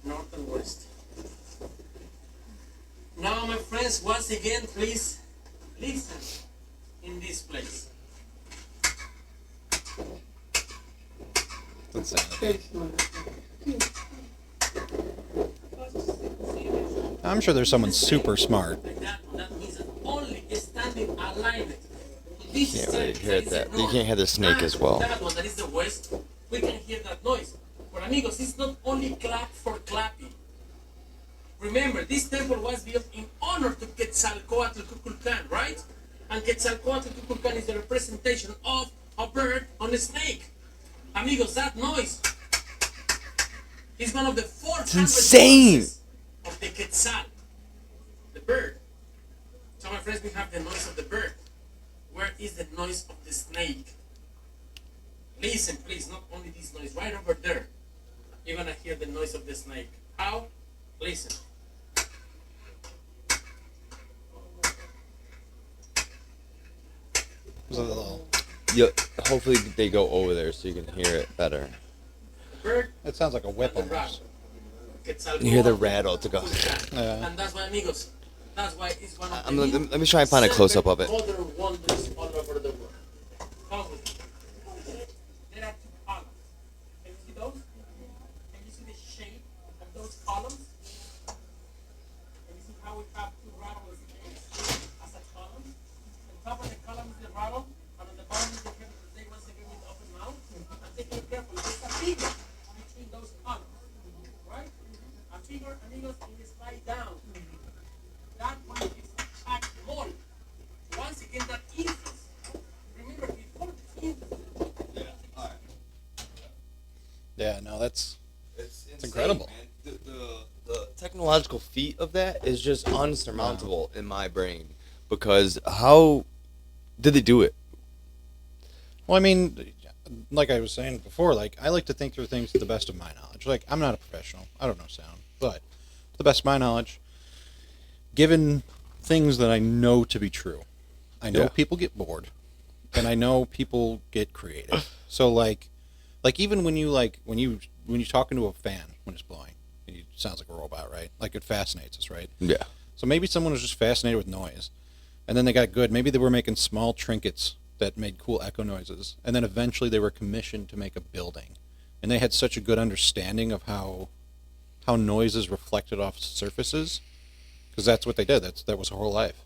North and west. Now, my friends, once again, please listen in this place. Insanity. I'm sure there's someone super smart. Like that means that only standing alignment. This Can't is really it, hear that is that. the You north. can't hear the snake as well. That one, that is the west. We can hear that noise. But amigos, it's not only clap for clapping. Remember, this temple was built in honor to Quetzalcoatl Kukulkan, right? And Quetzalcoatl Kukulkan is the representation of a bird on a snake. Amigos, that noise is one of the 400 insane. voices of the quetzal, the bird. So my friends, we have the noise of the bird. Where is the noise of the snake? Listen, please, not only this noise, right over there. You're gonna hear the noise of the snake. How? Listen. Yeah, hopefully they go over there so you can hear it better. Bird It sounds like a whip and the almost. rat. Quetzal You hear the go up, rattle to go. Yeah. And that's why, amigos, that's why it's one of the Let me try and find a close-up of it. other wonders all over the world. Come with me. There are two columns. Can you see those? Can you see the shape of those columns? Can you see how we have two rattles as a column? On top of the column is the rattle, and on the bottom is the head of the snake once again with the open mouth. And take it carefully. There's a figure between those columns. Right? A figure, amigos, in the slide down. That one is packed more. Once again, that influence. Remember, before the influence. Yeah, no, that's It's incredible. Man. The technological feat of that is just unsurmountable in my brain. Because how did they do it? well, I mean, like I was saying before, like I like to think through things to the best of my knowledge. Like I'm not a professional, I don't know sound, but to the best of my knowledge, given things that I know to be true, I know Yeah. people get bored, and I know people get creative. So like even when you're talking to a fan when it's blowing, it sounds like a robot, right? Like it fascinates us, right? Yeah. So maybe someone was just fascinated with noise, and then they got good. Maybe they were making small trinkets that made cool echo noises, and then eventually they were commissioned to make a building, and they had such a good understanding of how noise is reflected off surfaces, because that's what they did. That was their whole life.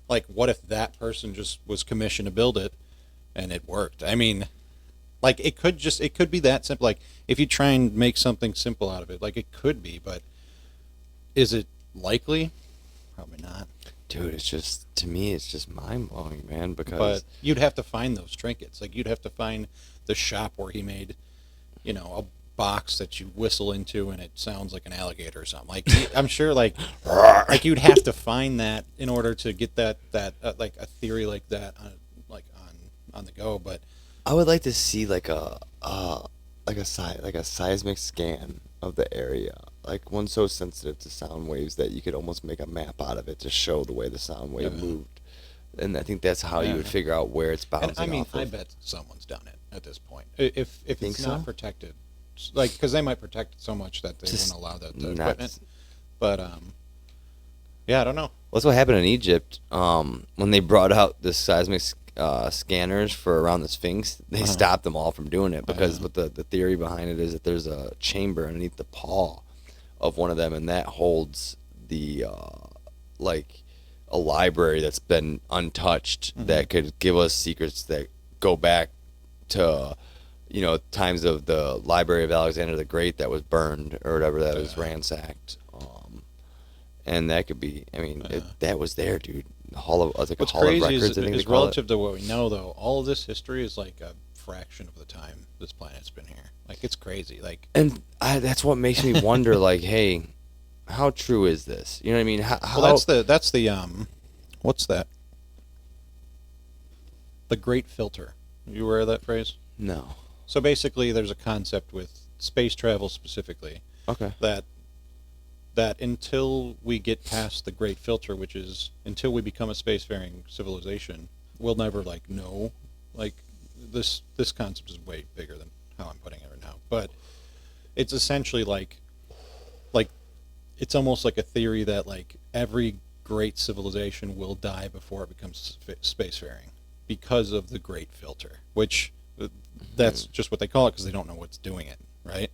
Like, what if that person just was commissioned to build it, and it worked? I mean, like it could be that simple. Like if you try and make something simple out of it, like it could be, but is it likely? Probably not. Dude, it's just, to me, it's just mind-blowing, man, because... But you'd have to find those trinkets. Like you'd have to find the shop where he made, a box that you whistle into and it sounds like an alligator or something. Like I'm sure, like you'd have to find that in order to get that like a theory like that on the go. But I would like to see like a seismic scan of the area, like one so sensitive to sound waves that you could almost make a map out of it to show the way the sound wave moved. And I think that's how you would figure out where it's bouncing and I mean, off of. I bet someone's done it at this point. If Think it's not so? protected, like because they might protect it so much that they Just won't allow that nuts. equipment. But yeah, I don't know. Well, that's what happened in Egypt. When they brought out the seismic scanners for around the Sphinx, they stopped them all from doing it because what the theory behind it is that there's a chamber underneath the paw of one of them, and that holds the like a library that's been untouched that could give us secrets that go back to times of the Library of Alexander the Great that was burned or whatever, that was ransacked. And that could be, I mean, that was there, dude. The Hall of, like What's a Hall of crazy Records, I think they is call relative it. to what we know, though. All of this history is like a fraction of the time this planet's been here. Like it's crazy. Like And that's what makes me wonder, like, hey, how true is this? You know what I mean? How, well, that's the what's that? The Great Filter. You aware of that phrase? No. So basically, there's a concept with space travel specifically Okay. that until we get past the Great Filter, which is until we become a spacefaring civilization, we'll never know. Like this concept is way bigger than how I'm putting it right now, but it's essentially like it's almost like a theory that like every great civilization will die before it becomes spacefaring because of the Great Filter, which that's just what they call it because they don't know what's doing it, right?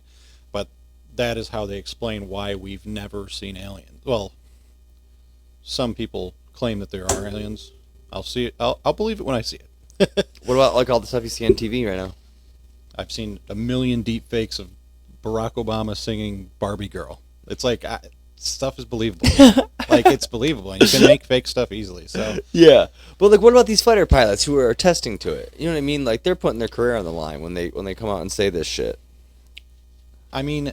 But that is how they explain why we've never seen aliens. Well, some people claim that there are aliens. I'll see it. I'll believe it when I see it. What about like all the stuff you see on TV right now? I've seen a million deep fakes of Barack Obama singing Barbie Girl. It's like stuff is believable. Like, it's believable, and you can make fake stuff easily. So Yeah, but like, what about these fighter pilots who are attesting to it? You know what I mean? Like, they're putting their career on the line when they come out and say this shit. I mean,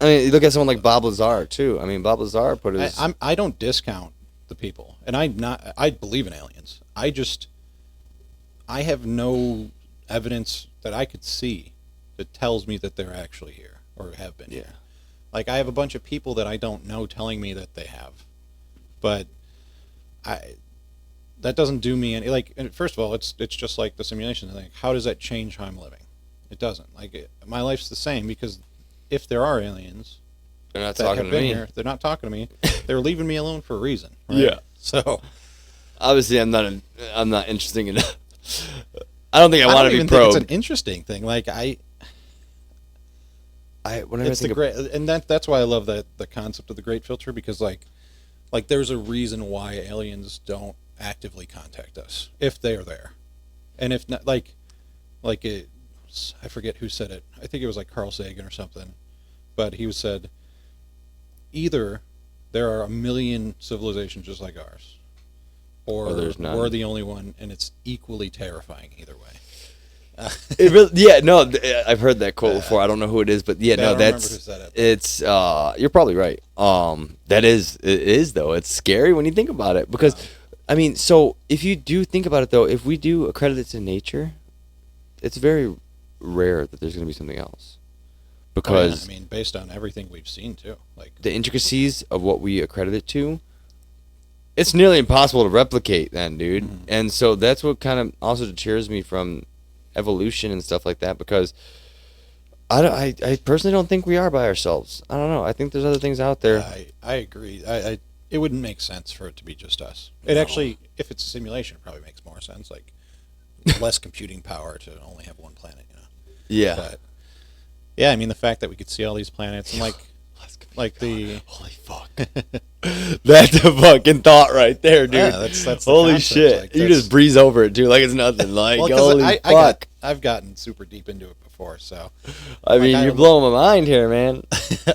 You look at someone like Bob Lazar too. I mean, Bob Lazar put his. I don't discount the people, and I believe in aliens. I have no evidence that I could see that tells me that they're actually here or have been here. Like, I have a bunch of people that I don't know telling me that they have, but that doesn't do me any, like, first of all, it's just like the simulation thing. How does that change how I'm living? It doesn't. Like, my life's the same, because if there are aliens, They're not that talking have to been me. here, they're not talking to me. They're leaving me alone for a reason. Right? Yeah. So Obviously, I'm not interesting enough. I don't think I want don't to be even think probed. it's an interesting thing. Like, Whenever it's I the think great, and that's why I love the concept of the great filter, because like there's a reason why aliens don't actively contact us if they are there, and if not, I forget who said it. I think it was like Carl Sagan or something, but he said either there are a million civilizations just like ours, or there's none. we're the only one, and it's equally terrifying either way. It really, yeah, no, I've heard that quote before. I don't know who it is, but yeah, I no, don't remember that's who said it. it's. You're probably right. It is though. It's scary when you think about it, because, I mean, so if you do think about it though, if we do accredit it to nature, it's very rare that there's going to be something else, because I mean, based on everything we've seen too, like the intricacies of what we accredit it to, it's nearly impossible to replicate then, dude. Mm-hmm. And so that's what kind of also deters me from evolution and stuff like that, because I personally don't think we are by ourselves. I don't know. I think there's other things out there. I agree. It wouldn't make sense for it to be just us. It actually, if it's a simulation, it probably makes more sense. Like, less computing power to only have one planet, you know. Yeah. But yeah, I mean, the fact that we could see all these planets and like the Holy fuck. That's a fucking thought right there, dude. Yeah, that's the holy concept. shit. Like, you that's- just breeze over it, dude, like it's nothing. Like, well, 'cause holy fuck. I've gotten super deep into it before, so I mean, you're blowing my mind here, man.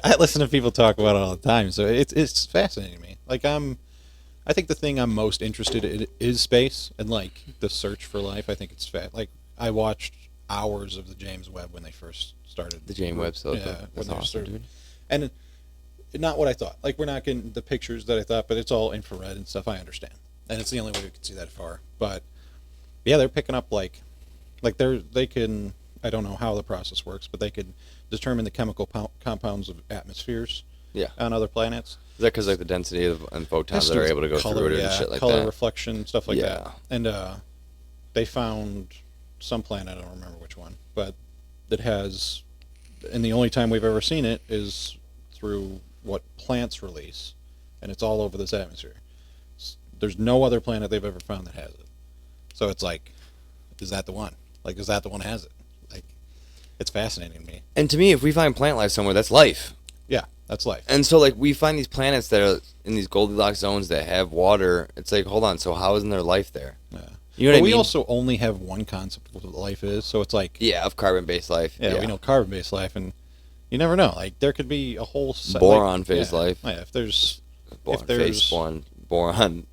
I listen to people talk about it all the time, so it's fascinating to me. Like, I think the thing I'm most interested in is space and like the search for life. I think it's like I watched hours of the James Webb when they first started. The James Webb stuff. Yeah, That's when they awesome, started. dude. And not what I thought. Like, we're not getting the pictures that I thought, but it's all infrared and stuff. I understand, and it's the only way we can see that far. But yeah, they're picking up like they can. I don't know how the process works, but they could determine the chemical compounds of atmospheres. Yeah. On other planets. Is that because like the density of and photons that are able to go color, through it and shit like color that? reflection, stuff like Yeah. that. And they found some planet, I don't remember which one, but that has, and the only time we've ever seen it is through what plants release, and it's all over this atmosphere. There's no other planet they've ever found that has it. So it's like, is that the one? Like, is that the one that has it? Like, it's fascinating to me. And to me, if we find plant life somewhere, that's life. Yeah, that's life. And so, like, we find these planets that are in these Goldilocks zones that have water. It's like, hold on, so how isn't there life there? Yeah. You know what I we mean? also only have one concept of what life is, so it's like, Yeah, of carbon-based life. yeah, we know carbon-based life, and you never know. Like, there could be a whole Boron-based life. Yeah, if there's Boron-based, boron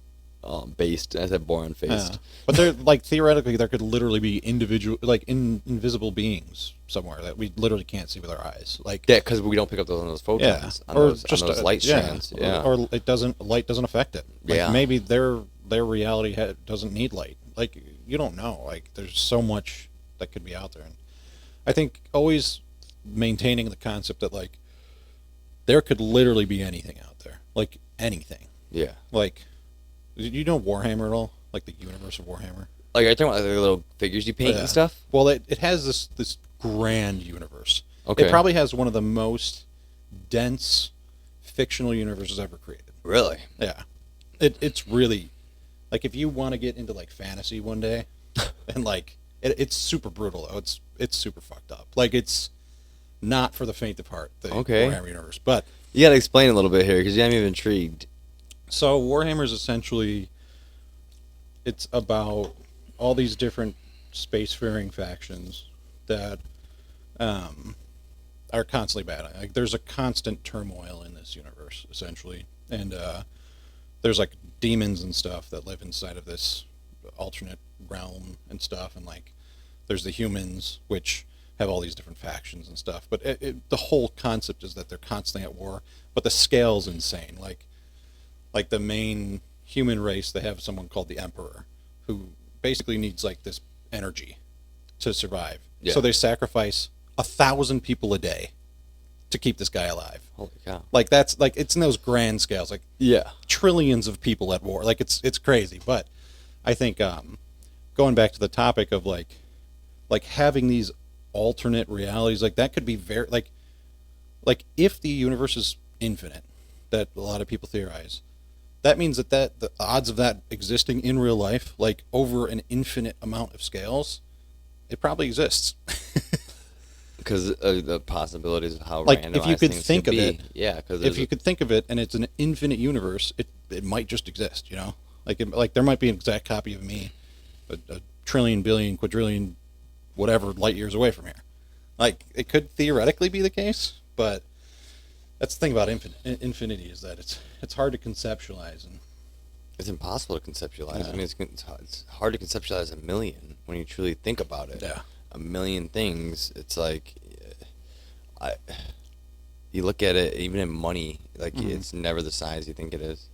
based. I said boron-faced. yeah. But there, like, theoretically, there could literally be invisible beings somewhere that we literally can't see with our eyes. Like, Yeah, because we don't pick up those photons on those light strands. Yeah. Or light doesn't affect it. Like, Yeah. maybe their reality doesn't need light. Like, you don't know. Like, there's so much that could be out there. And I think always maintaining the concept that, like, there could literally be anything out there. Like, anything. Yeah. Like, you know Warhammer at all? Like, the universe of Warhammer? Like, are you talking about like, the little figures you paint Yeah. and stuff? Well, it has this grand universe. Okay. It probably has one of the most dense fictional universes ever created. Really? Yeah. It's really, like, if you want to get into, like, fantasy one day, and, like, it's super brutal, though. It's super fucked up. Like, it's not for the faint of heart, the Okay. Warhammer universe. But, You got to explain a little bit here because I'm even intrigued. so Warhammer is essentially, it's about all these different spacefaring factions that are constantly battling. Like there's a constant turmoil in this universe, essentially, and there's like demons and stuff that live inside of this alternate realm and stuff, and like there's the humans, which have all these different factions and stuff. But the whole concept is that they're constantly at war, but the scale's insane. Like the main human race, they have someone called the Emperor, who basically needs like this energy to survive. Yeah. So they sacrifice 1,000 people a day to keep this guy alive. Holy cow. Like that's like it's in those grand scales, like Yeah. trillions of people at war. Like it's crazy. But I think going back to the topic of like having these alternate realities, like that could be very like if the universe is infinite, that a lot of people theorize, that means that the odds of that existing in real life, like over an infinite amount of scales, it probably exists. Because of the possibilities of how Like randomized if you could things think could of be. it, Yeah, because if you could think of it, and it's an infinite universe, it might just exist. You know, like there might be an exact copy of me, a trillion, billion, quadrillion, whatever light years away from here. Like it could theoretically be the case, but that's the thing about infinity is that it's hard to conceptualize, and it's impossible to conceptualize. Yeah. I mean, it's hard to conceptualize a million when you truly think about it. Yeah. A million things. It's like, you look at it, even in money, like it's never the size you think it is.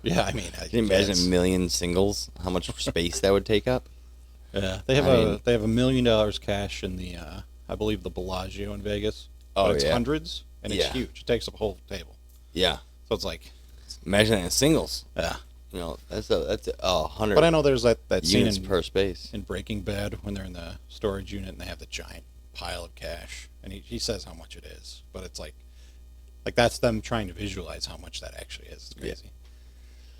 yeah, I mean, Can you imagine a million singles? How much space that would take up? Yeah, they have $1 million cash in the I believe the Bellagio in Vegas. Oh, but it's yeah. hundreds, and it's Yeah. huge. It takes up a whole table. Yeah. So it's like, Imagine that in singles. yeah. You know, that's a 100 But I know there's that scene units in, per space. in Breaking Bad when they're in the storage unit and they have the giant pile of cash, and he says how much it is, but it's like that's them trying to visualize how much that actually is. It's crazy.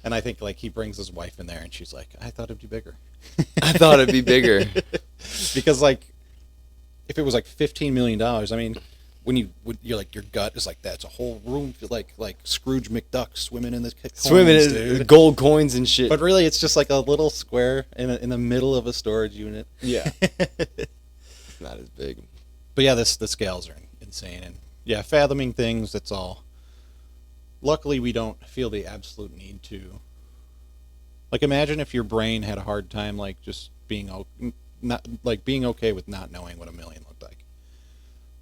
And I think like he brings his wife in there, and she's like, "I thought it'd be bigger." I thought it'd be bigger. Because like if it was like $15 million, I mean, you're like your gut is like that's a whole room like Scrooge McDuck swimming in the coins, Swimming in dude. gold coins and shit. But really, it's just like a little square in the middle of a storage unit. Yeah. It's not as big. But yeah, the scales are insane, and yeah, fathoming things. That's all. Luckily, we don't feel the absolute need to. Like, imagine if your brain had a hard time, like just being being okay with not knowing what a million looked like.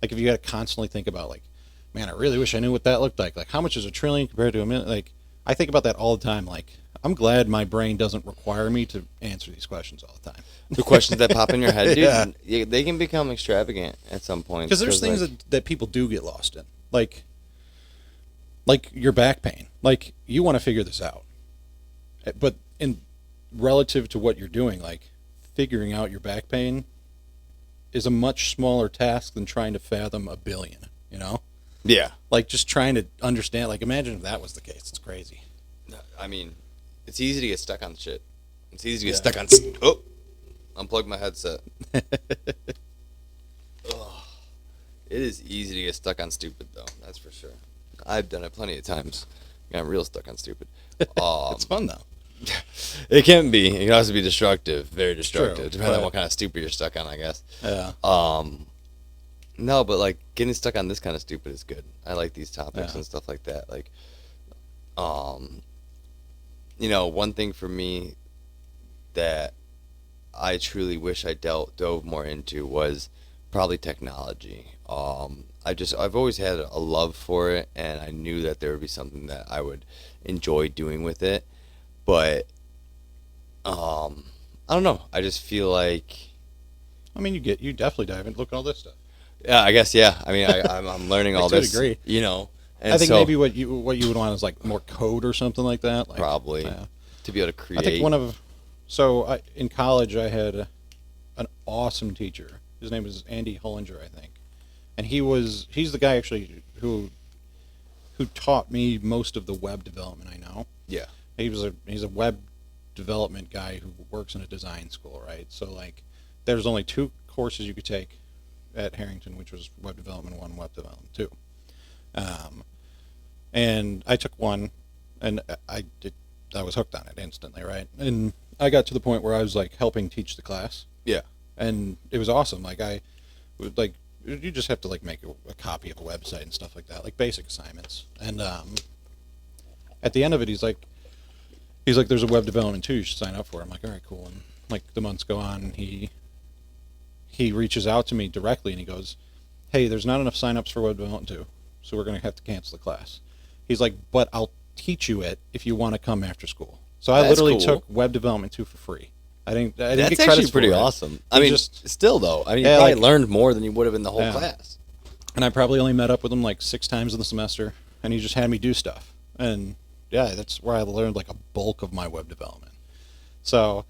Like, if you had to constantly think about, like, man, I really wish I knew what that looked like. Like, how much is a trillion compared to a million? Like, I think about that all the time. Like, I'm glad my brain doesn't require me to answer these questions all the time. The questions that pop in your head, dude, Yeah. they can become extravagant at some point. Because there's things that people do get lost in. Like your back pain. Like, you want to figure this out. But in relative to what you're doing, like, figuring out your back pain is a much smaller task than trying to fathom a billion, you know? Yeah. Like, just trying to understand. Like, imagine if that was the case. It's crazy. I mean, it's easy to get stuck on shit. It's easy to get Yeah. stuck on... Oh! Unplug my headset. Ugh. It is easy to get stuck on stupid, though. That's for sure. I've done it plenty of times. Got real stuck on stupid. It's fun, though. It can be. It can also be destructive. Very destructive. True, Depending on but- what kind of stupid you're stuck on, I guess. Yeah. No, but like getting stuck on this kind of stupid is good. I like these topics Yeah. and stuff like that. Like, you know, one thing for me that I truly wish I dove more into was probably technology. I've always had a love for it, and I knew that there would be something that I would enjoy doing with it. But I don't know. I just feel like, I mean, you definitely dive in. Look at all this stuff. yeah, I guess, yeah. I mean, I'm learning all To a this, degree. you know. And I think so, maybe what you would want is like more code or something like that. Like, probably yeah. to be able to create. I think in college I had an awesome teacher. His name was Andy Hollinger, I think, and he's the guy actually who taught me most of the web development I know. Yeah. He's a web development guy who works in a design school, right? So like, there's only 2 courses you could take at Harrington, which was Web Development 1, Web Development 2. And I took one, and I was hooked on it instantly, right? And I got to the point where I was like helping teach the class, Yeah. and it was awesome. Like you just have to like make a copy of a website and stuff like that, like basic assignments. And at the end of it, he's like, there's a web development too. You should sign up for it. I'm like, all right, cool. And like the months go on, and he reaches out to me directly, and he goes, hey, there's not enough signups for web development 2, so we're going to have to cancel the class. He's like, but I'll teach you it if you want to come after school. So I That's literally cool. took web development 2 for free. I didn't That's get actually credits pretty for it. awesome. I mean, just still though, I mean, you Yeah, probably like- learned more than you would have in the whole Yeah. class. And I probably only met up with him like 6 times in the semester, and he just had me do stuff. And yeah, that's where I learned like a bulk of my web development. So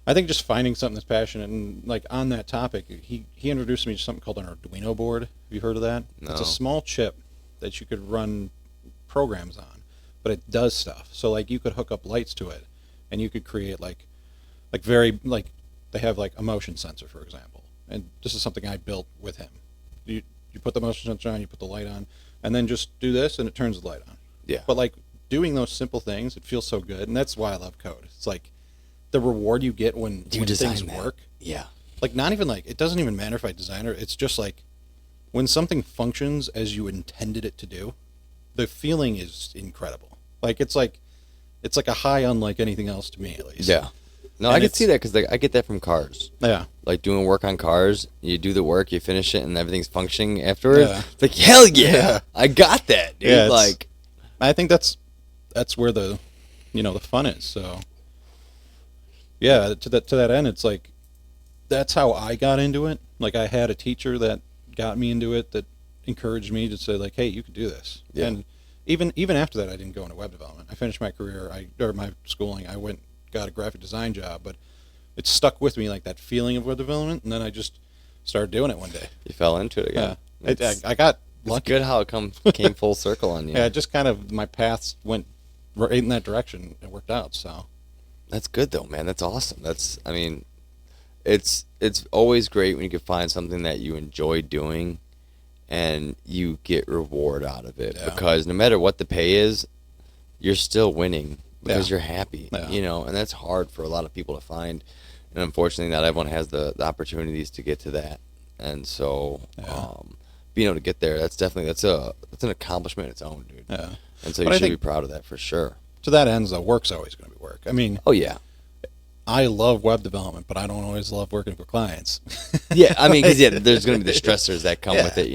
I think just finding something that's passionate, and like on that topic, he introduced me to something called an Arduino board. Have you heard of that? No. It's a small chip that you could run programs on, but it does stuff. So like you could hook up lights to it, and you could create like they have like a motion sensor, for example. And this is something I built with him. You put the motion sensor on, you put the light on, and then just do this, and it turns the light on. Yeah. But like doing those simple things, it feels so good, and that's why I love code. It's like the reward you get when design things that. work. Yeah. Like not even like, it doesn't even matter if I design it. It's just like when something functions as you intended it to do, the feeling is incredible. Like it's like a high unlike anything else to me, at least. Yeah. No, And I can it's- see that because I get that from cars. Yeah. Like doing work on cars, you do the work, you finish it, and everything's functioning afterwards. Yeah. It's like, hell yeah, Yeah. I got that, dude. Yeah, it's- Like, I think that's where the the fun is. So yeah, to that end, it's like that's how I got into it. Like I had a teacher that got me into it, that encouraged me to say like, hey, you can do this. Yeah. And even after that, I didn't go into web development. I finished my career, or my schooling. I got a graphic design job, but it stuck with me, like that feeling of web development, and then I just started doing it one day. you fell into it again. Yeah, It's, I got it's lucky. good how it came full circle on you. Yeah, just kind of my paths went right in that direction. It worked out. So That's good though, man. That's awesome. I mean, it's always great when you can find something that you enjoy doing and you get reward out of it. Yeah. Because no matter what the pay is, you're still winning because Yeah. you're happy. Yeah. And that's hard for a lot of people to find. And unfortunately not everyone has the opportunities to get to that. And so Yeah. being able to get there, that's an accomplishment in its own, dude. yeah. And so But you I should be think- proud of that for sure. To that end, though, work's always going to be work. I mean, Oh yeah. I love web development, but I don't always love working for clients. Yeah, I mean, because there's going to be the stressors that come Yeah. with it,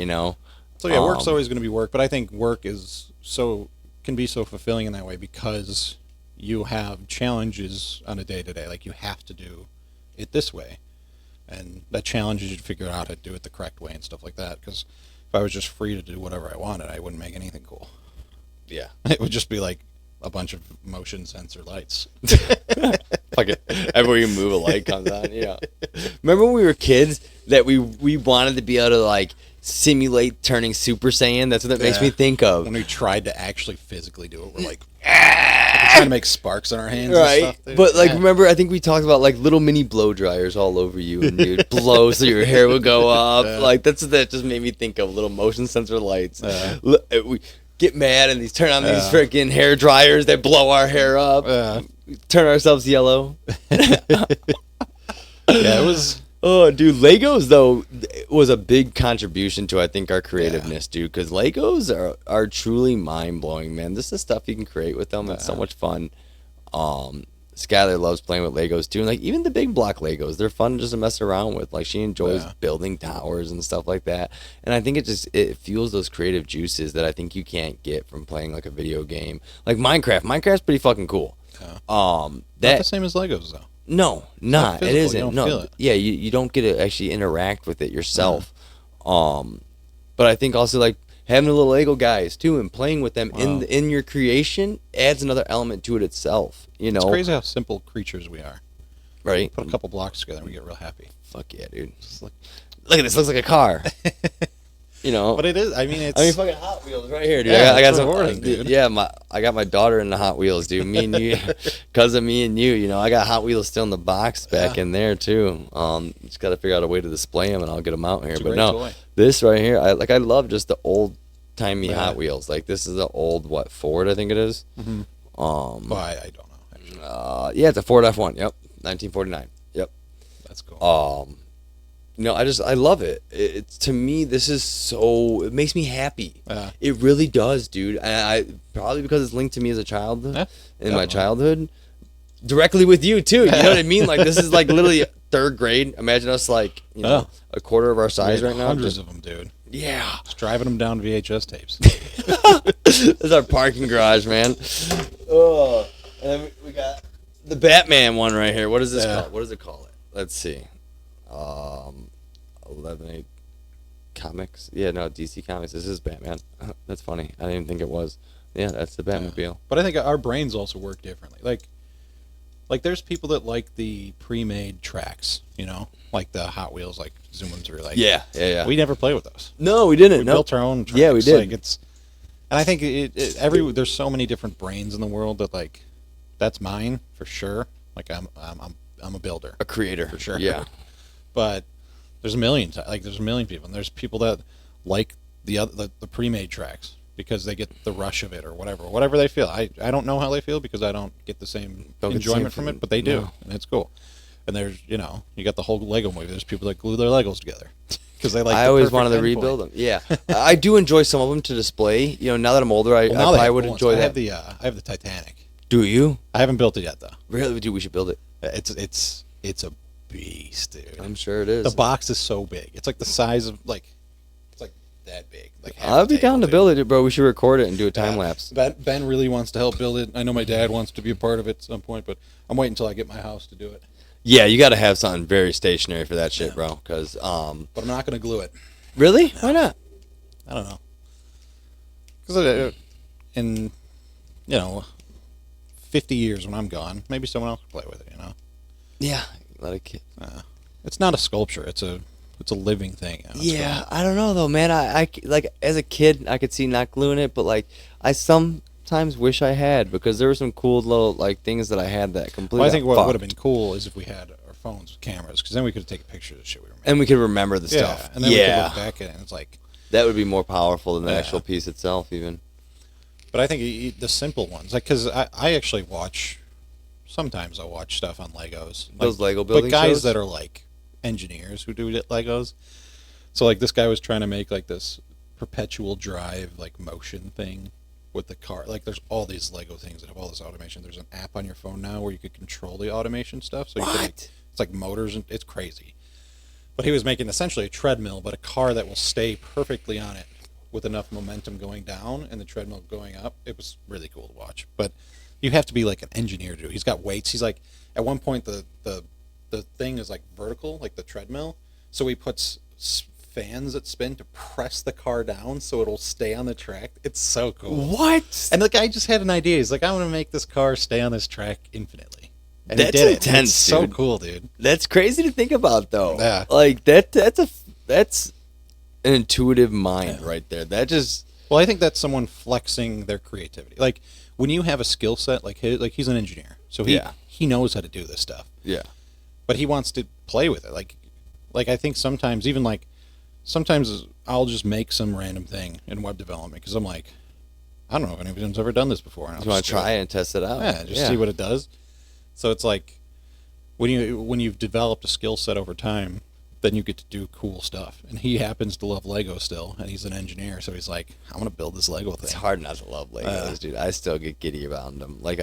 So yeah, work's Um, always going to be work, but I think work can be so fulfilling in that way because you have challenges on a day to day. Like you have to do it this way, and that challenges you to figure out how to do it the correct way and stuff like that. Because if I was just free to do whatever I wanted, I wouldn't make anything cool. Yeah. It would just be like a bunch of motion sensor lights. Fuck it. Everywhere you move, a light comes on. Yeah. Remember when we were kids that we wanted to be able to like simulate turning Super Saiyan? That's what that makes Yeah. me think of. When we tried to actually physically do it, we're like, we're trying to make sparks on our hands Right. and stuff. Dude. But like, Yeah. remember, I think we talked about like little mini blow dryers all over you and you'd blow so your hair would go up. Yeah. Like that's what that just made me think of, little motion sensor lights. Yeah. We get mad and turn on these Yeah. freaking hair dryers that blow our hair up. Yeah. Turn ourselves yellow. Yeah, it was. Oh, dude, Legos though was a big contribution to I think our creativeness, dude. Because Legos are truly mind blowing, man. This is stuff you can create with them. It's so Yeah. much fun. Skylar loves playing with Legos too, and like even the big block Legos, they're fun just to mess around with. Like she enjoys Yeah. building towers and stuff like that. And I think it fuels those creative juices that I think you can't get from playing like a video game, like Minecraft. Minecraft's pretty fucking cool. Yeah. Not That the same as Legos though. no, not. It physical, you isn't. don't No. feel it. Yeah, you don't get to actually interact with it yourself. But I think also like having the little Lego guys too and playing with them Wow. in your creation adds another element to it itself. It's crazy how simple creatures we are. Right? Put a couple blocks together and we get real happy. Fuck yeah, dude. Just like, Look at this. Looks like a car. but it is. I mean, it's. I mean, fucking Hot Wheels right here, dude. Yeah, I got it's some. rewarding, dude. Yeah, I got my daughter in the Hot Wheels, dude. Me and you, because of me and you, I got Hot Wheels still in the box back Yeah. in there too. Just got to figure out a way to display them, and I'll get them out here. It's a But great no, toy. this right here, I love just the old timey Yeah. Hot Wheels. Like this is the old Ford, I think it is. Mhm. Um, Well, I don't know. Actually. yeah, it's a Ford F1. Yep, 1949. Yep. That's cool. I love it. It's to me, this is so. It makes me happy. Yeah. It really does, dude. And I probably because it's linked to me as a child in my childhood, directly with you too. You know what I mean? Like this is like literally third grade. Imagine us like a quarter of our size right now. Hundreds of them, dude. Yeah, just driving them down VHS tapes. This is our parking garage, man. Oh, and then we got the Batman one right here. What is this called? What does it call it? Let's see. 11 Comics. Yeah, no, DC Comics. This is Batman. That's funny. I didn't even think it was. Yeah, that's the Batmobile. Yeah. But I think our brains also work differently. Like there's people that like the pre-made tracks, like the Hot Wheels, like zooming through. Like yeah. We never play with those. No, we didn't. We built our own tracks. Yeah, we did. Like and I think there's so many different brains in the world that like that's mine for sure. Like I'm a builder, a creator for sure. Yeah, but there's a million people, and there's people that like the pre-made tracks because they get the rush of it or whatever they feel. I don't know how they feel because I don't get the same enjoyment from it, but they do, and it's cool. And there's you got the whole Lego movie. There's people that glue their Legos together because they like. I always wanted to rebuild them. Yeah, I do enjoy some of them to display. Now that I'm older, I probably would enjoy that. I have the Titanic. Do you? I haven't built it yet though. Really, dude? We should build it. It's a beast, dude. I'm sure it is. The box is so big. It's like the size of it's like that big. Like I'd be down to build it, bro. We should record it and do a time lapse. Ben really wants to help build it. I know my dad wants to be a part of it at some point, but I'm waiting until I get my house to do it. Yeah, you got to have something very stationary for that shit, bro. Because but I'm not gonna glue it. Really? Why not? I don't know. Because in 50 years when I'm gone, maybe someone else will play with it. Yeah, let a kid. It's not a sculpture. It's a living thing. Yeah, I don't know though, man. I like as a kid, I could see not gluing it, but like I sometimes wish I had because there were some cool little like things that I had that completely. Well, I think what would have been cool is if we had our phones with cameras, because then we could have taken pictures of shit we remember. And we could remember the stuff. And then we could look back at it, and it's like that would be more powerful than the actual piece itself, even. But I think the simple ones, like, because I actually watch. Sometimes I'll watch stuff on Legos. Those Lego building but guys shows? that are like engineers who do Legos. So like this guy was trying to make like this perpetual drive like motion thing with the car. Like there's all these Lego things that have all this automation. There's an app on your phone now where you could control the automation stuff. So you can it's like motors and it's crazy. But he was making essentially a treadmill, but a car that will stay perfectly on it with enough momentum going down and the treadmill going up. It was really cool to watch. But you have to be like an engineer to do it. He's got weights. He's like, at one point the thing is like vertical, like the treadmill. So he puts fans that spin to press the car down so it'll stay on the track. It's so cool. What? And the guy just had an idea. He's like, I want to make this car stay on this track infinitely. And that's he did intense, It's so cool, dude. That's crazy to think about, though. Yeah. Like that's an intuitive mind right there. That just. Well, I think that's someone flexing their creativity. Like when you have a skill set like he's an engineer, so he knows how to do this stuff. Yeah. But he wants to play with it. Like I think sometimes I'll just make some random thing in web development because I'm like, I don't know if anyone's ever done this before. You want to try it and test it out? Yeah, see what it does. So it's like when you've developed a skill set over time, then you get to do cool stuff. And he happens to love Lego still, and he's an engineer, so he's like, I want to build this Lego thing. It's hard not to love Legos, dude. I still get giddy about them. Like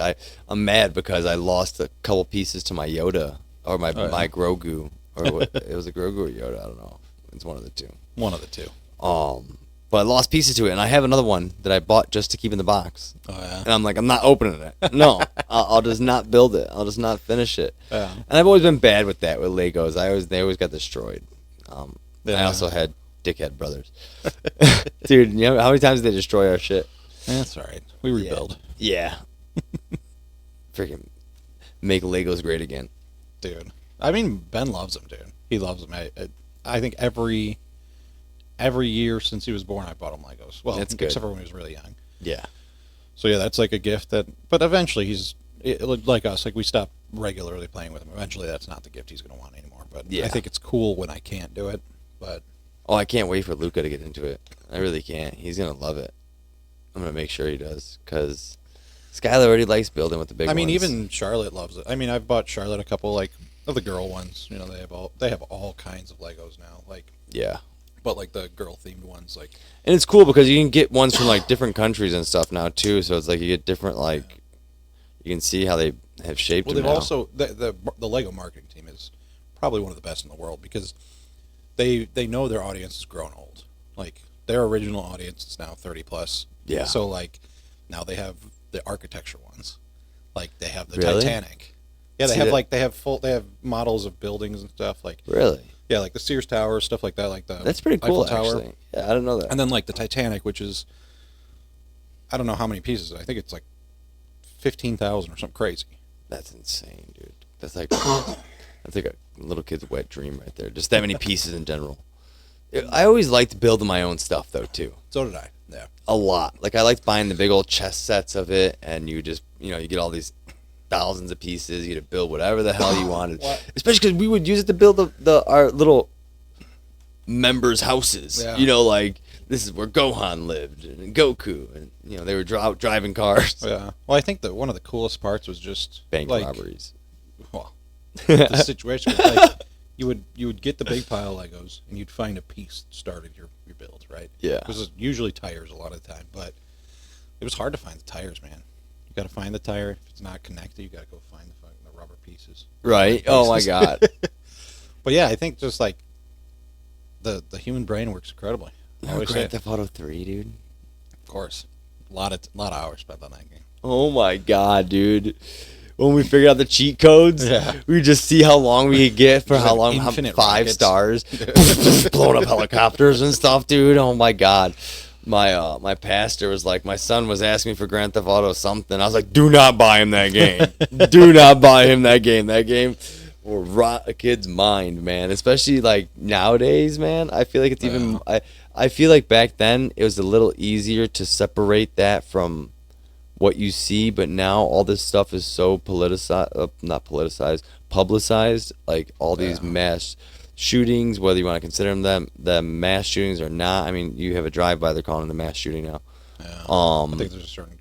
I'm mad because I lost a couple pieces to my Yoda or my Grogu, or what, it was a Grogu or Yoda. I don't know. It's one of the two. One of the two. But I lost pieces to it, and I have another one that I bought just to keep in the box. Oh yeah. And I'm like, I'm not opening it. No, I'll just not build it. I'll just not finish it. Yeah. And I've always been bad with that with Legos. They always got destroyed. I also had dickhead brothers. Dude, you know how many times did they destroy our shit? That's all right. We rebuild. Yeah. Freaking make Legos great again. Dude. I mean, Ben loves them, dude. He loves them. I think every year since he was born, I bought him Legos. Well, that's good. Except for when he was really young. Yeah. So yeah, that's like a gift but eventually like us, like we stopped regularly playing with him. Eventually that's not the gift he's going to want anymore. But I think it's cool when I can't do it. But I can't wait for Luca to get into it. I really can't. He's going to love it. I'm going to make sure he does because Skylar already likes building with the big ones. I mean, even Charlotte loves it. I mean, I've bought Charlotte a couple, like Well, the girl ones, you know, they have all kinds of Legos now, like, Yeah. but like the girl themed ones, like, And it's cool because you can get ones from like different countries and stuff now too. So it's like you get different like you can see how they have shaped well, them they've now. also the Lego marketing team is probably one of the best in the world because they know their audience is grown old. Like their original audience is now 30 plus. Yeah. So like now they have the architecture ones, like they have the Really? Titanic. Yeah, they See have that- like they have models of buildings and stuff like. Really? Yeah, like the Sears Tower, stuff like that, like the That's pretty cool, Eiffel Tower. actually. Yeah, I didn't know that. And then like the Titanic, which is I don't know how many pieces. I think it's like 15,000 or something crazy. That's insane, dude. That's like a little kid's wet dream right there. Just that many pieces in general. I always liked building my own stuff though too. So did I. Yeah. A lot. Like I liked buying the big old chess sets of it, and you just you get all these thousands of pieces. You get to build whatever the hell you wanted. Especially because we would use it to build our little members' houses. Yeah. Like this is where Gohan lived and Goku, and they were driving cars. Yeah. Well, I think that one of the coolest parts was just Bank like, robberies. Well, the situation. Was like you would get the big pile of Legos and you'd find a piece that started your build, right? Yeah. It was usually tires a lot of the time, but it was hard to find the tires, man. You got to find the tire. If it's not connected, you got to go find the rubber pieces. Right. Oh my God. But yeah, I think just like the human brain works incredibly. I always say Grand it. Theft Auto 3, dude. Of course, a lot of hours spent on that game. Oh my God, dude. When we figured out the cheat codes, Yeah. we would just see how long we could get for Just how have long, infinite 5 rockets. stars, just blowing up helicopters and stuff, dude. Oh my God. My pastor was like, my son was asking me for Grand Theft Auto something. I was like, do not buy him that game. Do not buy him that game. That game will rot a kid's mind, man. Especially like nowadays, man. I feel like it's even. I feel like back then it was a little easier to separate that from what you see, but now all this stuff is so not politicized, publicized. Like all these mass shootings, whether you want to consider them mass shootings or not. I mean, you have a drive-by, they're calling it a mass shooting now. Yeah. I think there's a certain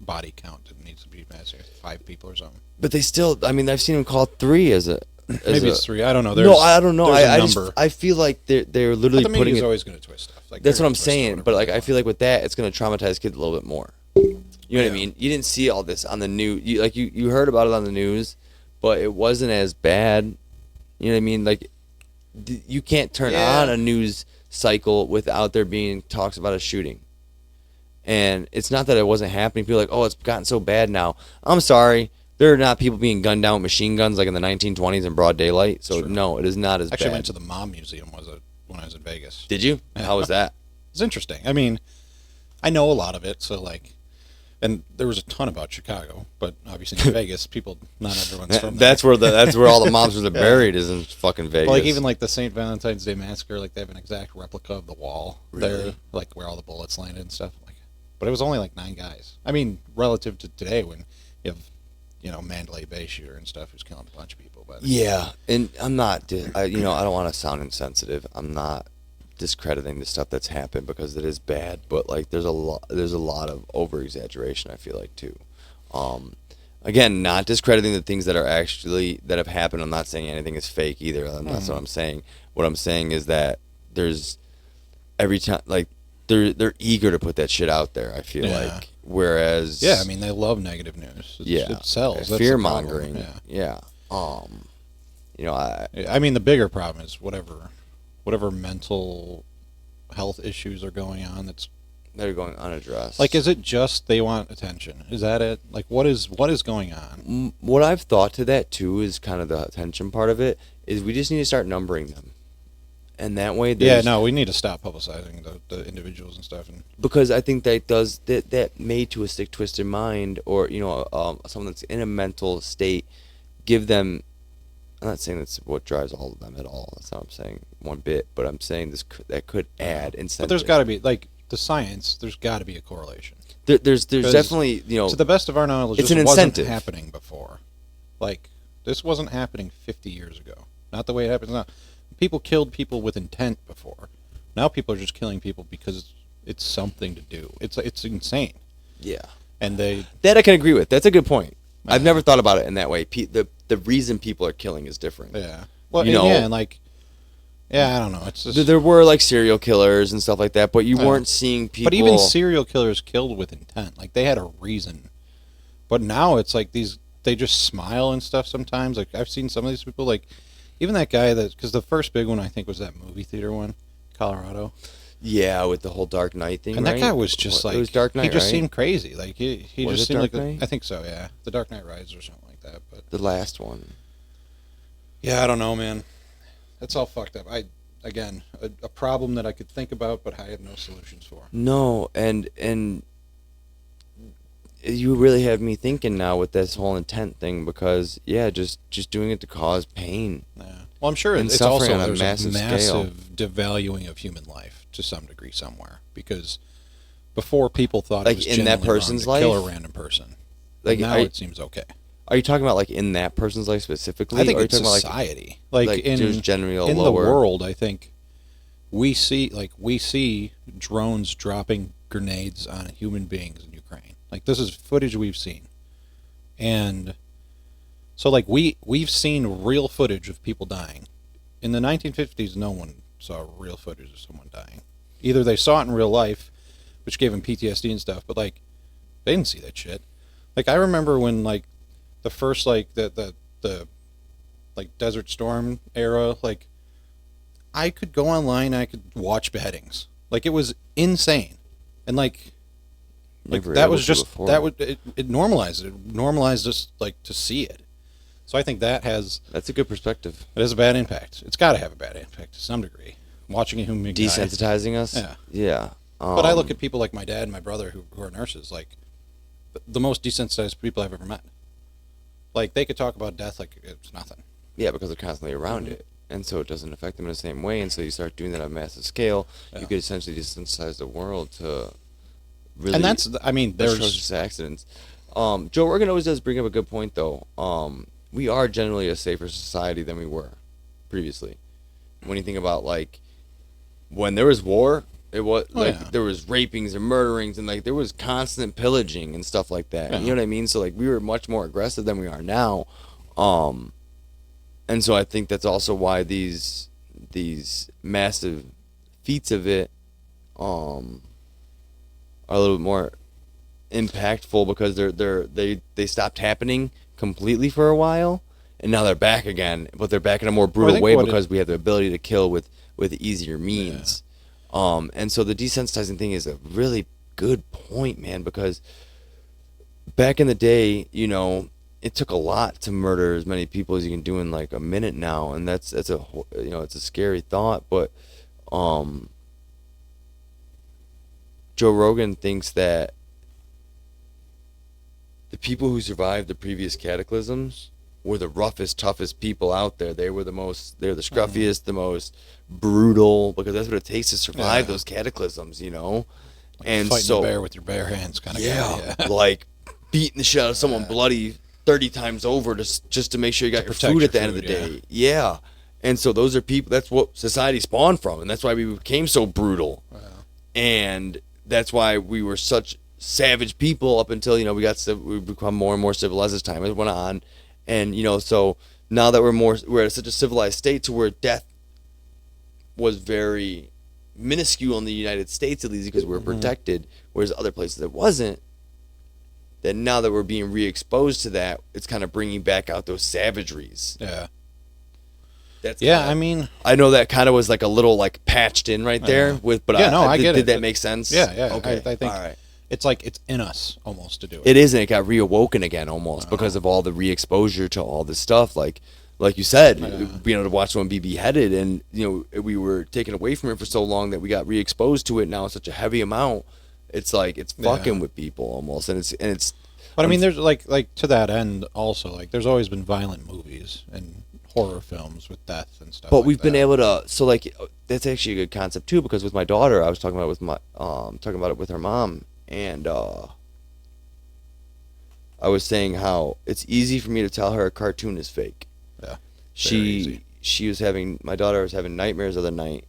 body count that needs to be met, 5 people or something. But they still, I mean, I've seen them call 3 as a. Maybe it's 3. I don't know. No, I don't know. There's a number. I feel like they're literally But the putting media's it. always going to twist stuff. Like That's they're what I'm gonna twist it, saying. whatever But like, they I want. feel like with that, it's going to traumatize kids a little bit more. You know what I mean? You didn't see all this on the news. You heard about it on the news, but it wasn't as bad. You know what I mean? Like, you can't turn on a news cycle without there being talks about a shooting. And it's not that it wasn't happening. People are like, oh, it's gotten so bad now. I'm sorry. There are not people being gunned down with machine guns like in the 1920s in broad daylight. So, no, it is not as Actually, I bad. went to the Mom Museum when I was in Vegas. Did you? How was that? It's interesting. I mean, I know a lot of it, so like, and there was a ton about Chicago, but obviously in Vegas, not everyone's from there. That's where all the monsters are buried is in fucking Vegas. But like even like the St. Valentine's Day Massacre, like they have an exact replica of the wall there, like where all the bullets landed and stuff. Like, but it was only like 9 guys. I mean, relative to today when you have, Mandalay Bay shooter and stuff who's killing a bunch of people. But yeah, and I'm not, I don't want to sound insensitive. I'm not discrediting the stuff that's happened because it is bad, but like there's a lot of over exaggeration, I feel like, too. Again, not discrediting the things that have happened. I'm not saying anything is fake either. That's what I'm saying. What I'm saying is that there's every time, like they're eager to put that shit out there, I feel like. Whereas I mean, they love negative news. It sells. That's fear the problem. mongering. Yeah. I mean, the bigger problem is whatever mental health issues are going on they're going unaddressed. like, is it just they want attention? Is that it? Like, what is going on? What I've thought to that too is kind of the attention part of it is we just need to start numbering them, and that way We need to stop publicizing the individuals and stuff. And because I think that may to a sick, twisted mind, or someone that's in a mental state, give them. I'm not saying that's what drives all of them at all. That's not what I'm saying one bit. But I'm saying that could add incentive. but there's got to be, like, the science. There's got to be a correlation. There's definitely To the best of our knowledge, it's this an wasn't incentive. happening before. Like, this wasn't happening 50 years ago. Not the way it happens now. People killed people with intent before. Now people are just killing people because it's something to do. It's insane. Yeah. And That I can agree with. That's a good point. I've never thought about it in that way. The the reason people are killing is different. Yeah. Well, You know- yeah, and like, yeah, I don't know. It's just, There were like serial killers and stuff like that, but you Yeah. weren't seeing people. but even serial killers killed with intent. Like they had a reason. But now it's like they just smile and stuff sometimes. Like I've seen some of these people, like even that guy because the first big one I think was that movie theater one, Colorado. Yeah, with the whole Dark Knight thing. And that right? guy was just It was Dark Knight. he just right? seemed crazy. Like he Was just it seemed Dark like Knight? I think so. Yeah, the Dark Knight Rises or something like that. But the last one. yeah, I don't know, man. That's all fucked up. Again, a problem that I could think about, but I have no solutions for. No, and you really have me thinking now with this whole intent thing because just doing it to cause pain. Yeah. Well, I'm sure And it's suffering also on a there's massive a scale. massive devaluing of human life to some degree somewhere because before people thought Like it was in that genuinely wrong person's to kill life? a random person. Like, Now I- it seems okay. Are you talking about like in that person's life specifically? I think or are you it's talking about society. Like in just generally a in the lower world, I think we see drones dropping grenades on human beings in Ukraine. Like this is footage we've seen, and so like we've seen real footage of people dying. In the 1950s, no one saw real footage of someone dying. Either they saw it in real life, which gave them PTSD and stuff, but like they didn't see that shit. Like I remember when like the first like the like Desert Storm era, like I could go online and I could watch beheadings. Like it was insane. And like Never that able was to just before. that would it normalized it. It normalized us like to see it. So I think that has That's a good perspective. it has a bad impact. It's got to have a bad impact to some degree. Watching a human being die. Desensitizing us. Yeah. Yeah. But I look at people like my dad and my brother who are nurses, like the most desensitized people I've ever met. Like they could talk about death like it's nothing. Yeah, because they're constantly around it, and so it doesn't affect them in the same way. And so you start doing that on a massive scale. Yeah. You could essentially desensitize the world to really. And that's I mean there's atrocious accidents. Joe Rogan always does bring up a good point, though. We are generally a safer society than we were previously. When you think about like when there was war, it was there was rapings and murderings and like there was constant pillaging and stuff like that. Yeah. You know what I mean? So like we were much more aggressive than we are now. And so I think that's also why these massive feats of it are a little bit more impactful because they stopped happening completely for a while and now they're back again, but they're back in a more brutal way because we have the ability to kill with easier means. And so the desensitizing thing is a really good point, man, because back in the day, you know, it took a lot to murder as many people as you can do in like a minute now, and that's a you know, it's a scary thought, but Joe Rogan thinks that the people who survived the previous cataclysms were the roughest, toughest people out there. They're the scruffiest, the most brutal, because that's what it takes to survive those cataclysms, you know? And fighting so a bear with your bare hands kind of guy. Yeah. like beating the shit out of someone bloody 30 times over just to make sure you got your protect food your at the end of the food, day. Yeah. And so those are people, that's what society spawned from, and that's why we became so brutal. Wow. And that's why we were such savage people up until, you know, we become more and more civilized as time went on. And, you know, so now that we're at such a civilized state to where death was very minuscule in the United States, at least because we were protected, whereas other places it wasn't, that now that we're being re-exposed to that, it's kind of bringing back out those savageries. Yeah. I mean, I know that kind of was like a little like patched in right there but I get it. Did that make sense? Yeah. Okay. I think all right. it's like it's in us almost to do it. It is, and it got reawoken again almost because of all the re-exposure to all this stuff. Like you said, being able to watch someone be beheaded, and you know we were taken away from it for so long that we got re-exposed to it now in such a heavy amount. It's like it's fucking with people almost, and it's. But I mean, there's like to that end also, like there's always been violent movies and horror films with death and stuff. But we've been able to, so like that's actually a good concept too, because with my daughter, I was talking about it with her mom, and I was saying how it's easy for me to tell her a cartoon is fake. Yeah. My daughter was having nightmares the other night,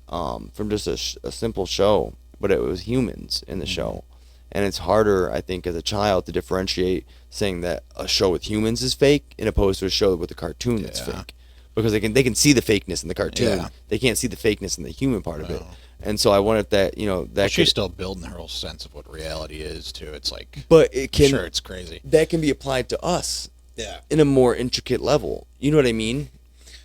from just a simple show, but it was humans in the show, And it's harder, I think, as a child to differentiate saying that a show with humans is fake in opposed to a show with a cartoon that's fake. Because they can see the fakeness in the cartoon. Yeah. They can't see the fakeness in the human part of it. And so I wanted that, that she's still building her whole sense of what reality is too. It's like, but it can, sure, it's crazy. That can be applied to us. Yeah. In a more intricate level. You know what I mean?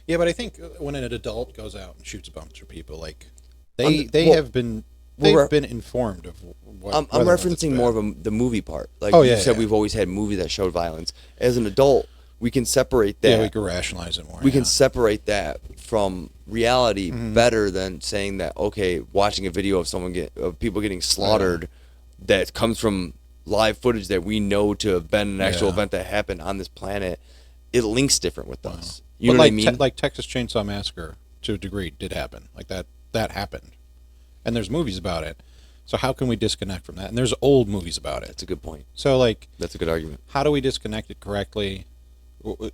Yeah, but I think when an adult goes out and shoots a bunch of people, like they've been informed of what. I'm referencing more of the movie part. Like you said, we've always had movies that showed violence. As an adult, we can separate that. Yeah, we can rationalize it more. We can separate that from reality better than saying that, okay, watching a video of people getting slaughtered that comes from live footage that we know to have been an actual event that happened on this planet, it links different with us. You know what I mean? Like Texas Chainsaw Massacre, to a degree, did happen. Like that happened. And there's movies about it. So how can we disconnect from that? And there's old movies about it. That's a good point. So, like... That's a good argument. How do we disconnect it correctly?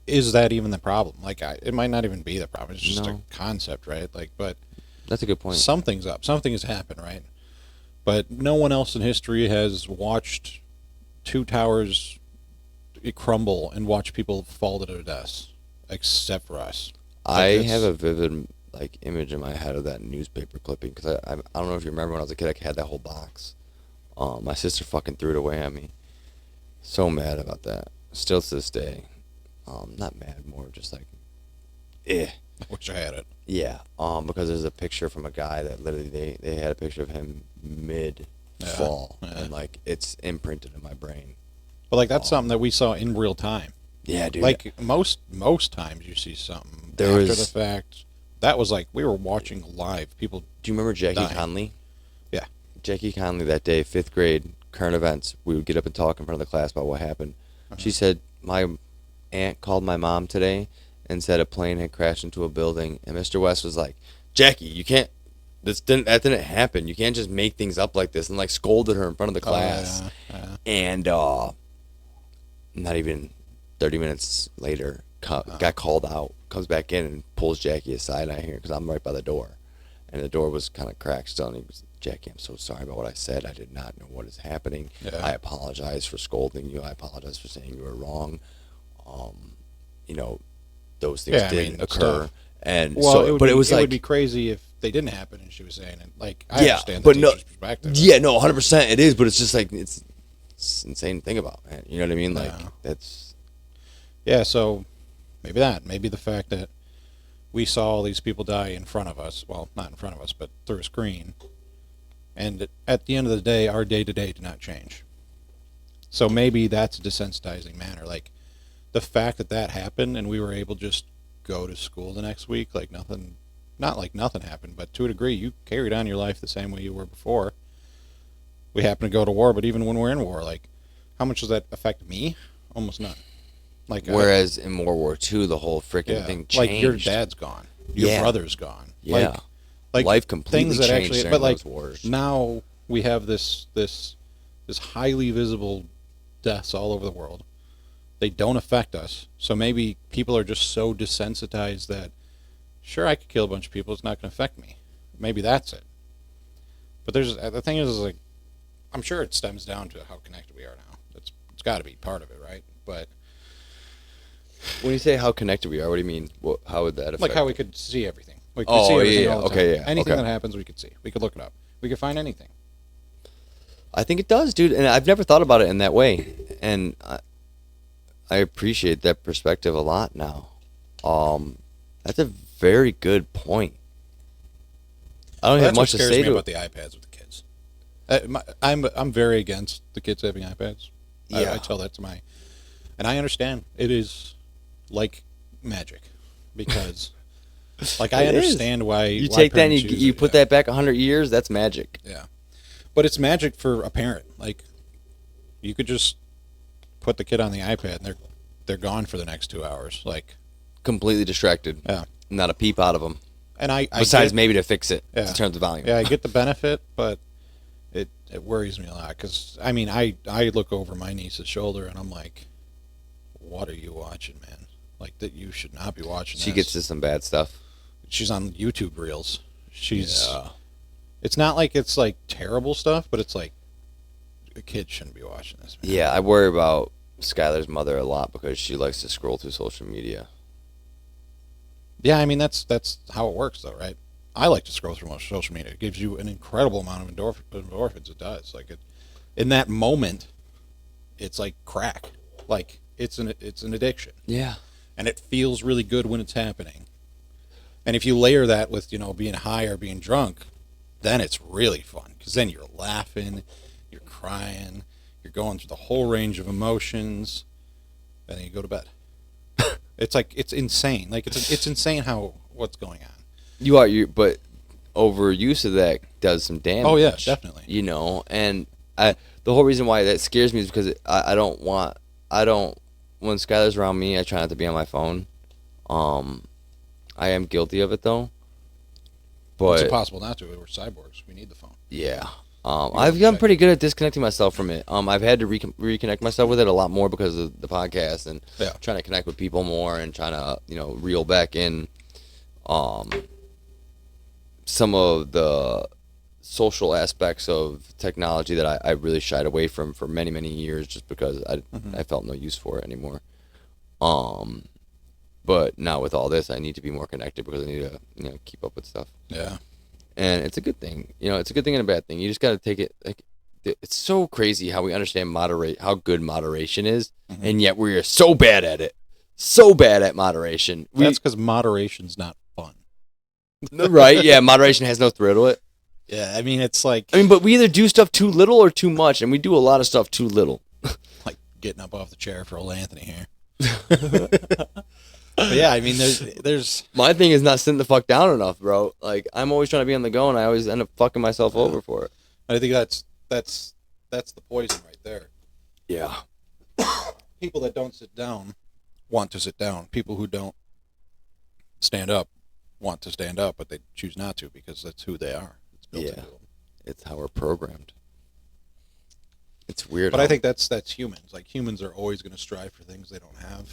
Is that even the problem? Like, it might not even be the problem. It's just a concept, right? Like, but... That's a good point. Something's up. Something has happened, right? But no one else in history has watched two towers crumble and watch people fall to their deaths, except for us. I have a vivid image in my head of that newspaper clipping because I don't know if you remember when I was a kid, I had that whole box. My sister fucking threw it away on me. So mad about that. Still to this day. Not mad, more just like, eh. I wish I had it. Yeah. Because there's a picture from a guy that literally they had a picture of him mid fall, and it's imprinted in my brain. But that's something that we saw in real time. Yeah, dude. Like most times you see something after the fact. That was we were watching live. People. Do you remember Jackie dying. Conley? Yeah. Jackie Conley that day, 5th grade, current events. We would get up and talk in front of the class about what happened. She said, my aunt called my mom today and said a plane had crashed into a building. And Mr. West was like, Jackie, you can't, that didn't happen. You can't just make things up like this. And scolded her in front of the class. And not even 30 minutes later, got called out, comes back in and pulls Jackie aside. I hear because I'm right by the door, and the door was kind of cracked still. And he was, Jackie, I'm so sorry about what I said. I did not know what is happening. I apologize for scolding you. I apologize for saying you were wrong. Those things did occur. Stuff. And it would be crazy if they didn't happen. And she was saying it. I understand the teacher's perspective. Yeah, no, 100% it is. But it's just it's insane to think about, man. You know what I mean? That's. Yeah, so maybe the fact that we saw all these people die in front of us, well, not in front of us, but through a screen, and at the end of the day, our day-to-day did not change. So maybe that's a desensitizing manner. The fact that happened and we were able to just go to school the next week nothing, not nothing happened, but to a degree, you carried on your life the same way you were before. We happened to go to war, but even when we're in war, how much does that affect me? Almost none. Whereas in World War II, the whole freaking thing changed. Your dad's gone, your brother's gone. Yeah, life completely things that changed actually. during But those wars. Now we have this highly visible deaths all over the world. They don't affect us, so maybe people are just so desensitized that, sure, I could kill a bunch of people. It's not going to affect me. Maybe that's it. But the thing is I'm sure it stems down to how connected we are now. It's got to be part of it, right? But. When you say how connected we are, what do you mean? How would that affect? How we could see everything. We could see everything all the time. Yeah. Anything that happens, we could see. We could look it up. We could find anything. I think it does, dude. And I've never thought about it in that way. And I appreciate that perspective a lot now. That's a very good point. I don't have much to say about the iPads with the kids. I'm very against the kids having iPads. Yeah. I tell that to and I understand it is like magic because I understand why you take that and you put that back 100 years. That's magic. Yeah, but it's magic for a parent. You could just put the kid on the iPad and they're gone for the next 2 hours. Completely distracted. Yeah, not a peep out of them. And besides maybe to fix it to turn the volume. Yeah, I get the benefit, but it worries me a lot because I look over my niece's shoulder and I'm like, what are you watching, man? That you should not be watching. She gets to some bad stuff. She's on YouTube Reels. It's not it's terrible stuff, but it's the kids shouldn't be watching this, man. Yeah, I worry about Skylar's mother a lot because she likes to scroll through social media. Yeah, I mean, that's how it works, though, right? I like to scroll through most social media. It gives you an incredible amount of endorphins. It does. Like, in that moment, it's like crack. Like, it's an addiction. Yeah. And it feels really good when it's happening. And if you layer that with, being high or being drunk, then it's really fun. Because then you're laughing, you're crying, you're going through the whole range of emotions, and then you go to bed. It's insane. Like, it's insane what's going on. But overuse of that does some damage. Oh, yeah, definitely. And the whole reason why that scares me is because when Skylar's around me, I try not to be on my phone. I am guilty of it, though. But it's impossible not to. We're cyborgs. We need the phone. Yeah. I've gotten pretty good at disconnecting myself from it. I've had to reconnect myself with it a lot more because of the podcast and trying to connect with people more and trying to, reel back in some of the social aspects of technology that I really shied away from for many, many years just because I felt no use for it anymore. But now with all this, I need to be more connected because I need to, keep up with stuff. Yeah. And it's a good thing. It's a good thing and a bad thing. You just got to take it. Like, it's so crazy how we understand how good moderation is, and yet we are so bad at it. So bad at moderation. That's because moderation's not fun. Right? Yeah, moderation has no thrill to it. Yeah, I mean, it's like... but we either do stuff too little or too much, and we do a lot of stuff too little. Like getting up off the chair for old Anthony here. But yeah, I mean, there's... My thing is not sitting the fuck down enough, bro. Like, I'm always trying to be on the go, and I always end up fucking myself over for it. I think that's the poison right there. Yeah. People that don't sit down want to sit down. People who don't stand up want to stand up, but they choose not to because that's who they are. It's built into them. It's how we're programmed. It's weird. But I think that's humans. Like, humans are always going to strive for things they don't have.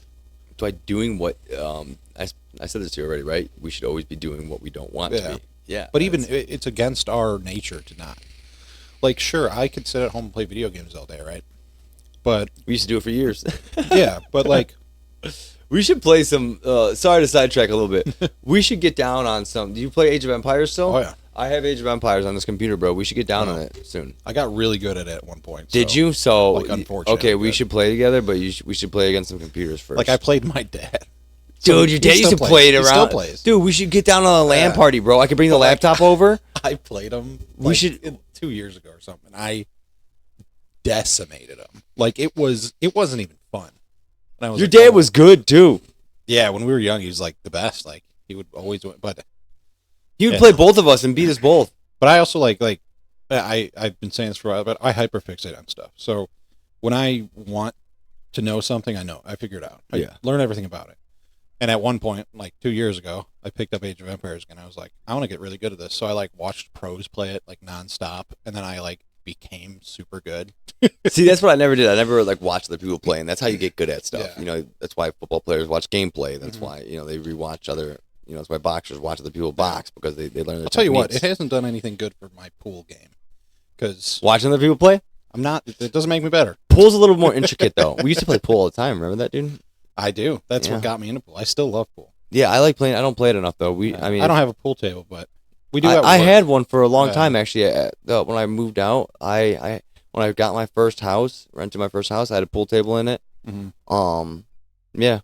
By doing what I said this to you already, right? We should always be doing what we don't want to be. Yeah. But even it's against our nature to not. Like, sure, I could sit at home and play video games all day, right? But we used to do it for years. Yeah, but like, we should play some. Sorry to sidetrack a little bit. We should get down on some. Do you play Age of Empires still? Oh yeah. I have Age of Empires on this computer, bro. We should get down on it soon. I got really good at it at one point. Did you? So, like, unfortunately. Okay, we should play together, but we should play against some computers first. Like, I played my dad. Dude, your dad used to play it around. He still plays. Dude, we should get down on a LAN party, bro. I could bring the laptop over. I played him. We should 2 years ago or something. I decimated him. Like, it wasn't even fun. And I was your like, dad was good too. Yeah, when we were young, he was like the best. Like, he would always win. But he would play both of us and beat us both. But I also like I've been saying this for a while, but I hyperfixate on stuff. So when I want to know something, I figure it out. I learn everything about it. And at one point, like 2 years ago, I picked up Age of Empires again. I was like, I want to get really good at this. So I like watched pros play it like nonstop, and then I like became super good. See, that's what I never did. I never like watched other people play, and that's how you get good at stuff. Yeah. That's why football players watch gameplay. That's why they rewatch other. That's why boxers watch other people box because they learn. I'll tell you what, it hasn't done anything good for my pool game. Because watching other people play, it doesn't make me better. Pool's a little more intricate though. We used to play pool all the time. Remember that, dude? I do. That's what got me into pool. I still love pool. Yeah, I like playing. I don't play it enough though. I don't have a pool table, but we do. I had one for a long time actually. When I moved out, when I got my first house, rented my first house, I had a pool table in it. Yeah,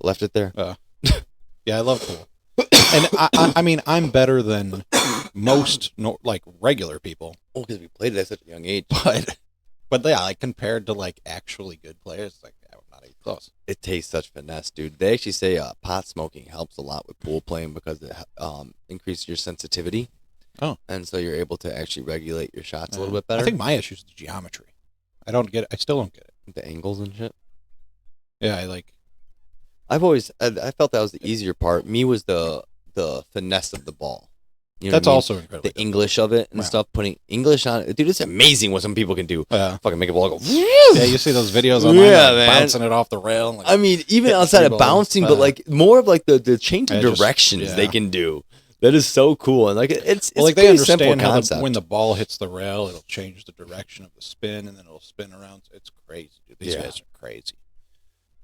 left it there. Yeah, I love pool. And I mean, I'm better than most like regular people. Oh, because we played it at such a young age. But yeah, like compared to like actually good players, like I'm not even close. It takes such finesse, dude. They actually say pot smoking helps a lot with pool playing because it increases your sensitivity. Oh, and so you're able to actually regulate your shots a little bit better. I think my issue is the geometry. I don't get it. I still don't get it. The angles and shit. Yeah, I felt that was the easier part. Me was the finesse of the ball. You know that's what I mean? also incredible. The English of it and stuff, putting English on it. Dude, it's amazing what some people can do. Fucking make a ball go. Yeah, you see those videos online, like, bouncing it off the rail. Like, I mean, even outside of bouncing, but like more of like the change of directions they can do. That is so cool, and like it's Well, like a they pretty simple understand how concept. when the ball hits the rail, it'll change the direction of the spin, and then it'll spin around. It's crazy, dude. These guys are crazy.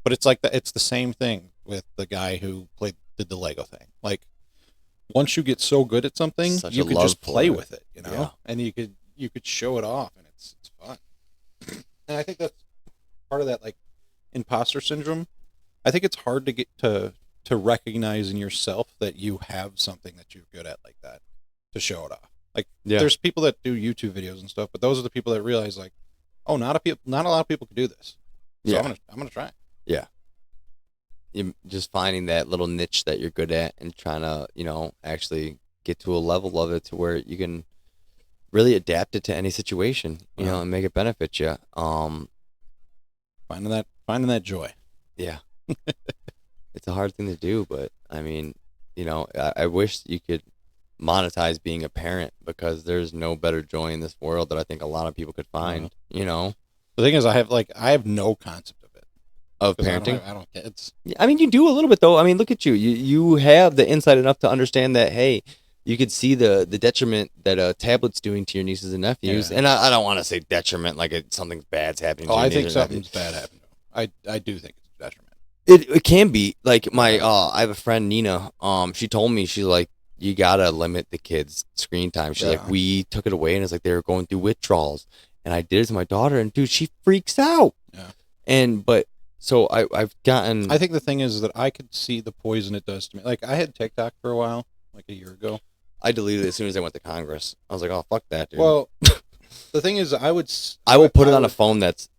But it's like it's the same thing with the guy who did the Lego thing. Like once you get so good at something, Such you a could love just for play it. with it, you know, Yeah. and you could show it off, and it's fun. And I think that's part of that, like imposter syndrome. I think it's hard to get to recognize in yourself that you have something that you're good at like that to show it off. Like there's people that do YouTube videos and stuff, but those are the people that realize like, oh, not a lot of people can do this. So I'm gonna try. Yeah. You just finding that little niche that you're good at and trying to, actually get to a level of it to where you can really adapt it to any situation, and make it benefit you. Finding that joy. Yeah. It's a hard thing to do, but I mean, I wish you could monetize being a parent, because there's no better joy in this world that I think a lot of people could find, The thing is, I have no concept of it. Of parenting. I don't get it. I mean, you do a little bit though. I mean, look at you. You have the insight enough to understand that, hey, you could see the detriment that a tablet's doing to your nieces and nephews. Yeah. And I don't want to say detriment like something bad's happening to Oh, your I think nieces and nephews. something's bad happened to him. I do think it's a detriment. It can be like I have a friend, Nina. She told me, she's like, you gotta limit the kids' screen time. She's like, we took it away, and it's like they were going through withdrawals, and I did it to my daughter, and dude, she freaks out. Yeah. So I've gotten. I think the thing is that I could see the poison it does to me. Like I had TikTok for a while, like a year ago. I deleted it as soon as I went to Congress. I was like, oh, fuck that, dude. Well, the thing is, I will put it on a phone that's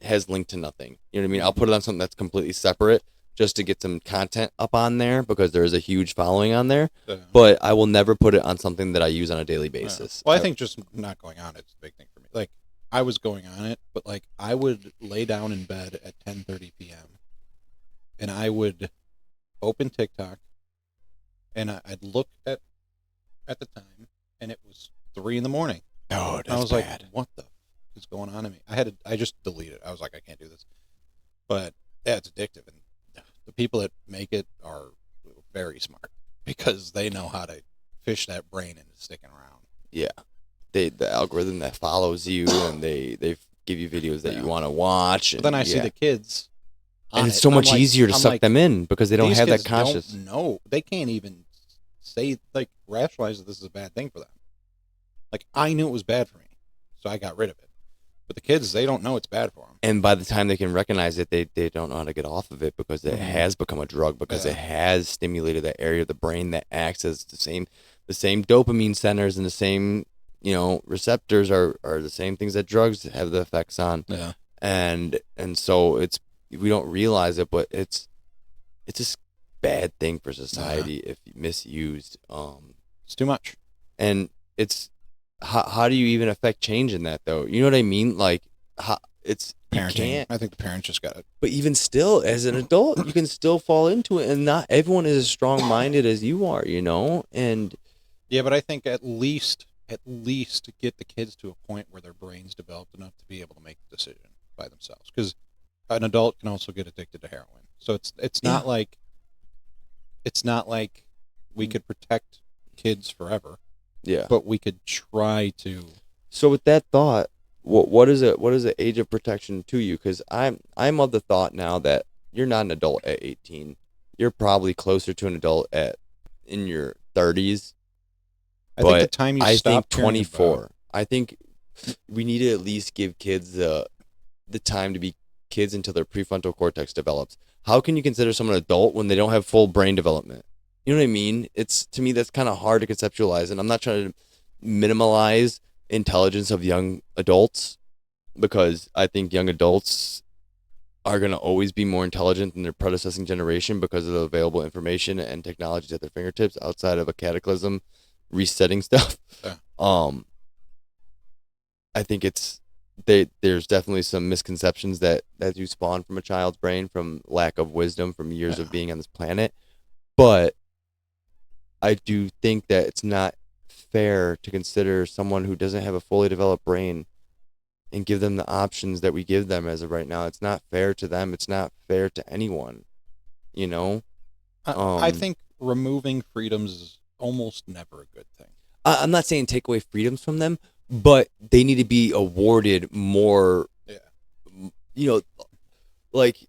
has linked to nothing. You know what I mean? I'll put it on something that's completely separate, just to get some content up on there, because there is a huge following on there. Yeah. But I will never put it on something that I use on a daily basis. Well, I think just not going on it's a big thing for me. Like I was going on it, but like I would lay down in bed at 10:30 p.m. and I would open TikTok, and I'd look at the time, and it was 3 a.m. Oh, that's I was bad. like, what the f- is going on to me? I just deleted it. I was like, I can't do this. But yeah, it's addictive, and the people that make it are very smart, because they know how to fish that brain into sticking around. Yeah. The algorithm that follows you, and they give you videos that you want to watch. And But then I see the kids, and it's so much easier to suck them in, because they don't have that conscious. No, they can't even say, like, rationalize that this is a bad thing for them. Like, I knew it was bad for me, so I got rid of it. But the kids, they don't know it's bad for them. And by the time they can recognize it, they don't know how to get off of it, because it has become a drug, because it has stimulated that area of the brain that acts as the same dopamine centers, and the same, receptors are the same things that drugs have the effects on. Yeah. And so we don't realize it, but it's a bad thing for society if misused. It's too much. And it's how do you even affect change in that though? You know what I mean? Like it's Parenting. you can't. I think the parents just got it. But even still, as an adult, you can still fall into it, and not everyone is as strong-minded as you are, And Yeah, but I think at least get the kids to a point where their brain's developed enough to be able to make the decision by themselves. Because an adult can also get addicted to heroin. So it's not like we could protect kids forever. yeah. But we could try to. So with that thought, what is the age of protection to you? Because I'm of the thought now that you're not an adult at 18. You're probably closer to an adult in your 30s. I think the time you I stop think 24. I think we need to at least give kids the time to be kids until their prefrontal cortex develops. How can you consider someone an adult when they don't have full brain development? You know what I mean? To me, that's kind of hard to conceptualize, and I'm not trying to minimalize intelligence of young adults, because I think young adults are going to always be more intelligent than their predecessing generation because of the available information and technologies at their fingertips outside of a cataclysm resetting stuff. Yeah. I think there's definitely some misconceptions that you spawn from a child's brain from lack of wisdom from years of being on this planet. But I do think that it's not fair to consider someone who doesn't have a fully developed brain and give them the options that we give them as of right now. It's not fair to them. It's not fair to anyone, I think removing freedoms almost never a good thing. I'm not saying take away freedoms from them, but they need to be awarded more. Yeah. Like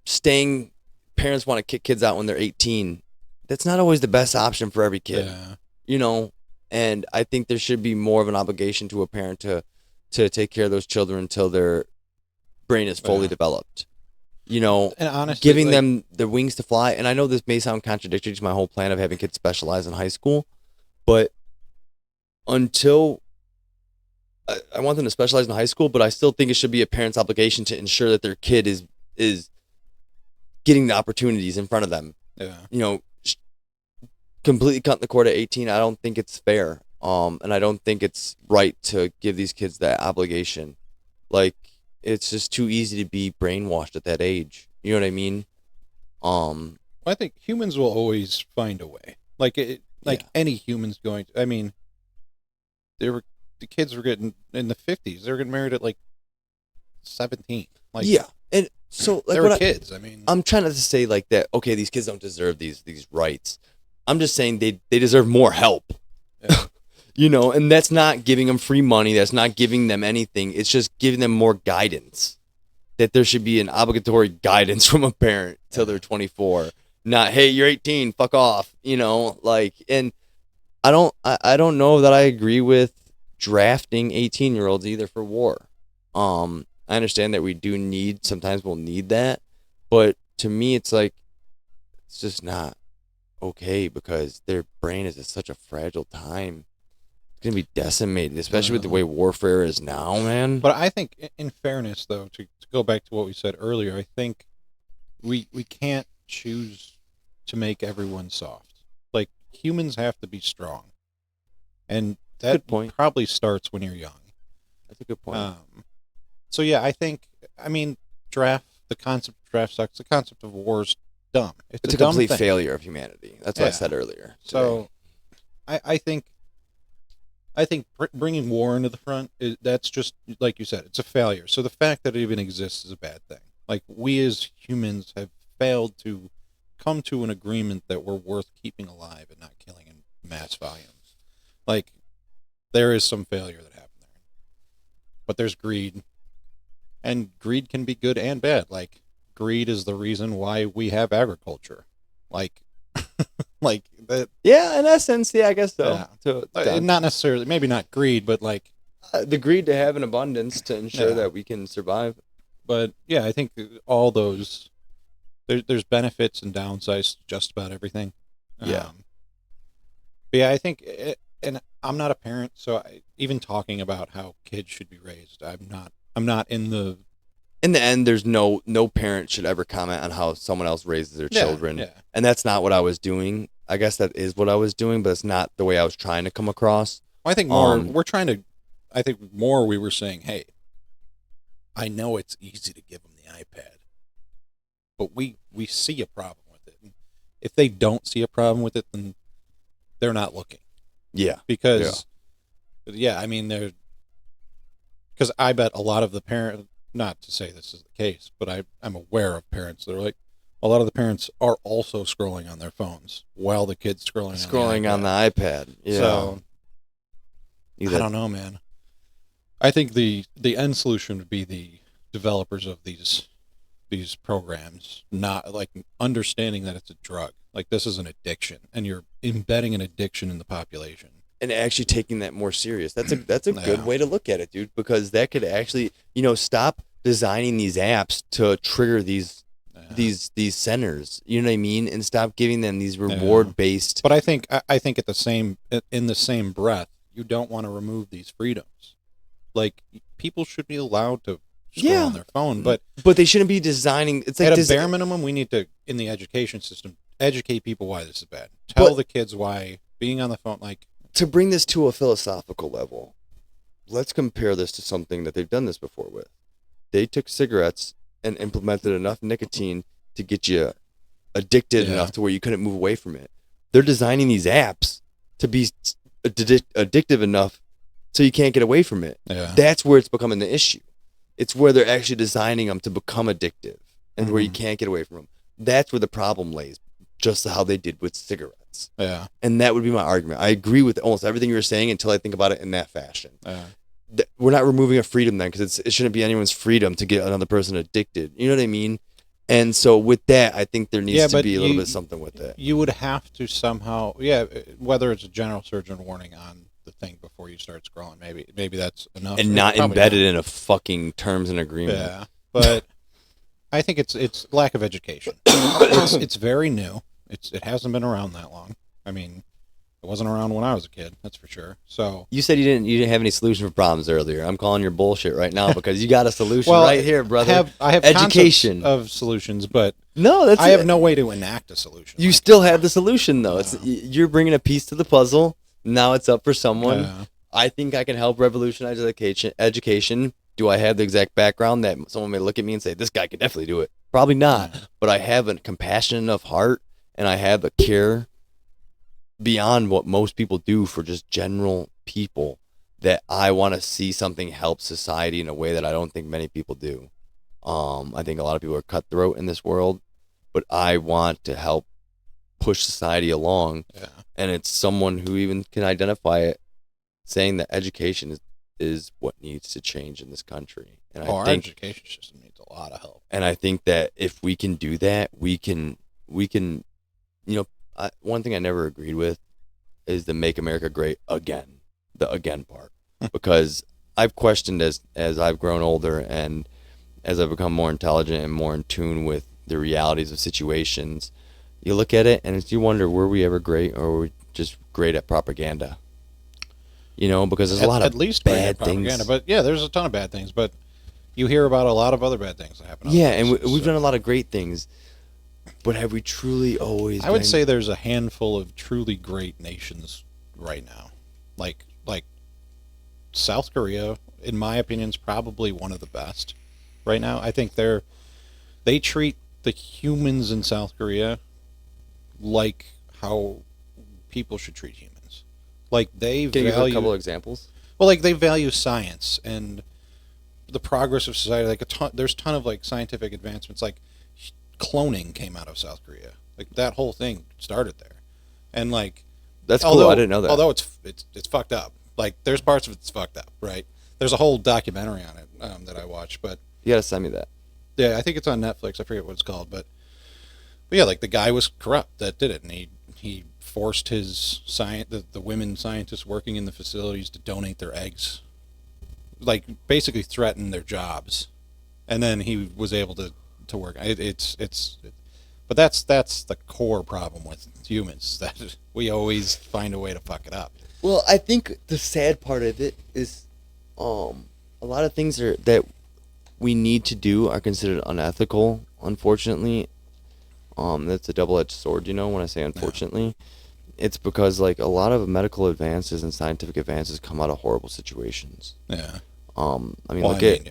staying. Parents want to kick kids out when they're 18. That's not always the best option for every kid. Yeah. And I think there should be more of an obligation to a parent to take care of those children until their brain is fully developed. And honestly, giving them the wings to fly. And I know this may sound contradictory to my whole plan of having kids specialize in high school, but until I want them to specialize in high school, but I still think it should be a parent's obligation to ensure that their kid is getting the opportunities in front of them. Yeah. Completely cutting the cord at 18, I don't think it's fair. And I don't think it's right to give these kids that obligation. Like, it's just too easy to be brainwashed at that age. You know what I mean? I think humans will always find a way. Any human's going to. I mean, the kids were getting in the 50s. They were getting married at 17. And so they were kids. I mean, I'm trying to say that. Okay, these kids don't deserve these rights. I'm just saying they deserve more help. Yeah. And that's not giving them free money. That's not giving them anything. It's just giving them more guidance. That there should be an obligatory guidance from a parent till they're 24. Not, hey, you're 18, fuck off. And I don't know that I agree with drafting 18-year-olds either for war. I understand that sometimes we'll need that, but to me it's it's just not okay because their brain is at such a fragile time. It's going to be decimated, especially with the way warfare is now, man. But I think, in fairness, though, to go back to what we said earlier, I think we can't choose to make everyone soft. Humans have to be strong. And that probably starts when you're young. That's a good point. So, yeah, I think, the concept of draft sucks. The concept of war is dumb. It's a complete failure of humanity. That's what I said earlier. So, I think bringing war into the front, that's just, like you said, it's a failure. So the fact that it even exists is a bad thing. We as humans have failed to come to an agreement that we're worth keeping alive and not killing in mass volumes. There is some failure that happened there. But there's greed. And greed can be good and bad. Greed is the reason why we have agriculture. That. Yeah, in essence, I guess so. Yeah. Not necessarily, maybe not greed, but the greed to have an abundance to ensure that we can survive. But yeah, I think all those there's benefits and downsides to just about everything. Yeah. But yeah, I think, and I'm not a parent, so even talking about how kids should be raised, I'm not in the. In the end, there's no parent should ever comment on how someone else raises their children. Yeah. And that's not what I was doing. I guess that is what I was doing, but it's not the way I was trying to come across. I think more we were saying, hey, I know it's easy to give them the iPad, but we see a problem with it. And if they don't see a problem with it, then they're not looking. Yeah. Because I bet a lot of the parents, not to say this is the case, but I'm aware of parents that are a lot of the parents are also scrolling on their phones while the kid's scrolling on the iPad. Yeah. So, I don't know, man. I think the end solution would be the developers of these programs not understanding that it's a drug. This is an addiction, and you're embedding an addiction in the population. And actually taking that more serious. That's a good way to look at it, dude, because that could actually, stop designing these apps to trigger these centers, you know what I mean, and stop giving them these reward based. But I think in the same breath, you don't want to remove these freedoms. People should be allowed to scroll on their phone, but they shouldn't be designing. It's at a bare minimum, we need to, in the education system, educate people why this is bad. Tell the kids why being on the phone, to bring this to a philosophical level. Let's compare this to something that they've done this before with. They took cigarettes and implemented enough nicotine to get you addicted enough to where you couldn't move away from it. They're designing these apps to be addictive enough so you can't get away from it. Yeah. That's where it's becoming the issue. It's where they're actually designing them to become addictive and where you can't get away from them. That's where the problem lays. just how they did with cigarettes. Yeah. And that would be my argument. I agree with almost everything you're saying until I think about it in that fashion. Yeah. We're not removing a freedom then, because it shouldn't be anyone's freedom to get another person addicted. You know what I mean? And so with that, I think there needs to be a little bit something with it. You would have to somehow, whether it's a general surgeon warning on the thing before you start scrolling, maybe that's enough. And not embedded in a fucking terms and agreement. Yeah, but I think it's lack of education. It's very new. It hasn't been around that long. I mean, it wasn't around when I was a kid, that's for sure. So you said you didn't have any solution for problems earlier. I'm calling your bullshit right now because you got a solution right here, brother. I have education of solutions, but I have no way to enact a solution. You still have the solution though. You're bringing a piece to the puzzle. Now it's up for someone. Yeah. I think I can help revolutionize education. Do I have the exact background that someone may look at me and say, this guy could definitely do it? Probably not. But I have a compassionate enough heart, and I have a care beyond what most people do for just general people, that I want to see something help society in a way that I don't think many people do. I think a lot of people are cutthroat in this world, but I want to help push society along. Yeah. And it's someone who even can identify it, saying that education is what needs to change in this country. And I think our education system needs a lot of help. And I think that if we can do that, we can, one thing I never agreed with is the "Make America Great Again," the "again" part, because I've questioned as I've grown older and as I've become more intelligent and more in tune with the realities of situations. You look at it and you wonder, were we ever great, or were we just great at propaganda? Because there's a lot of bad things. But yeah, there's a ton of bad things. But you hear about a lot of other bad things that happen. Yeah, and we've done a lot of great things. But have we truly always I would say there's a handful of truly great nations right now. Like South Korea, in my opinion, is probably one of the best right now. I think they treat the humans in South Korea like how people should treat humans. Like they Can value... you give a couple of examples? Well, like they value science and the progress of society. Like there's a ton of like scientific advancements. Like cloning came out of South Korea. Like that whole thing started there, and like that's cool. I didn't know that. Although it's fucked up. Like there's parts of it's fucked up, right? There's a whole documentary on it that I watched, but you gotta send me that. Yeah, I think it's on Netflix. I forget what it's called, but yeah, like the guy was corrupt that did it, and he forced his the women scientists working in the facilities to donate their eggs, like basically threaten their jobs, and then he was able to work. But that's the core problem with humans, that we always find a way to fuck it up. Well, I think the sad part of it is, a lot of things that we need to do are considered unethical. Unfortunately, that's a double-edged sword. When I say unfortunately, it's because like a lot of medical advances and scientific advances come out of horrible situations. Yeah. Look at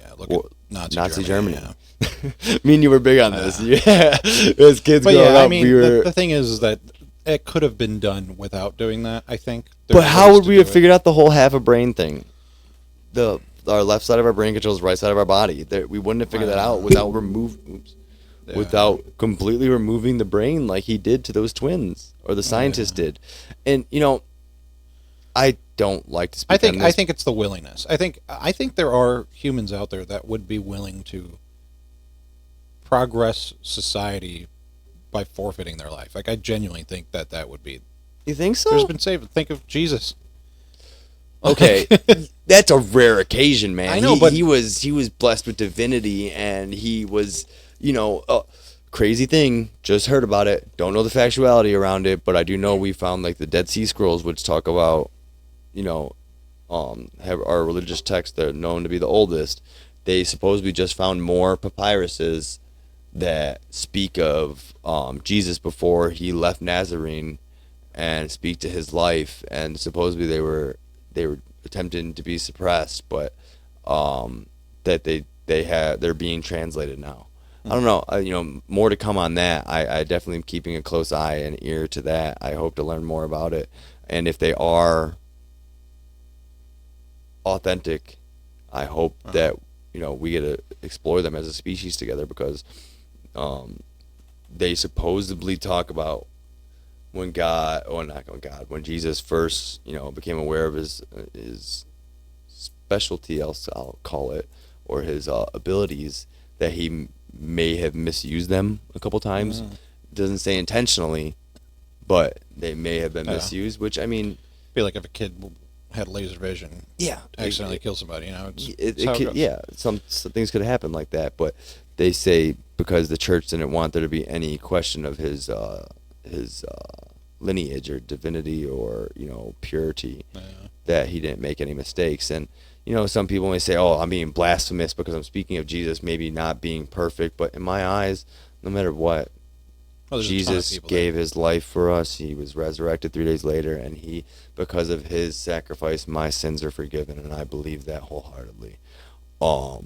Nazi Germany. Yeah. Me and you were big on this. Yeah. As kids growing up, we were... The thing is that it could have been done without doing that, I think. But how would we have figured out the whole half a brain thing? Our left side of our brain controls the right side of our body. We wouldn't have figured that out without without completely removing the brain like he did to those twins, or the scientist did. And I don't like to speak on this. I think it's the willingness. I think there are humans out there that would be willing to progress society by forfeiting their life. Like I genuinely think that would be. You think so? There's been saved. Think of Jesus. Okay, that's a rare occasion, man. I know, but he was blessed with divinity, and he was, crazy thing. Just heard about it. Don't know the factuality around it, but I do know we found like the Dead Sea Scrolls, which talk about, have our religious texts that are known to be the oldest. They supposedly just found more papyruses that speak of Jesus before he left Nazarene, and speak to his life, and supposedly they were attempting to be suppressed, but that they're being translated now. I don't know. More to come on that. I definitely am keeping a close eye and ear to that. I hope to learn more about it, and if they are authentic, I hope that we get to explore them as a species together, because they supposedly talk about when when Jesus first, became aware of his specialty, I'll call it, or his abilities, that he may have misused them a couple times. Doesn't say intentionally, but they may have been misused. Which, I mean, Be like if a kid had laser vision, yeah, accidentally kill somebody. it could, yeah, some things could happen like that. But they say because the church didn't want there to be any question of his lineage or divinity or purity, that he didn't make any mistakes. And some people may say, oh, I'm being blasphemous because I'm speaking of Jesus maybe not being perfect, but in my eyes, no matter what, Jesus gave his life for us. He was resurrected 3 days later, and because of his sacrifice, my sins are forgiven, and I believe that wholeheartedly. But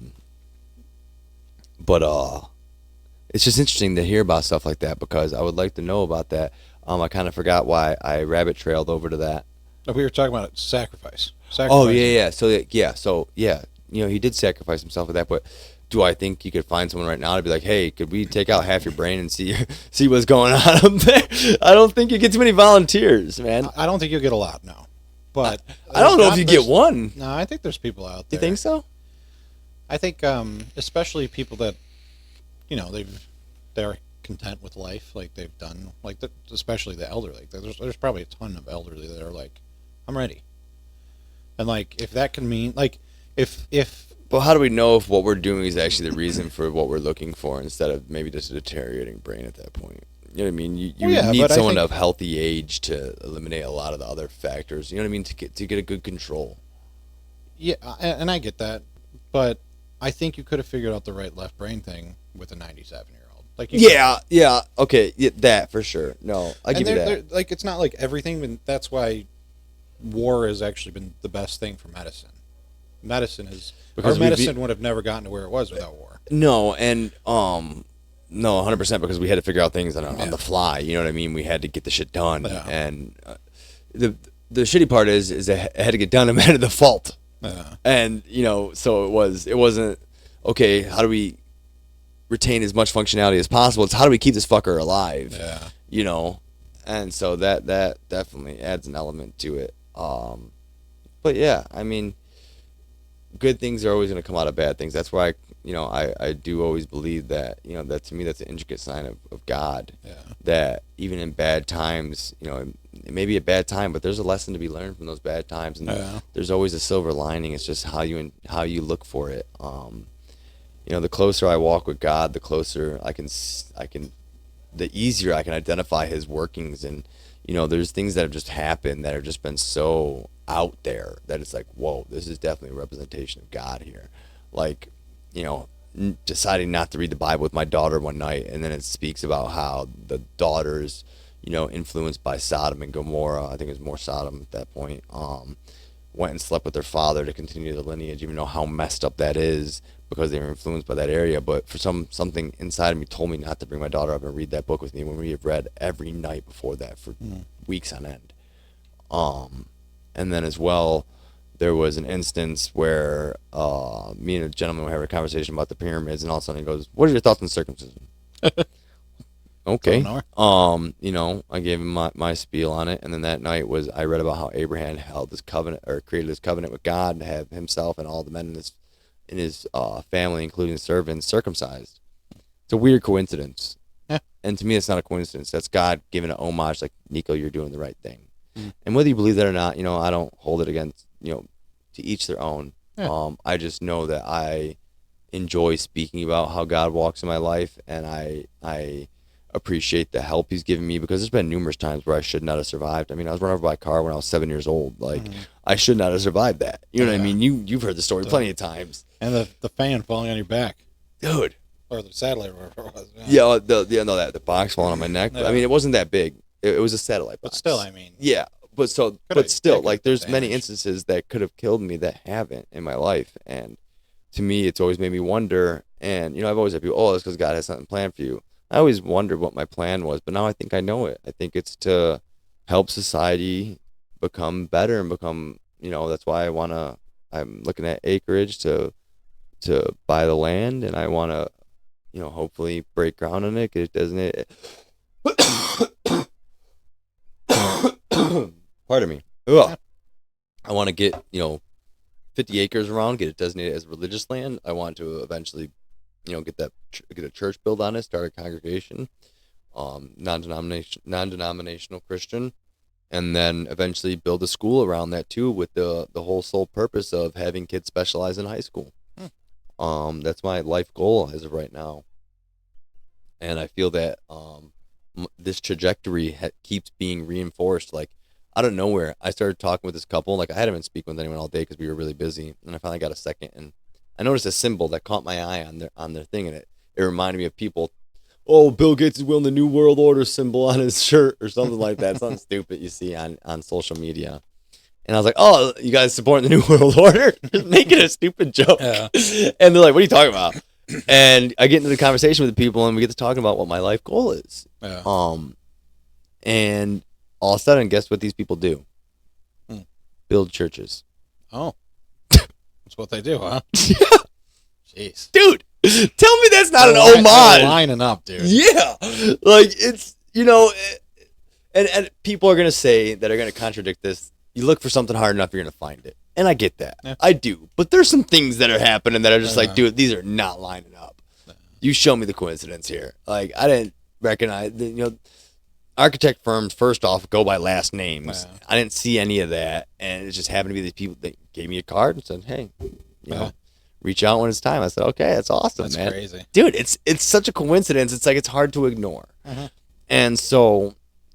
it's just interesting to hear about stuff like that, because I would like to know about that. I kind of forgot why I rabbit trailed over to that. We were talking about sacrifice. Oh yeah. So he did sacrifice himself with that. But do I think you could find someone right now to be like, hey, could we take out half your brain and see what's going on up there? I don't think you get too many volunteers, man. I don't think you'll get a lot, no. But I don't know if you get one. No, I think there's people out there. You think so? I think, especially people that, they're content with life, like they've done, especially the elderly. There's probably a ton of elderly that are like, I'm ready. And if that can mean, if But how do we know if what we're doing is actually the reason for what we're looking for, instead of maybe just a deteriorating brain at that point? You know what I mean? You need someone of healthy age to eliminate a lot of the other factors. You know what I mean? To get a good control. Yeah, and I get that, but I think you could have figured out the right left brain thing with a 97-year-old. Okay, that for sure. No, I give you that. It's not like everything, but that's why war has actually been the best thing for medicine. Medicine would have never gotten to where it was without war. No, and no, 100%, because we had to figure out things on the fly. You know what I mean? We had to get the shit done, and the shitty part is it had to get done at the fault. And so it wasn't okay. How do we retain as much functionality as possible? It's how do we keep this fucker alive? And so that definitely adds an element to it. But yeah, I mean, good things are always going to come out of bad things. That's why I do always believe that that to me that's an intricate sign of God. That even in bad times, it may be a bad time, but there's a lesson to be learned from those bad times, and there's always a silver lining. It's just how you look for it. The closer I walk with God, the closer the easier I can identify His workings. And there's things that have just happened that have just been so out there that it's like, whoa, this is definitely a representation of God here. Deciding not to read the Bible with my daughter one night, and then it speaks about how the daughters, influenced by Sodom and Gomorrah, I think it was more Sodom at that point, went and slept with their father to continue the lineage, even though how messed up that is, because they were influenced by that area. But for something inside of me told me not to bring my daughter up and read that book with me, when we have read every night before that for weeks on end. And then as well, there was an instance where me and a gentleman were having a conversation about the pyramids, and all of a sudden he goes, "What are your thoughts on circumcision?" Okay. I gave him my spiel on it, and then that night I read about how Abraham held his covenant, or created his covenant with God, to have himself and all the men in his family, including servants, circumcised. It's a weird coincidence. And to me, it's not a coincidence. That's God giving an homage, like, Nico, you're doing the right thing. And whether you believe that or not, I don't hold it against, to each their own. I just know that I enjoy speaking about how God walks in my life, and I appreciate the help He's given me, because there's been numerous times where I should not have survived. I mean, I was run over by a car when I was 7 years old. I should not have survived that. You know what I mean? You've heard the story plenty of times. And the fan falling on your back, dude, or the satellite, or whatever it was. The box falling on my neck. But, I mean, it wasn't that big. It was a satellite box. But still, I mean. Yeah, but still, there's many instances that could have killed me that haven't in my life, and to me, it's always made me wonder. And I've always had people, oh, that's because God has something planned for you. I always wondered what my plan was, but now I think I know it. I think it's to help society become better and become, that's why I'm looking at acreage to buy the land, and I want to, hopefully break ground on it, because it doesn't. Pardon me. Ugh. I want to get 50 acres around, get it designated as religious land. I want to eventually, get a church built on it, start a congregation, non-denominational Christian, and then eventually build a school around that too, with the whole sole purpose of having kids specialize in high school. That's my life goal as of right now, and I feel that this trajectory keeps being reinforced. Like, out of nowhere, I started talking with this couple. Like, I hadn't been speaking with anyone all day because we were really busy, and I finally got a second, and I noticed a symbol that caught my eye on their thing, and it reminded me of people. Oh, Bill Gates is wearing the New World Order symbol on his shirt or something like that. Something stupid you see on social media. And I was like, oh, you guys supporting the New World Order? Just making a stupid joke. Yeah. And they're like, what are you talking about? And I get into the conversation with the people, and we get to talking about what my life goal is. Yeah. And all of a sudden, guess what these people do? Build churches. Oh. That's what they do, huh? Jeez. Dude, tell me that's not an homage. Lining up, dude. Yeah. Like, it's, and people are going to say that are going to contradict this. You look for something hard enough, you're going to find it. And I get that. Yeah. I do. But there's some things that are happening that are just like, dude, these are not lining up. You show me the coincidence here. Like, I didn't recognize, architect firms, first off, go by last names. Yeah. I didn't see any of that. And it just happened to be these people that gave me a card and said, hey, reach out when it's time. I said, okay, that's awesome, man. That's crazy. Dude, it's such a coincidence. It's like, it's hard to ignore. And so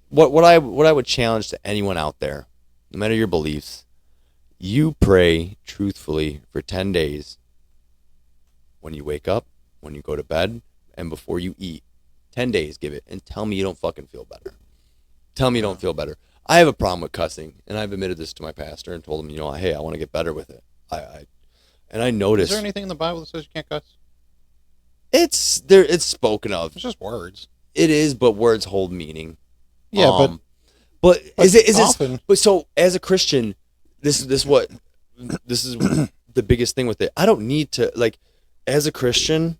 what I would challenge to anyone out there, no matter your beliefs, you pray truthfully for 10 days when you wake up, when you go to bed, and before you eat. 10 days, give it, and tell me you don't fucking feel better. Tell me you don't feel better. I have a problem with cussing, and I've admitted this to my pastor and told him, hey, I want to get better with it. And I noticed. Is there anything in the Bible that says you can't cuss? It's there. It's spoken of. It's just words. It is, but words hold meaning. Yeah, but is it? But so as a Christian, this is the biggest thing with it. I don't need to, like, as a Christian,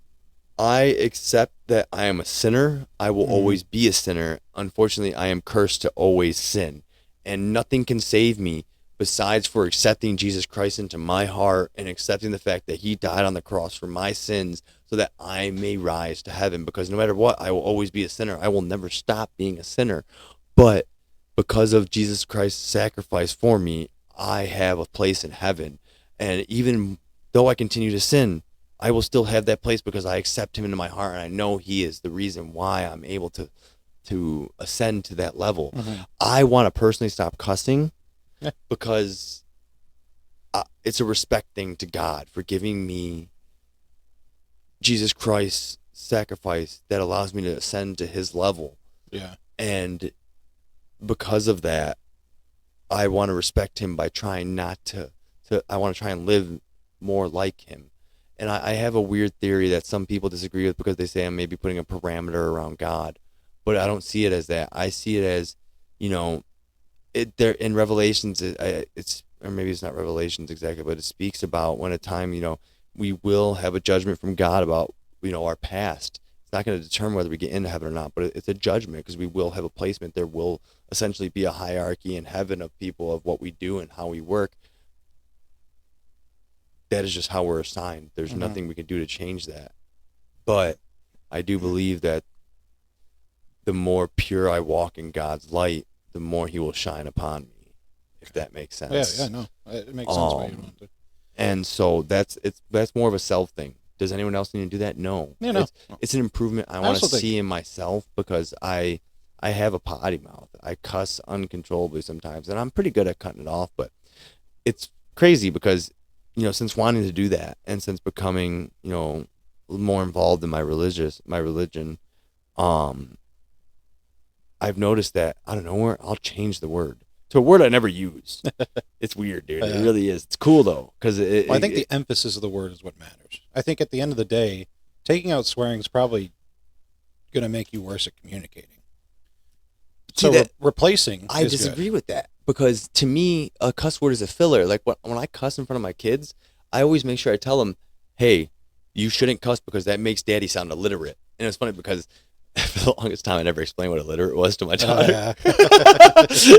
I accept that I am a sinner. I will always be a sinner. Unfortunately, I am cursed to always sin, and nothing can save me besides for accepting Jesus Christ into my heart and accepting the fact that he died on the cross for my sins so that I may rise to heaven. Because no matter what, I will always be a sinner. I will never stop being a sinner. But because of Jesus Christ's sacrifice for me, I have a place in heaven. And even though I continue to sin, I will still have that place because I accept him into my heart, and I know he is the reason why I'm able to ascend to that level. I want to personally stop cussing because it's a respect thing to God for giving me Jesus Christ's sacrifice that allows me to ascend to his level. Yeah. And because of that, I want to respect him by trying not to I want to try and live more like him. And I have a weird theory that some people disagree with because they say I'm maybe putting a parameter around God, but I don't see it as that. I see it as, there in Revelations, it's, or maybe it's not Revelations exactly, but it speaks about when a time, we will have a judgment from God about, our past. It's not going to determine whether we get into heaven or not, but it's a judgment because we will have a placement. There will essentially be a hierarchy in heaven of people of what we do and how we work. That is just how we're assigned. There's nothing we can do to change that. But I do believe that the more pure I walk in God's light, the more he will shine upon me, if that makes sense. Yeah, no. It makes sense why you want to. And so that's more of a self thing. Does anyone else need to do that? No. Yeah, no. It's an improvement I want to see in myself because I have a potty mouth. I cuss uncontrollably sometimes, and I'm pretty good at cutting it off, but it's crazy because since wanting to do that and since becoming, more involved in my religion, I've noticed that out of nowhere, I'll change the word to a word I never use. It's weird, dude. It really is. It's cool though, because I think the emphasis of the word is what matters. I think at the end of the day, taking out swearing is probably going to make you worse at communicating. So replacing. I disagree with that. Because to me, a cuss word is a filler. Like when I cuss in front of my kids, I always make sure I tell them, hey, you shouldn't cuss because that makes daddy sound illiterate. And it's funny because for the longest time, I never explained what illiterate was to my daughter. Yeah.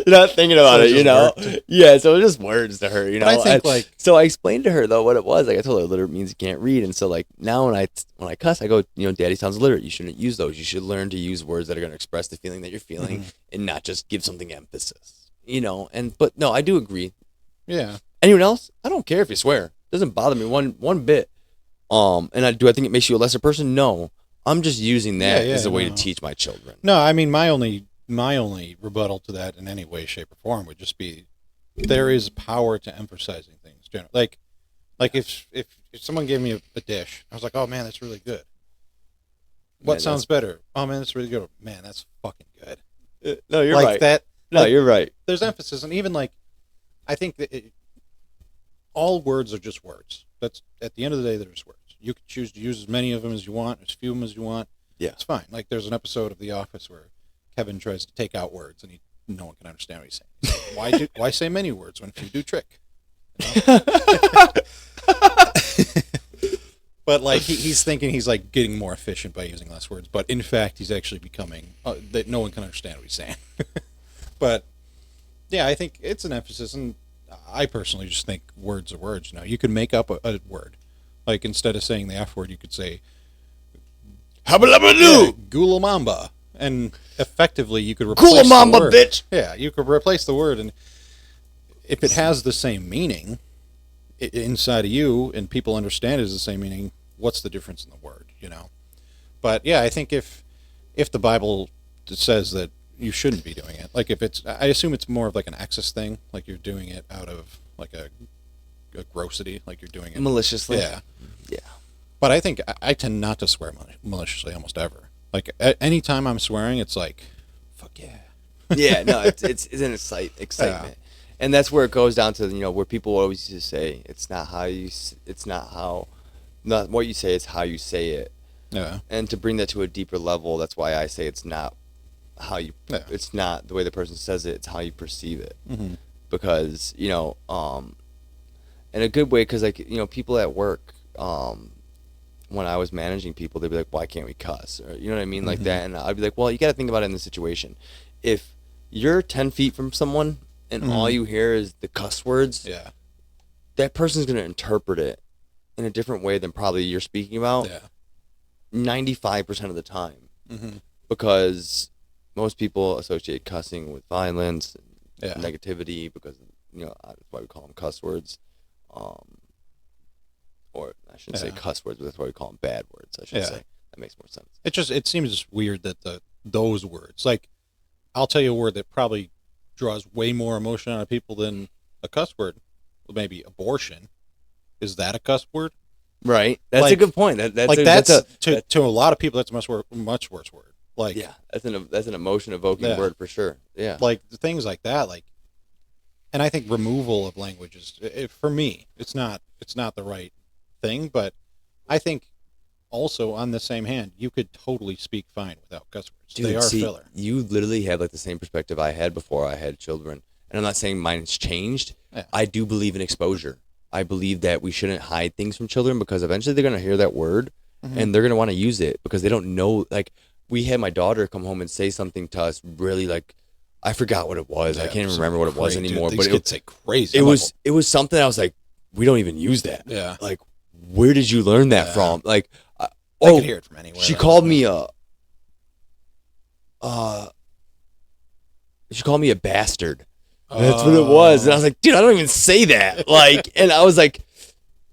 Not thinking about So it it, you just know? worked. Yeah, so it was just words to her, you know? But I think, So I explained to her, though, what it was. Like, I told her illiterate means you can't read. And so, like, now when I cuss, I go, you know, Daddy sounds illiterate. You shouldn't use those. You should learn to use words that are going to express the feeling that you're feeling and not just give something emphasis, you know? But no, I do agree. yeah. Anyone else? I don't care if you swear. It doesn't bother me one bit. And I think it makes you a lesser person? No. I'm just using that as a way to teach my children. No, I mean, my only rebuttal to that in any way, shape, or form would just be there is power to emphasizing things. Like if someone gave me a dish, I was like, oh man, that's really good. What Man, sounds better? Oh man, that's really good. Man, that's fucking good. No, you're like right. that. No, like, you're right. There's emphasis, and even like, I think that all words are just words. That's at the end of the day, they're just words. You can choose to use as many of them as you want, as few of them as you want. Yeah, it's fine. Like there's an episode of The Office where Kevin tries to take out words, and no one can understand what he's saying. He's like, why say many words when few do trick? You know? But like he's thinking he's like getting more efficient by using less words, but in fact he's actually becoming that no one can understand what he's saying. But yeah, I think it's an emphasis, and I personally just think words are words. You know, you can make up a word. Like instead of saying the F word, you could say Gula Mamba, and effectively you could replace Gula Mamba, the word. bitch. Yeah, you could replace the word, and if it has the same meaning inside of you, and people understand it as the same meaning, what's the difference in the word? You know. But yeah, I think if the Bible says that you shouldn't be doing it, like if it's, I assume it's more of like an excess thing, like you're doing it out of like a grossity, like you're doing it maliciously. Yeah. Yeah. But I think I tend not to swear maliciously almost ever. Like anytime I'm swearing, it's like, fuck yeah. Yeah, no, it's an excitement. Yeah. And that's where it goes down to, you know, where people always just say not what you say, it's how you say it. Yeah. And to bring that to a deeper level, that's why I say it's not how you, it's not the way the person says it, it's how you perceive it. Mm-hmm. Because, you know, in a good way, because, like, you know, people at work, when I was managing people, they'd be like, why can't we cuss? Or, you know what I mean? Like that. And I'd be like, well, you got to think about it in the situation. If you're 10 feet from someone and all you hear is the cuss words, that person's going to interpret it in a different way than probably you're speaking about 95% of the time. Mm-hmm. Because most people associate cussing with violence and negativity, because, you know, that's why we call them cuss words. Or I shouldn't say cuss words, but that's why we call them bad words, I should say. That makes more sense. It seems weird that those words, like, I'll tell you a word that probably draws way more emotion out of people than a cuss word. Well, maybe abortion. Is that a cuss word? Right. That's like, a good point. To a lot of people, that's a much worse word. Like, yeah, that's an emotion evoking word for sure. Yeah. Like things like that, like, and I think removal of language is, for me, it's not the right thing, but I think also on the same hand, you could totally speak fine without cuss words. Dude, they are filler. You literally have like the same perspective I had before I had children. And I'm not saying mine's changed. Yeah. I do believe in exposure. I believe that we shouldn't hide things from children, because eventually they're going to hear that word and they're going to want to use it because they don't know. Like, we had my daughter come home and say something to us really, like, I forgot what it was. I can't even remember what it was anymore. Dude, but it say crazy. It was something I was like, we don't even use that. Yeah. Like, where did you learn that from? Like, I could hear it from anywhere. She called me a bastard. That's what it was. And I was like, dude, I don't even say that. Like, and I was like,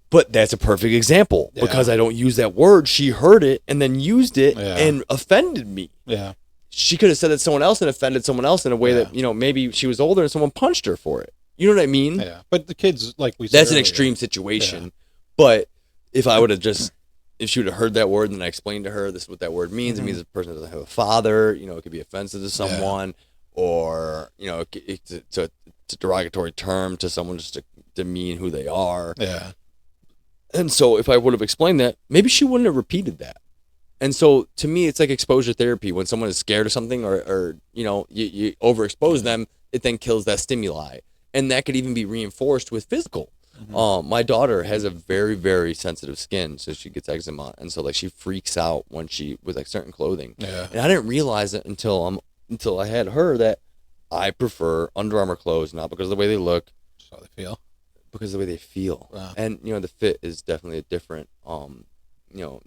but that's a perfect example because I don't use that word. She heard it and then used it and offended me. Yeah. She could have said it to someone else and offended someone else in a way that, you know, maybe she was older and someone punched her for it. You know what I mean? Yeah. But the kids, like we said that's earlier, an extreme situation. Yeah. But if I would have if she would have heard that word and I explained to her, this is what that word means. It means a person doesn't have a father. You know, it could be offensive to someone. Or, you know, it's a derogatory term to someone just to demean who they are. Yeah. And so if I would have explained that, maybe she wouldn't have repeated that. And so to me, it's like exposure therapy. When someone is scared of something or you know, you overexpose them, it then kills that stimuli. And that could even be reinforced with physical. My daughter has a very, very sensitive skin, so she gets eczema, and so like she freaks out when she with like certain clothing. Yeah. And I didn't realize it until I had her that I prefer Under Armour clothes, not because of the way they look, That's how they feel. because of the way they feel. Wow. And the fit is definitely a different.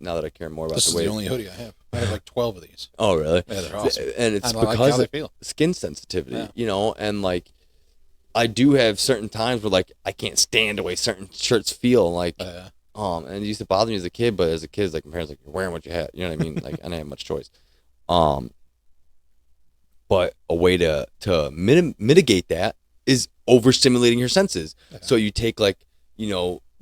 Now that I care more about This the is way. the only hoodie I have. I have like 12 of these. Oh, really? Yeah, they're awesome. And it's I like because how they of feel. skin sensitivity, Yeah. and like I do have certain times where like I can't stand the way certain shirts feel, like and it used to bother me as a kid, but as a kid, like my parents like, you're wearing what you had, you know what I mean? Like I didn't have much choice. But a way to mitigate that is overstimulating your senses. Yeah. So you take like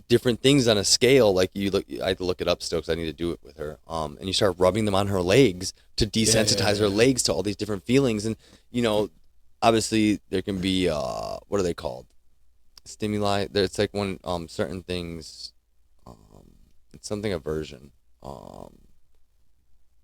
different things on a scale, like I had to look it up still because I need to do it with her. And you start rubbing them on her legs to desensitize her legs to all these different feelings. And obviously there can be what are they called? Stimuli. It's like when certain things, it's something aversion.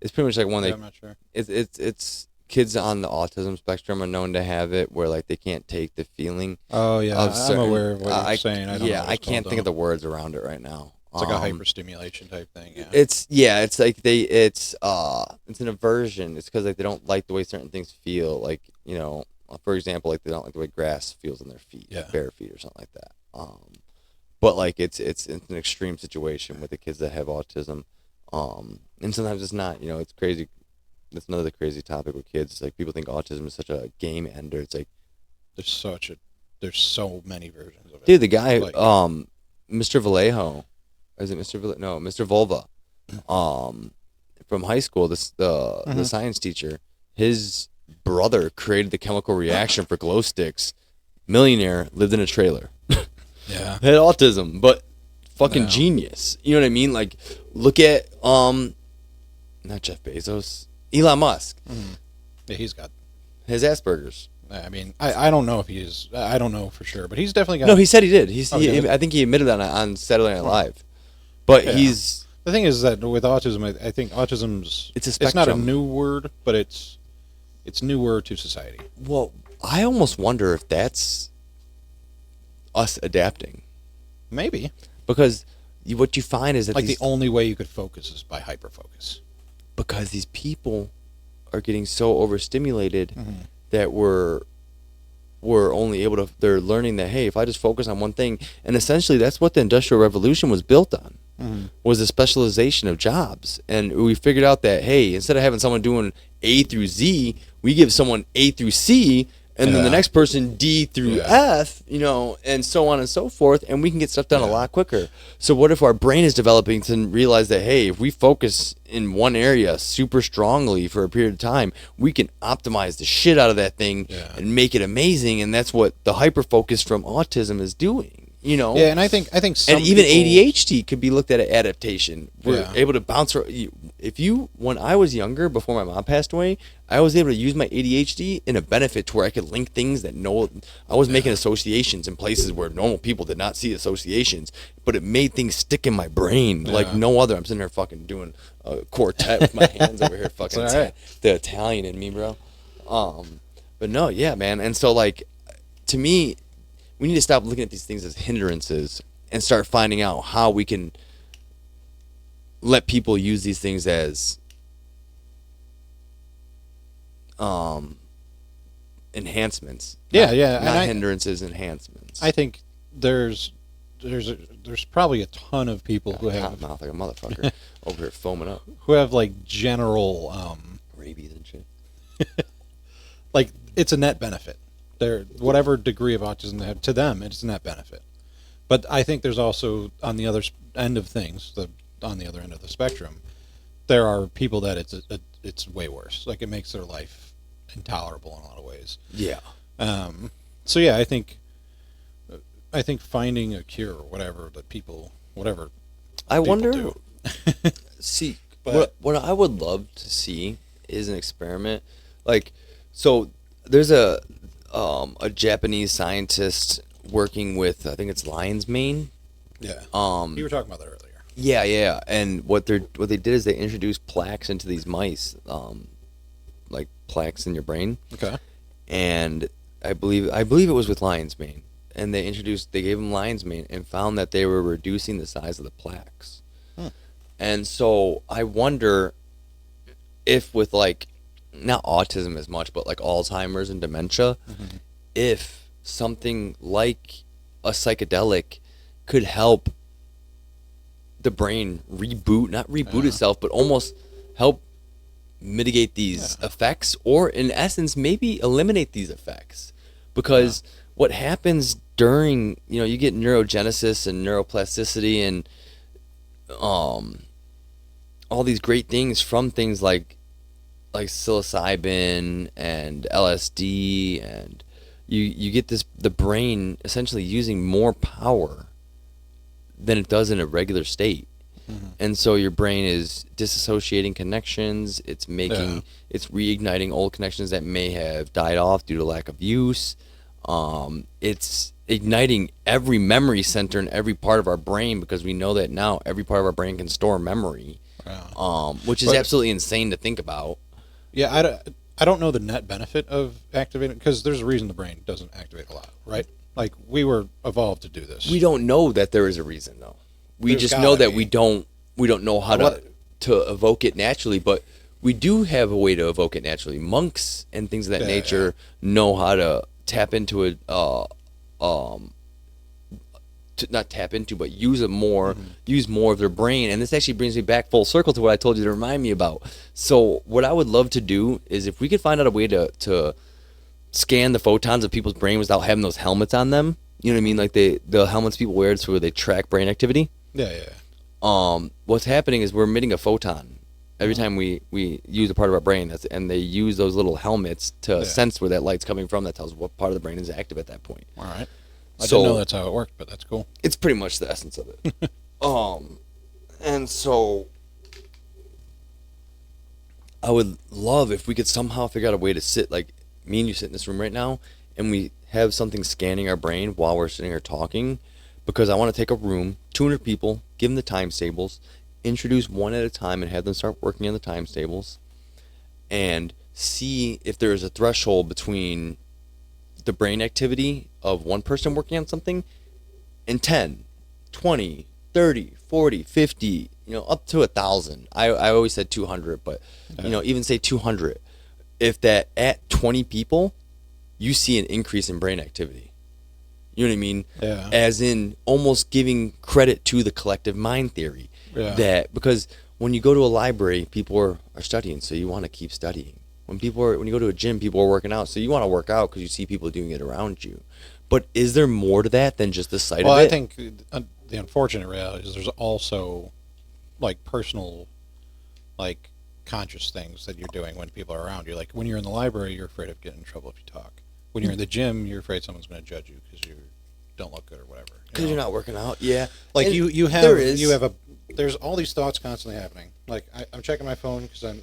It's pretty much like when I'm not sure. It's kids on the autism spectrum are known to have it where like they can't take the feeling. Oh yeah, I'm aware of what you're saying. I don't know what I it's can't called, think of though. the words around it right now. It's like a hyperstimulation type thing. Yeah. It's like it's an aversion. It's because like they don't like the way certain things feel. Like for example, like they don't like the way grass feels on their feet, Yeah. bare feet or something like that. But like it's an extreme situation with the kids that have autism. And sometimes it's not. It's crazy. That's another crazy topic with kids. It's like people think autism is such a game ender. It's like There's so many versions of it. dude, the guy, Like- Mr. Vallejo, is it Mr. Valle? No, Mr. Volva, from high school. The science teacher, his brother created the chemical reaction for glow sticks. Millionaire, lived in a trailer, Yeah. had autism, but fucking No. genius. You know what I mean? Like, look at not Jeff Bezos, Elon Musk, Yeah, he's got. his Asperger's. I mean, I don't know if he is. I don't know for sure, but he's definitely got. No, he said he did. Oh, he did? I think he admitted that on Saturday Night Live. But Yeah. he's The thing is that with autism, I think autism's. It's a It's not a spectrum. new word, but it's newer to society. well. I almost wonder if that's us adapting, Maybe because what you find is that like the only way you could focus is by hyperfocus. because these people are getting so overstimulated that we're only able to. They're learning that hey, if I just focus on one thing, and essentially that's what the Industrial Revolution was built on. Was the specialization of jobs, and we figured out that hey, instead of having someone doing A through Z, we give someone A through C, and then the Yeah. next person D through F, and so on and so forth, and we can get stuff done a lot quicker. So what if our brain is developing to realize that hey, if we focus in one area super strongly for a period of time, we can optimize the shit out of that thing and make it amazing, and that's what the hyperfocus from autism is doing. Yeah, and I think some And even people- ADHD could be looked at as adaptation. We're Yeah. able to bounce. When I was younger, before my mom passed away, I was able to use my ADHD in a benefit to where I could link things that I was making associations in places where normal people did not see associations, but it made things stick in my brain like no other. I'm sitting there fucking doing a quartet with my hands over here, fucking all right. the Italian in me, bro. But no, yeah, man. And so like, to me, we need to stop looking at these things as hindrances and start finding out how we can let people use these things as enhancements. Yeah, not, yeah, not and I- hindrances, enhancements. I think there's probably a ton of people who Hot have mouth like a motherfucker over here foaming up, like general rabies and shit. like it's a net benefit. They're whatever degree of autism they have, to them it's a net benefit. But I think there's also on the other end of things, on the other end of the spectrum, there are people that it's way worse. Like it makes their life intolerable in a lot of ways. Yeah. So yeah, I think finding a cure or whatever I people wonder. do. See, But- what I would love to see is an experiment. Like, so there's a Japanese scientist working with, I think it's lion's mane. Yeah. You were talking about that earlier. Yeah. And what they did is they introduced plaques into these mice, like plaques in your brain. Okay. And I believe it was with lion's mane. and they gave them lion's mane and found that they were reducing the size of the plaques. And so I wonder if with like, not autism as much, but like Alzheimer's and dementia, if something like a psychedelic could help the brain not reboot itself, but almost help mitigate these effects, or in essence maybe eliminate these effects. Because what happens during, you get neurogenesis and neuroplasticity and all these great things from things like psilocybin and LSD, and you get the brain essentially using more power than it does in a regular state. And so your brain is disassociating connections, it's reigniting old connections that may have died off due to lack of use. It's igniting every memory center in every part of our brain, because we know that now every part of our brain can store memory. Which is absolutely insane to think about. Yeah, I don't know the net benefit of activating, because there's a reason the brain doesn't activate a lot, right? Like, we were evolved to do this. We don't know that there is a reason, though. We just know that we don't know how to evoke it naturally, but we do have a way to evoke it naturally. Monks and things of that nature know how to tap into it, not tap into, but use more of their brain. And this actually brings me back full circle to what I told you to remind me about. So what I would love to do is, if we could find out a way to scan the photons of people's brain without having those helmets on them. You know what I mean? Like the helmets people wear so where they track brain activity. What's happening is we're emitting a photon every time we use a part of our brain, and they use those little helmets to sense where that light's coming from. That tells what part of the brain is active at that point. All right. I didn't know that's how it worked, but that's cool. It's pretty much the essence of it. And so I would love if we could somehow figure out a way to sit, like me and you sit in this room right now, and we have something scanning our brain while we're sitting here talking, because I want to take a room, 200 people, give them the times tables, introduce one at a time and have them start working on the times tables, and see if there is a threshold between the brain activity of one person working on something and 10, 20, 30, 40, 50, up to 1,000. I always said 200, but even say 200. If that at 20 people, you see an increase in brain activity. You know what I mean? Yeah. As in almost giving credit to the collective mind theory. Yeah. That, because when you go to a library, people are studying, so you want to keep studying. When you go to a gym, people are working out, so you want to work out because you see people doing it around you. But is there more to that than just the sight of it? Well, I think the unfortunate reality is there's also like personal, like conscious things that you're doing when people are around you. Like when you're in the library, you're afraid of getting in trouble if you talk. When you're in the gym, you're afraid someone's going to judge you because you don't look good or whatever. Because you're not working out, yeah. Like there's all these thoughts constantly happening. Like I'm checking my phone because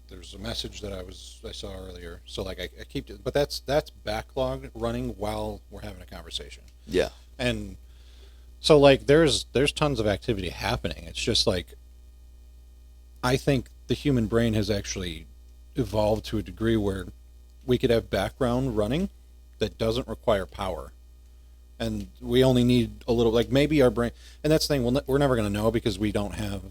there's a message that I saw earlier. So like I keep, but that's backlog running while we're having a conversation. Yeah. And so like there's tons of activity happening. It's just like, I think the human brain has actually evolved to a degree where we could have background running that doesn't require power. And we only need a little, like maybe our brain, and that's the thing, we're never going to know because we don't have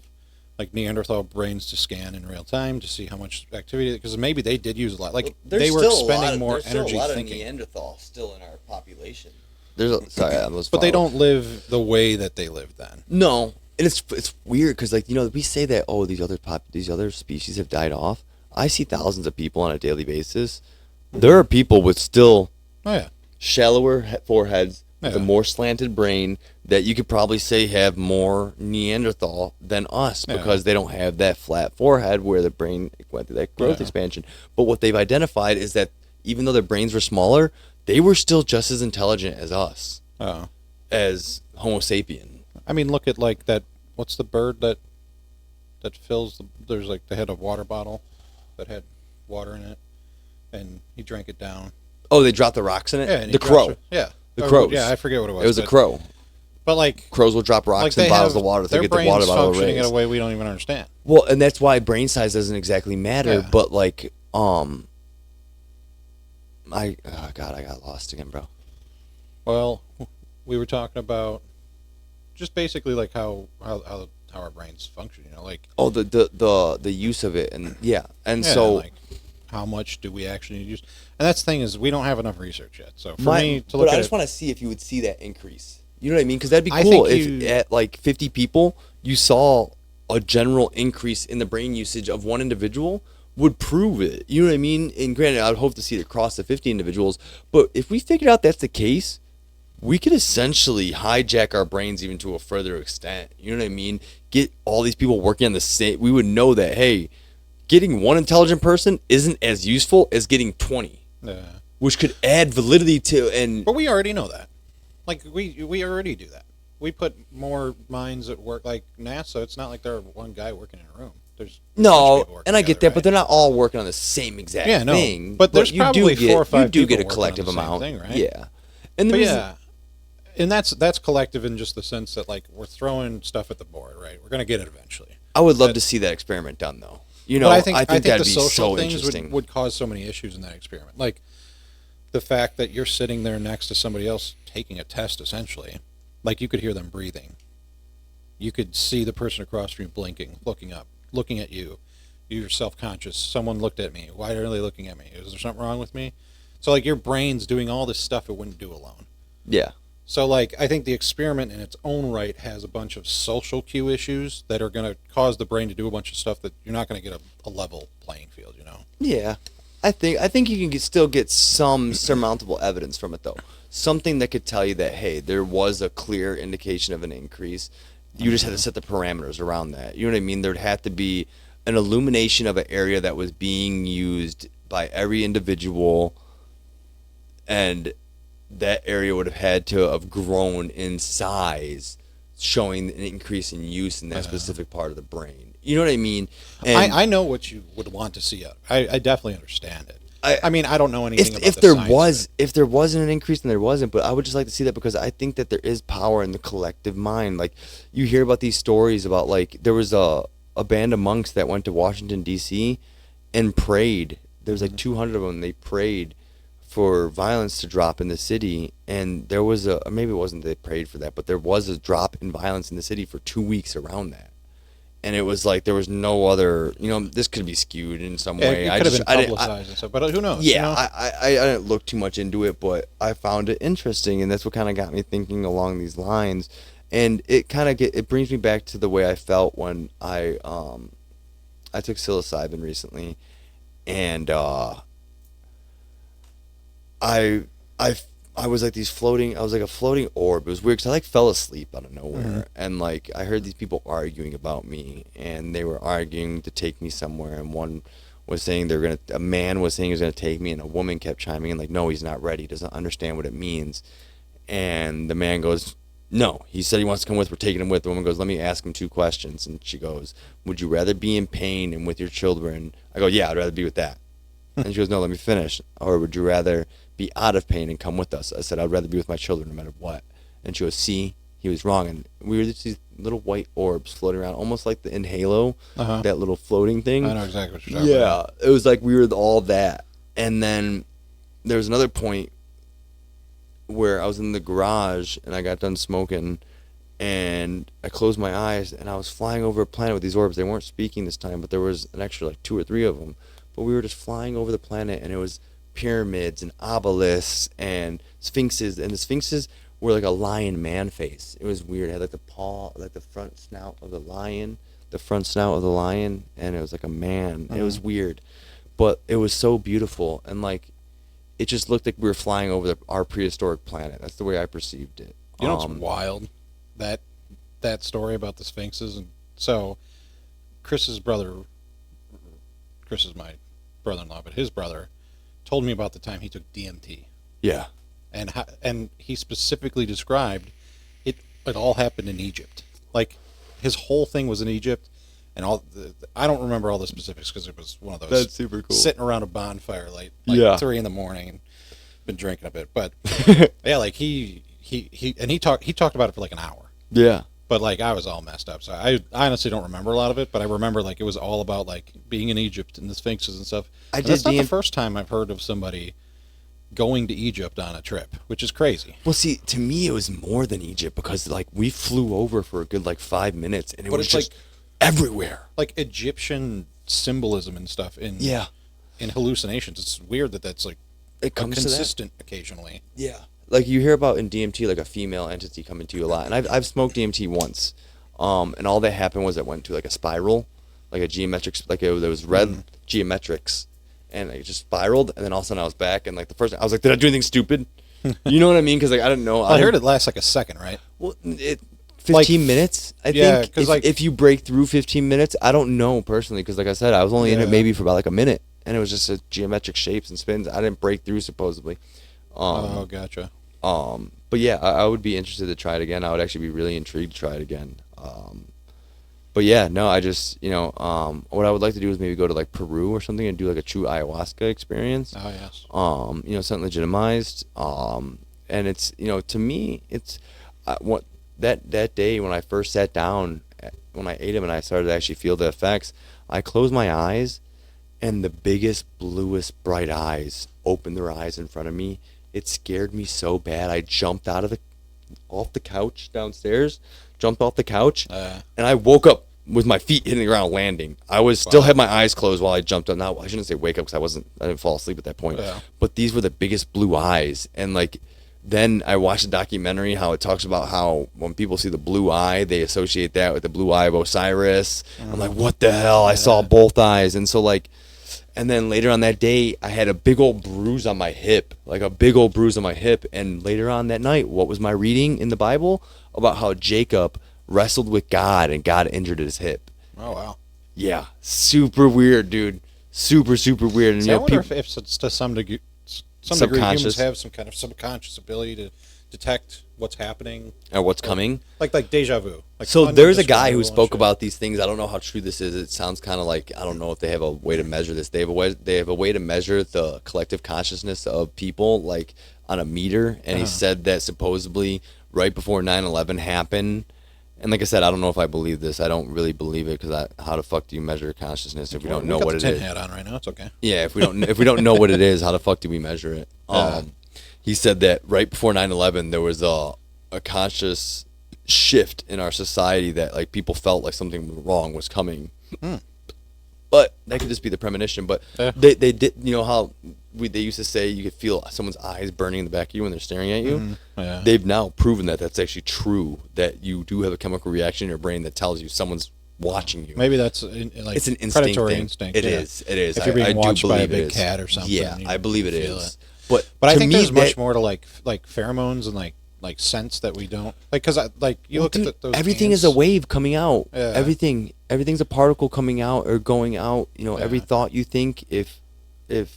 like Neanderthal brains to scan in real time to see how much activity, because maybe they did use a lot. Like they were expending more energy thinking. There's still a lot of Neanderthal still in our population. But they don't live the way that they lived then. No, and it's weird because like we say that these other species have died off. I see thousands of people on a daily basis. There are people with still shallower foreheads, the more slanted brain that you could probably say have more Neanderthal than us because they don't have that flat forehead where the brain went through that growth expansion. But what they've identified is that even though their brains were smaller, they were still just as intelligent as us, as Homo sapien. I mean, look at like that. What's the bird that fills there's like they had a water bottle that had water in it, and he drank it down. Oh, they dropped the rocks in it? Yeah, the crow. The crows. Yeah, I forget what it was. It was a crow. But like crows will drop rocks in bottles of water to get the water bottle raised. Their brains functioning in a way we don't even understand. Well, and that's why brain size doesn't exactly matter. But like, I got lost again, bro. Well, we were talking about just basically like how our brains function. Like Oh, the use of it, and and yeah, so like how much do we actually need to use? And that's the thing is we don't have enough research yet. So for my, me to but look I at just it, want to see if you would see that increase. You know what I mean? Because that'd be I cool think if you- at like 50 people you saw a general increase in the brain usage of one individual would prove it. You know what I mean? And granted, I'd hope to see it across the 50 individuals, but if we figured out that's the case, we could essentially hijack our brains even to a further extent. You know what I mean? Get all these people working on the same. We would know that, hey, getting one intelligent person isn't as useful as getting 20, which could add validity to. And but we already know that. Like we already do that. We put more minds at work. Like NASA, it's not like they're one guy working in a room. There's a bunch of no, people working and I get together, that, but they're not all working on the same exact Yeah, no. thing. But there's you probably do get, 4 or 5 you do get a people working on collective the same amount, thing, right? Yeah, and the But reason, yeah, and that's collective in just the sense that like we're throwing stuff at the board, right? We're gonna get it eventually. I would love to see that experiment done, though. You know, But I think that'd the be social so things interesting. would cause so many issues in that experiment. Like the fact that you're sitting there next to somebody else taking a test, essentially, like you could hear them breathing. You could see the person across from you blinking, looking up, looking at you. You're self-conscious. Someone looked at me. Why are they looking at me? Is there something wrong with me? So like your brain's doing all this stuff it wouldn't do alone. Yeah. So like I think the experiment in its own right has a bunch of social cue issues that are going to cause the brain to do a bunch of stuff that you're not going to get a level playing field, Yeah, I think you can still get some surmountable evidence from it, though. Something that could tell you that, hey, there was a clear indication of an increase. You just had to set the parameters around that. You know what I mean? There'd have to be an illumination of an area that was being used by every individual, and that area would have had to have grown in size, showing an increase in use in that specific part of the brain. You know what I mean? And I know what you would want to see. I definitely understand it. I mean, I don't know anything about if the there science was of it. if there wasn't an increase and there wasn't, but I would just like to see that because I think that there is power in the collective mind. Like you hear about these stories about like there was a band of monks that went to Washington D.C. and prayed. There was like 200 of them. They prayed for violence to drop in the city, and there was a, maybe it wasn't they prayed for that, but there was a drop in violence in the city for 2 weeks around that. And it was like there was no other, this could be skewed in some way. It could have been publicized and stuff, but who knows? Yeah, I didn't look too much into it, but I found it interesting, and that's what kind of got me thinking along these lines. And it kind of it brings me back to the way I felt when I took psilocybin recently, and I was like I was like a floating orb. It was weird because I like fell asleep out of nowhere, and like I heard these people arguing about me, and they were arguing to take me somewhere, and one was saying a man was saying he was gonna take me, and a woman kept chiming in like, no, he's not ready, he doesn't understand what it means, and the man goes, no, he said he wants to come with, we're taking him with. The woman goes, let me ask him 2 questions, and she goes, would you rather be in pain and with your children? I go, yeah, I'd rather be with that. And she goes, no, let me finish. Or would you rather be out of pain and come with us? I said, I'd rather be with my children no matter what. And she goes, see, he was wrong. And we were just these little white orbs floating around, almost like in Halo, that little floating thing. I know exactly what you're talking about. Yeah, it was like we were all that. And then there was another point where I was in the garage and I got done smoking, and I closed my eyes and I was flying over a planet with these orbs. They weren't speaking this time, but there was an extra like 2 or 3 of them. But we were just flying over the planet, and it was pyramids and obelisks and sphinxes, and the sphinxes were like a lion man face. It was weird. It had like the paw, like the front snout of the lion, and it was like a man. It was weird, but it was so beautiful, and like it just looked like we were flying over our prehistoric planet. That's the way I perceived it. You know what's wild? That story about the sphinxes. And so Chris is my brother-in-law, but his brother told me about the time he took DMT. Yeah. And he specifically described it all happened in Egypt. Like his whole thing was in Egypt, and I don't remember all the specifics because it was one of those. That's super cool. Sitting around a bonfire like 3 a.m. and been drinking a bit, but yeah, like he talked about it for like an hour. Yeah. But like I was all messed up, so I honestly don't remember a lot of it. But I remember like it was all about like being in Egypt and the sphinxes and stuff. That's not the first time I've heard of somebody going to Egypt on a trip, which is crazy. Well, see, to me, it was more than Egypt because like we flew over for a good like 5 minutes, and it But was it's just like- everywhere. Like Egyptian symbolism and stuff in hallucinations. It's weird that that's like It comes to that. consistent occasionally. Yeah. Like you hear about in DMT, like a female entity coming to you a lot. And I've smoked DMT once. And all that happened was it went to like a spiral, like a geometric, there was red geometrics, and it just spiraled. And then all of a sudden I was back, and like the first, I was like, did I do anything stupid? You know what I mean? Because like I didn't know. I heard it lasts like a second, right? Well, 15 minutes, I think. Because like if you break through 15 minutes, I don't know personally, because like I said, I was only in it maybe for about like a minute, and it was just geometric shapes and spins. I didn't break through supposedly. oh, gotcha. But yeah, I would be interested to try it again. I would actually be really intrigued to try it again. But yeah, no, I just, what I would like to do is maybe go to like Peru or something and do like a true ayahuasca experience. Oh yes. Something legitimized. And it's, to me, it's what that day when I first sat down, when I ate them and I started to actually feel the effects, I closed my eyes, and the biggest, bluest, bright eyes opened their eyes in front of me. It scared me so bad. I jumped off the couch downstairs, jumped off the couch, and I woke up with my feet hitting the ground landing. I was still had my eyes closed while I jumped up. Now I shouldn't say wake up because I didn't fall asleep at that point. Yeah. But these were the biggest blue eyes, and like then I watched a documentary how it talks about how when people see the blue eye, they associate that with the blue eye of Osiris. I'm like, what the hell? I saw both eyes, and so like. And then later on that day, I had a big old bruise on my hip, And later on that night, what was my reading in the Bible? About how Jacob wrestled with God and God injured his hip. Oh, wow. Yeah. Super weird, dude. Super, super weird. And See, I wonder if it's to some degree humans have some kind of subconscious ability to detect what's happening or what's coming. Like deja vu. Like So there's a guy who undescribable spoke shit. about these things. I don't know how true this is. It sounds kind of like, I don't know if they have a way to measure this. They have a way to measure the collective consciousness of people, like on a meter. And he said that supposedly right before 9/11 happened. And like I said, I don't know if I believe this. I don't really believe it because how the fuck do you measure consciousness if we don't know what it tin is? hat on right now. It's okay. Yeah, if we don't know what it is, how the fuck do we measure it? He said that right before 9/11 there was a conscious shift in our society that like people felt like something wrong was coming. But that could just be the premonition. But they did, how they used to say you could feel someone's eyes burning in the back of you when they're staring at you. Yeah. They've now proven that that's actually true, that you do have a chemical reaction in your brain that tells you someone's watching you. Maybe that's It's an instinct predatory thing. instinct. It yeah. is. It is. If you're being I do watched by a believe it big is. cat or something. Yeah, you I believe it feel is. it. But I to think me, there's much that- more to like pheromones and like scents that we don't because you look Dude, at those everything ants. is a wave coming out. Yeah. Everything's a particle coming out or going out. Every Yeah. thought you think, if the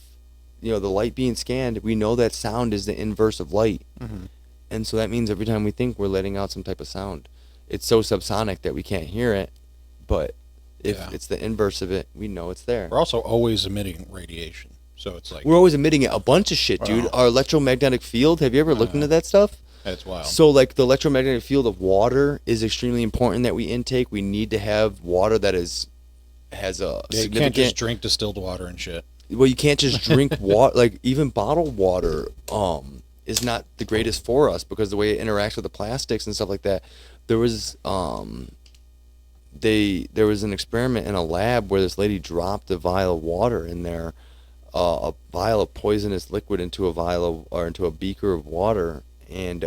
light being scanned, we know that sound is the inverse of light. And so that means every time we think, we're letting out some type of sound. It's so subsonic that we can't hear it, but if it's the inverse of it, we know it's there. We're also always emitting radiation, so it's like We're always emitting a bunch of shit, dude. Wow. Our electromagnetic field, have you ever looked into that stuff? it's wild. So, like, the electromagnetic field of water is extremely important that we intake. We need to have water that has a Yeah, you significant... can't just drink distilled water and shit. Well, you can't just drink water. Like, even bottled water is not the greatest for us because the way it interacts with the plastics and stuff like that. There was there was an experiment in a lab where this lady dropped a vial of water in there, a vial of poisonous liquid into a beaker of water, and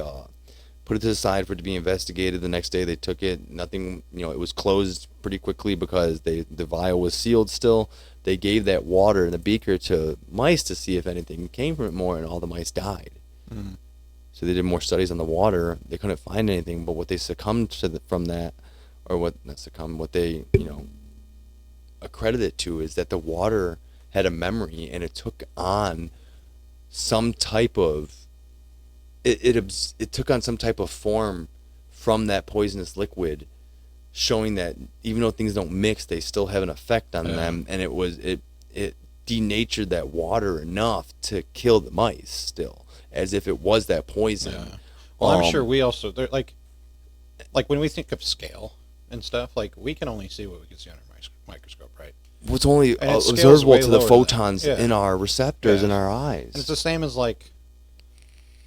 put it to the side for it to be investigated. The next day they took it. Nothing, it was closed pretty quickly because the vial was sealed still. They gave that water in the beaker to mice to see if anything came from it more, and all the mice died. So they did more studies on the water. They couldn't find anything, but what they succumbed to from that, or what they accredit it to is that the water had a memory and it took on some type of it took on some type of form from that poisonous liquid, showing that even though things don't mix, they still have an effect on them, and it denatured that water enough to kill the mice still, as if it was that poison. Yeah. Well, I'm sure we also like when we think of scale and stuff, like we can only see what we can see on our microscope, right? What's only And it scales observable way to the lower than that. photons Yeah. in our receptors Yeah. in our eyes. And it's the same as like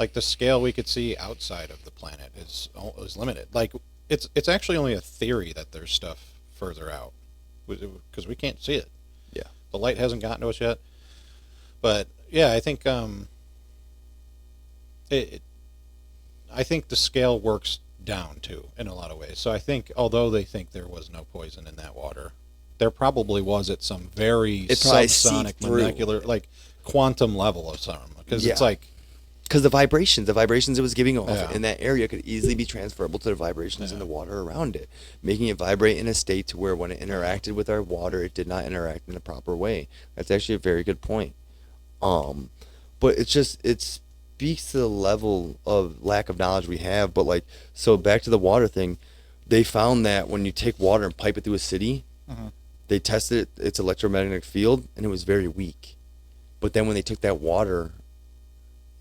Like the scale we could see outside of the planet is limited. Like it's actually only a theory that there's stuff further out because we can't see it. Yeah. The light hasn't gotten to us yet. But yeah, I think I think the scale works down too in a lot of ways. So I think although they think there was no poison in that water, there probably was at some very subsonic molecular, like quantum level of something. Because it's like because the vibrations it was giving off in that area could easily be transferable to the vibrations in the water around it, making it vibrate in a state to where when it interacted with our water, it did not interact in a proper way. That's actually a very good point. But it speaks to the level of lack of knowledge we have. But like, so back to the water thing, they found that when you take water and pipe it through a city, they tested its electromagnetic field and it was very weak. But then when they took that water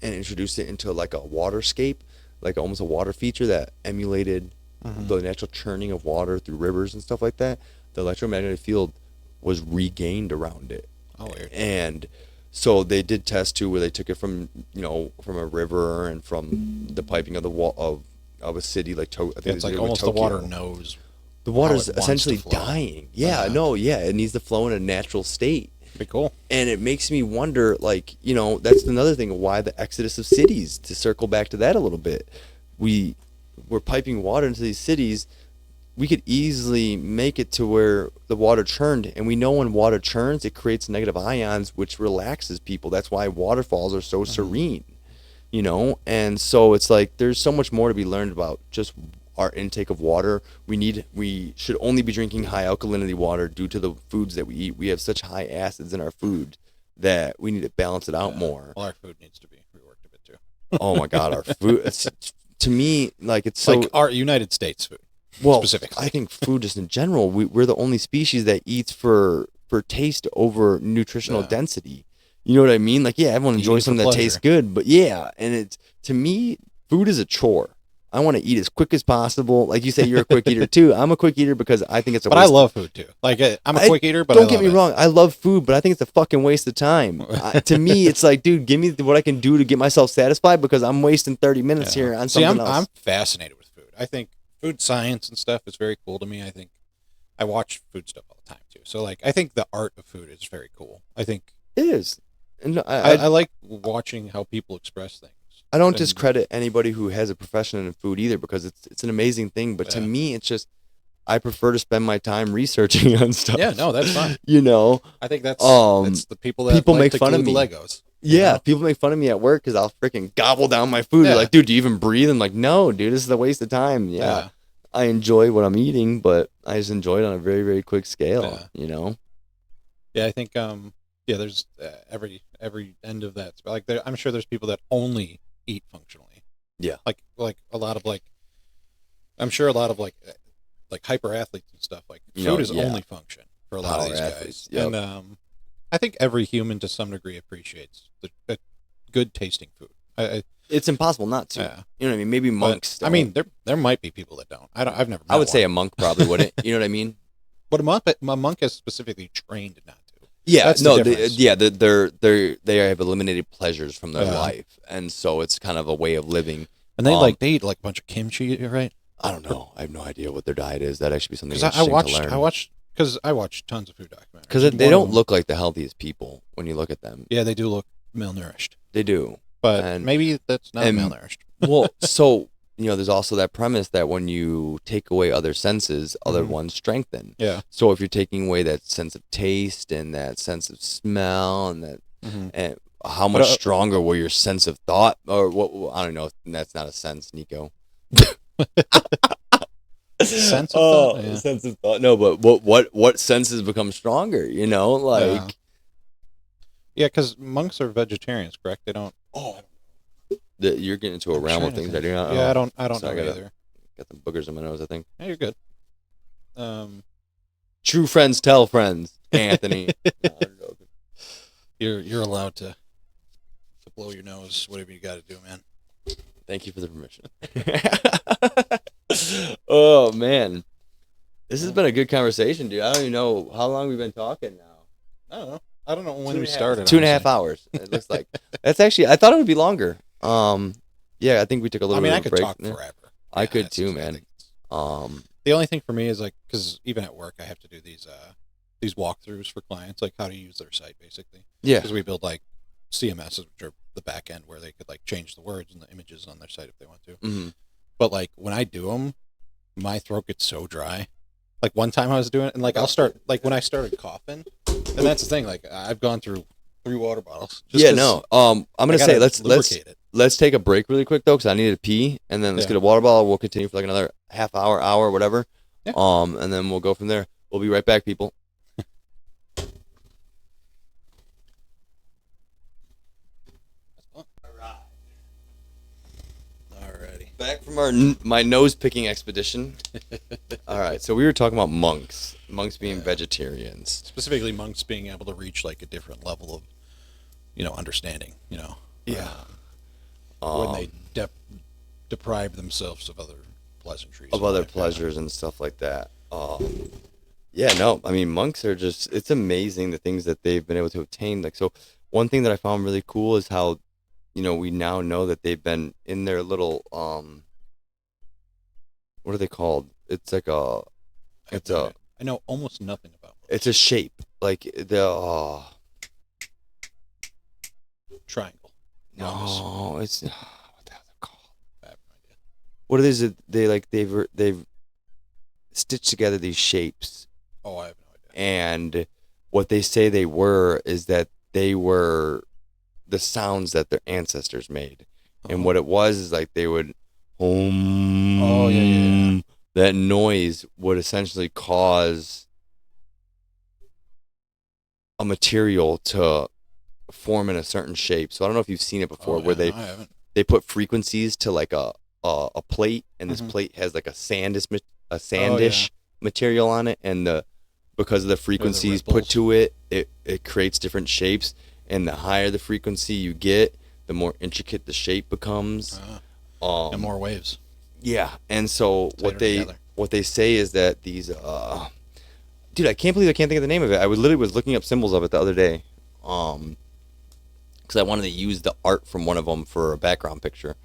and introduced it into like a waterscape, like almost a water feature that emulated the natural churning of water through rivers and stuff like that, the electromagnetic field was regained around it. Oh, weird. And so they did tests too, where they took it from from a river and from the piping of the wall of a city like I think it's like almost Tokyo. The water knows. The water's it wants essentially to flow. dying. Yeah, it needs to flow in a natural state. Pretty cool. And it makes me wonder, like, that's another thing of why the exodus of cities, to circle back to that a little bit. We're piping water into these cities. We could easily make it to where the water churned, and we know when water churns, it creates negative ions, which relaxes people. That's why waterfalls are so serene, and so it's like there's so much more to be learned about just our intake of water. We should only be drinking high alkalinity water due to the foods that we eat. We have such high acids in our food that we need to balance it out more. Well, our food needs to be reworked a bit too. Oh my God, our food, to me, like, it's so, like our United States food. Well, specifically. I think food just in general, we're the only species that eats for taste over nutritional density. You know what I mean? Like, yeah, everyone enjoys something that tastes good, but and to me, food is a chore. I want to eat as quick as possible. Like you say, you're a quick eater too. I'm a quick eater because I think it's a But waste. I love food too. Like, I'm a quick eater, but don't get me wrong. I love food, but I think it's a fucking waste of time. To me, it's like, dude, give me what I can do to get myself satisfied because I'm wasting 30 minutes here on something else. I'm fascinated with food. I think food science and stuff is very cool to me. I think I watch food stuff all the time too. So like, I think the art of food is very cool. I think it is. And I like watching how people express things. I don't discredit anybody who has a profession in food either because it's an amazing thing. But to me, it's just I prefer to spend my time researching on stuff. Yeah, no, that's fine. I think that's the people that make fun of me. Legos. Yeah, people make fun of me at work because I'll freaking gobble down my food. They're like, dude, do you even breathe? I'm like, no, dude, this is a waste of time. Yeah. I enjoy what I'm eating, but I just enjoy it on a very, very quick scale. Yeah, I think there's every end of that. Like, I'm sure there's people that only eat functionally. Yeah, like a lot of I'm sure a lot of hyper athletes and stuff. Like, food is only function for a lot of these guys. Yep. And I think every human to some degree appreciates the good tasting food. It's impossible not to. Yeah. You know what I mean? Maybe monks. But, I mean, there might be people that don't. I've never. Met I would say a one. monk probably wouldn't. You know what I mean? But a monk is specifically trained not to. Yeah, that's no, the difference. They have eliminated pleasures from their life, and so it's kind of a way of living. And they eat like a bunch of kimchi, right? I don't know. I have no idea what their diet is. That actually be something Because interesting to learn. I watch tons of food documentaries. Because they don't look like the healthiest people when you look at them. Yeah, they do look malnourished. They do. But maybe that's not malnourished. Well, so, there's also that premise that when you take away other senses, other ones strengthen. Yeah. So if you're taking away that sense of taste and that sense of smell and that, and how much stronger will your sense of thought, or what? I don't know. That's not a sense, Nico. Sense of thought. Yeah. Sense of thought. No, but what senses become stronger? Yeah, because monks are vegetarians, correct? They don't. You're getting into a realm of things I do not. Yeah, I don't know either. Got some boogers in my nose, I think. Yeah, you're good. True friends tell friends, Anthony. You're allowed to blow your nose, whatever you got to do, man. Thank you for the permission. Oh man, this has been a good conversation, dude. I don't even know how long we've been talking now. I don't know when we started. 2.5 hours. It looks like that's actually. I thought it would be longer. Yeah, I think we took a little I mean, bit I of a could break. talk there. forever. I Yeah, could that's too, just- I man. think it's- Um, the only thing for me is like, because even at work, I have to do these walkthroughs for clients, like how to use their site, basically. yeah. Because we build like CMSs, which are the back end where they could like change the words and the images on their site if they want to. hmm But like when I do them, my throat gets so dry. Like one time I was doing it, and like I'll start like when I started coughing, and that's the thing. Like I've gone through 3 water bottles. just Yeah, 'cause no. I'm I gonna say gotta let's lubricate it. let's take a break really quick though, because I need to pee, and then let's Yeah. get a water bottle. We'll continue for like another half hour, whatever. Yeah. And then we'll go from there. We'll be right back, people. Alrighty. Back from my nose picking expedition. All right, so we were talking about monks being Yeah. vegetarians. Specifically, monks being able to reach like a different level of, understanding. Yeah. When they deprive themselves of other pleasantries, Of and other like that. pleasures and stuff like that. Yeah, no, I mean, monks are just, it's amazing the things that they've been able to obtain. Like, so one thing that I found really cool is how, we now know that they've been in their little, what are they called? It's like I know almost nothing about monks. it's a shape. Like the, Triangle. Rhombus. no, it's, what the hell is it called? I have no idea. What it is, they've stitched together these shapes. Oh, I have no idea. And what they say they were is that they were the sounds that their ancestors made. And what it was is like they would Oh, yeah. that noise would essentially cause a material to form in a certain shape. So I don't know if you've seen it before, where No, I haven't. they put frequencies to like a plate, and this Mhm. plate has like a sandish material on it, and because of the frequencies put ripples. to it, it creates different shapes, and the higher the frequency you get, the more intricate the shape becomes. And more waves. Yeah, and so Tighter together. what they say is that these dude, I can't believe I can't think of the name of it. I literally was looking up symbols of it the other day, because I wanted to use the art from one of them for a background picture.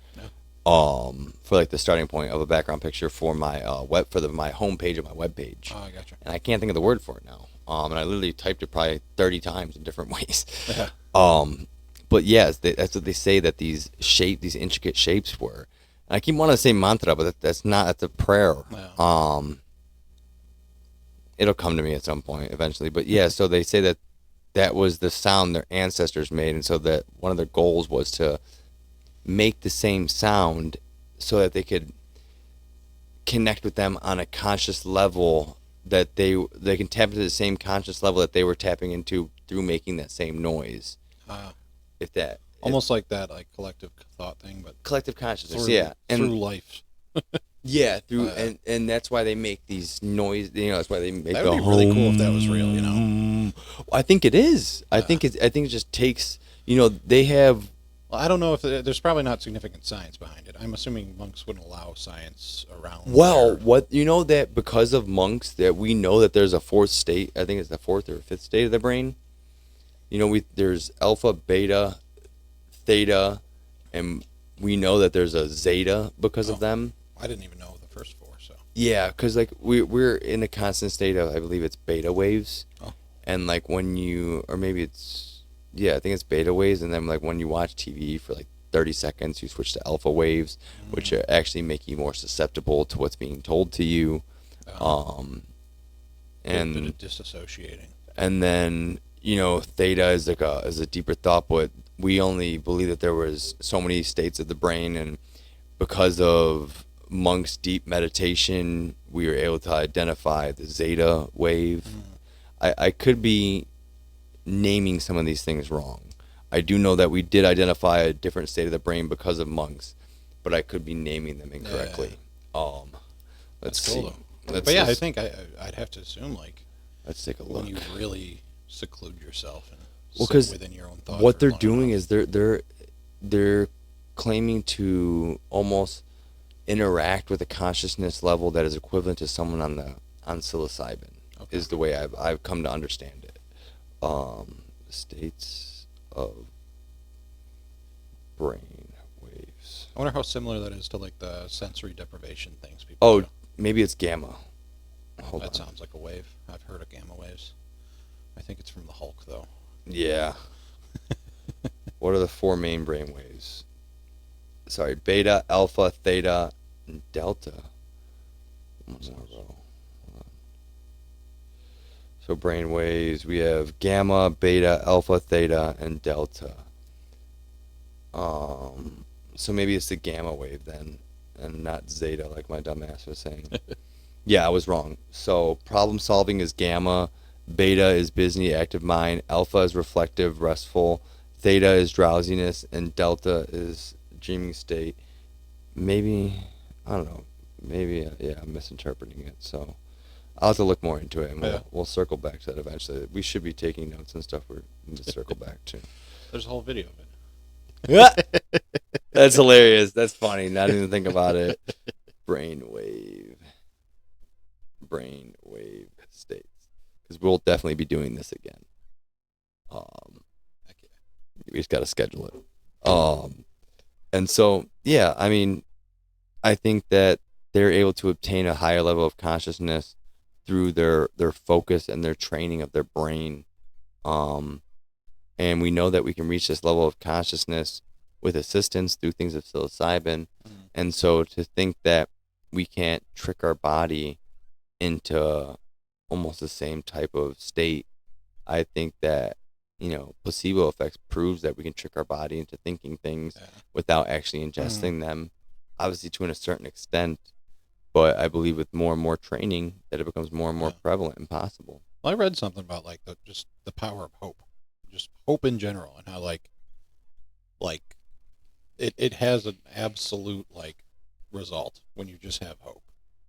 For like the starting point of a background picture for my my homepage of my webpage. Oh, I gotcha. And I can't think of the word for it now. And I literally typed it probably 30 times in different ways. Yeah. But yes, that's what they say that these intricate shapes were. And I keep wanting to say mantra, but that's not. That's a prayer. Yeah. It'll come to me at some point eventually. But yeah, so they say that was the sound their ancestors made, and so that one of their goals was to make the same sound so that they could connect with them on a conscious level, that they can tap into the same conscious level that they were tapping into through making that same noise. If that Almost like that, like collective thought thing, but collective consciousness, through, yeah, and through life. yeah, through and that's why they make these noise. That's why they make That the would be really cool if that was real. I think it is. I think it just takes. They have. Well, I don't know if there's probably not significant science behind it. I'm assuming monks wouldn't allow science around. Well, that because of monks, that we know that there's a fourth state. I think it's the fourth or fifth state of the brain. There's alpha, beta, theta, and we know that there's a zeta because of them. I didn't even know the first 4. So Yeah, because like we're in a constant state of, I believe it's beta waves, and like when you, or maybe it's, I think it's beta waves, and then like when you watch TV for like 30 seconds, you switch to alpha waves, which are actually make you more susceptible to what's being told to you, and disassociating. And then theta is like is a deeper thought, but we only believe that there was so many states of the brain, and because of monks' deep meditation, we were able to identify the zeta wave. I could be naming some of these things wrong. I do know that we did identify a different state of the brain because of monks, but I could be naming them incorrectly. Let's That's see. cool, though. But yeah, I think I'd have to assume like Let's take a look. when you really seclude yourself and Well, sit 'cause within your own thoughts. what for they're long doing enough. is they're claiming to almost interact with a consciousness level that is equivalent to someone on psilocybin. Okay. Is the way I've come to understand it. States of brain waves. waves. I wonder how similar that is to like the sensory deprivation things people Oh, do. maybe it's gamma. Hold That on. sounds like a wave. I've heard of gamma waves. I think it's from the Hulk, though. Yeah. What are the four main brain waves? Sorry, beta, alpha, theta, and delta. One more row. Hold on. So brain waves, we have gamma, beta, alpha, theta, and delta. So maybe it's the gamma wave then, and not zeta like my dumbass was saying. Yeah, I was wrong. So problem solving is gamma, beta is busy, active mind, alpha is reflective, restful, theta is drowsiness, and delta is dreaming state. Maybe, I don't know. Maybe, yeah, I'm misinterpreting it. So I'll have to look more into it, and we'll circle back to that eventually. We should be taking notes and stuff. We're going to circle back to. There's a whole video of it. That's hilarious. That's funny. Not even think about it. Brainwave states, because we'll definitely be doing this again. We just got to schedule it. And so, yeah, I mean, I think that they're able to obtain a higher level of consciousness through their focus and their training of their brain. And we know that we can reach this level of consciousness with assistance through things of psilocybin. And so to think that we can't trick our body into almost the same type of state, I think that, placebo effects proves that we can trick our body into thinking things without actually ingesting them, obviously to a certain extent. But I believe with more and more training that it becomes more and more prevalent and possible. Well, I read something about like the power of hope, just hope in general, and how like it has an absolute like result when you just have hope.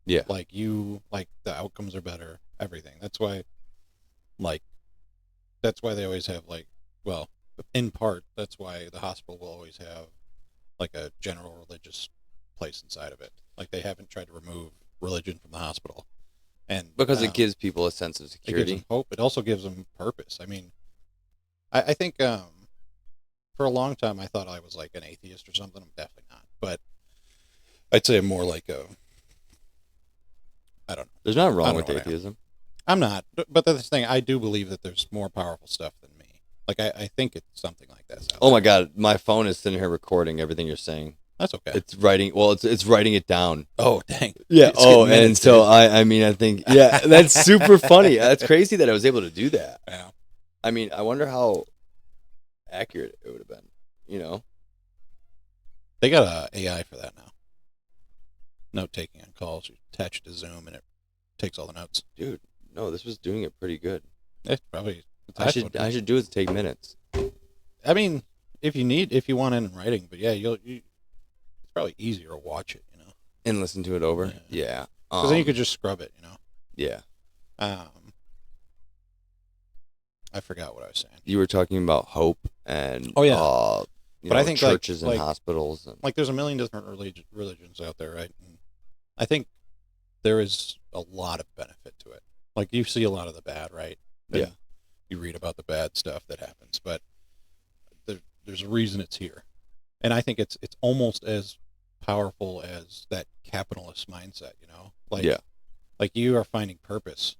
Yeah. Like the outcomes are better, everything. That's why they always have in part, that's why the hospital will always have like a general religious place inside of it. Like they haven't tried to remove religion from the hospital. And because it gives people a sense of security. It gives them hope. It also gives them purpose. I mean, I think for a long time I thought I was like an atheist or something. I'm definitely not. But I'd say I'm more like I don't know. There's nothing wrong with atheism. I'm not. But that's the thing. I do believe that there's more powerful stuff than me. Like, I think it's something like that. Oh, my God. My phone is sitting here recording everything you're saying. That's okay. It's writing. Well, it's writing it down. Oh, dang. Yeah. And so I think, yeah, that's super funny. That's crazy that I was able to do that. Yeah. I mean, I wonder how accurate it would have been, They got a AI for that now. Note taking on calls. You attach it to Zoom and it takes all the notes. Dude, no, this was doing it pretty good. It's probably. I should do it to take minutes. I mean, if you want it in writing, but yeah, it's probably easier to watch it, and listen to it over. Yeah, because then you could just scrub it, Yeah. I forgot what I was saying. You were talking about hope and but I think churches and hospitals and there's a million different religions out there, right? And I think there is a lot of benefit to it. Like you see a lot of the bad, right? And yeah. You read about the bad stuff that happens, but there's a reason it's here, and I think it's almost as powerful as that capitalist mindset. Like you are finding purpose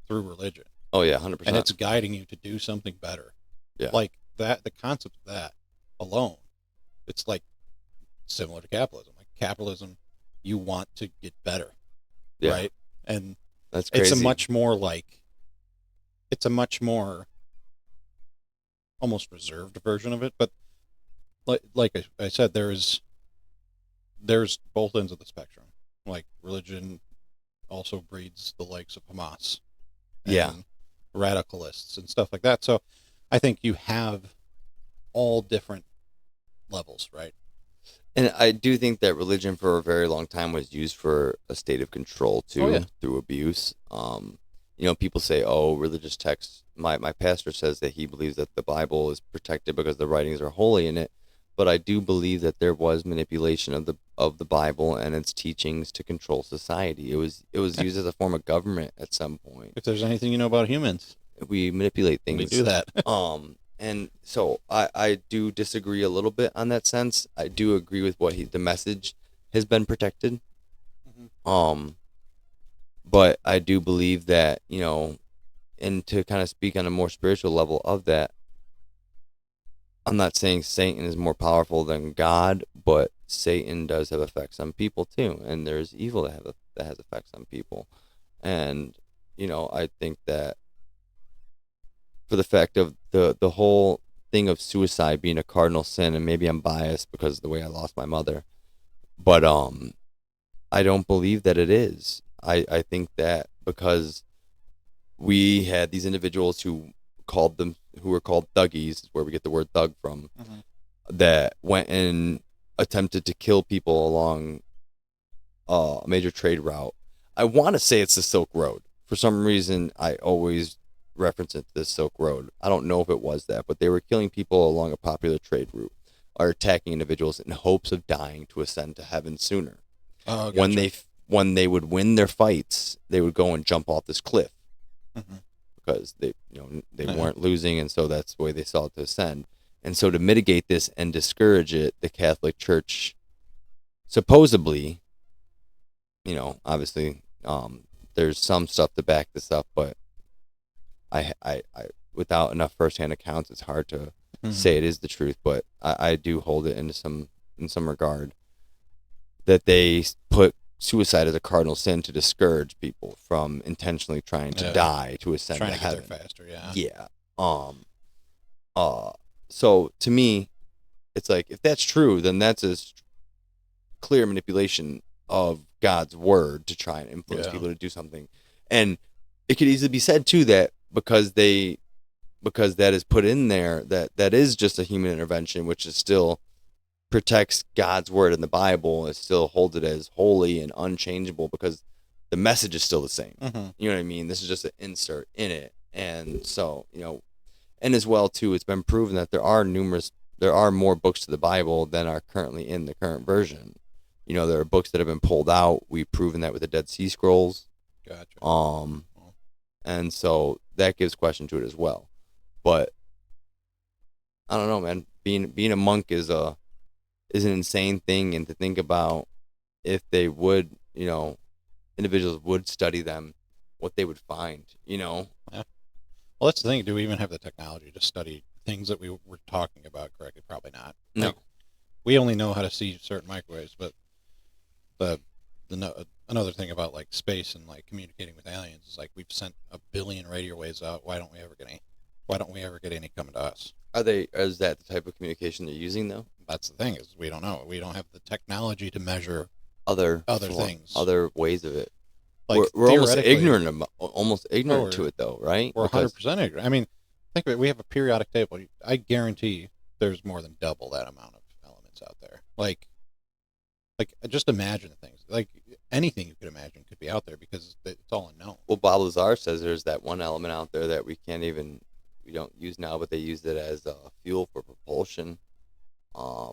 through religion. Oh yeah, 100%. And it's guiding you to do something better. Yeah. Like that, the concept of that alone, it's like similar to capitalism. Like capitalism, you want to get better, right? And that's crazy. It's a much more almost reserved version of it. But like I said, there's both ends of the spectrum. Like religion also breeds the likes of Hamas. And radicalists and stuff like that. So I think you have all different levels, right? And I do think that religion for a very long time was used for a state of control too, through abuse. People say, "Oh, religious texts." My pastor says that he believes that the Bible is protected because the writings are holy in it. But I do believe that there was manipulation of the Bible and its teachings to control society. It was used as a form of government at some point. If there's anything you know about humans, we manipulate things. We do that. And so I do disagree a little bit on that sense. I do agree with the message has been protected. But I do believe that, and to kind of speak on a more spiritual level of that, I'm not saying Satan is more powerful than God, but Satan does have effects on people too, and there's evil that has effects on people. And I think that for the fact of the whole thing of suicide being a cardinal sin, and maybe I'm biased because of the way I lost my mother, but I don't believe that it is. I think that because we had these individuals who were called thuggies, where we get the word thug from, that went and attempted to kill people along a major trade route. I want to say it's the Silk Road. For some reason, I always reference it to the Silk Road. I don't know if it was that, but they were killing people along a popular trade route, or attacking individuals in hopes of dying to ascend to heaven sooner. Oh, gotcha. When they would win their fights, they would go and jump off this cliff because they weren't losing, and so that's the way they saw it to ascend. And so to mitigate this and discourage it, the Catholic Church supposedly, obviously, there's some stuff to back this up, but I without enough firsthand accounts, it's hard to say it is the truth. But I do hold it in some regard that they put suicide as a cardinal sin to discourage people from intentionally trying to die to ascend trying to to get heaven. there faster. Yeah. So to me, it's like, if that's true, then that's a clear manipulation of God's word to try and influence people to do something. And it could easily be said too that because that is put in there, that is just a human intervention, which is still protects God's word in the Bible. It still holds it as holy and unchangeable because the message is still the same. You know what I mean? This is just an insert in it. And so, and as well too, it's been proven that there are more books to the Bible than are currently in the current version. There are books that have been pulled out. We've proven that with the Dead Sea Scrolls. Gotcha. And so that gives question to it as well. But I don't know, man. Being a monk is an insane thing, and to think about if they would, individuals would study them, what they would find, Yeah. Well, that's the thing. Do we even have the technology to study things that we were talking about correctly? Probably not. No. We only know how to see certain microwaves, but another thing about like space and like communicating with aliens is like we've sent 1 billion radio waves out. Why don't we ever get any? Why don't we ever get any coming to us? Is that the type of communication they're using though? That's the thing, is we don't know. We don't have the technology to measure other things, other ways of it. Like we're almost ignorant to it though, right? We're 100% ignorant. I mean, think of it. We have a periodic table. I guarantee there's more than double that amount of elements out there. Like just imagine things. Like anything you could imagine could be out there because it's all unknown. Well, Bob Lazar says there's that one element out there that we don't use now, but they used it as fuel for propulsion. I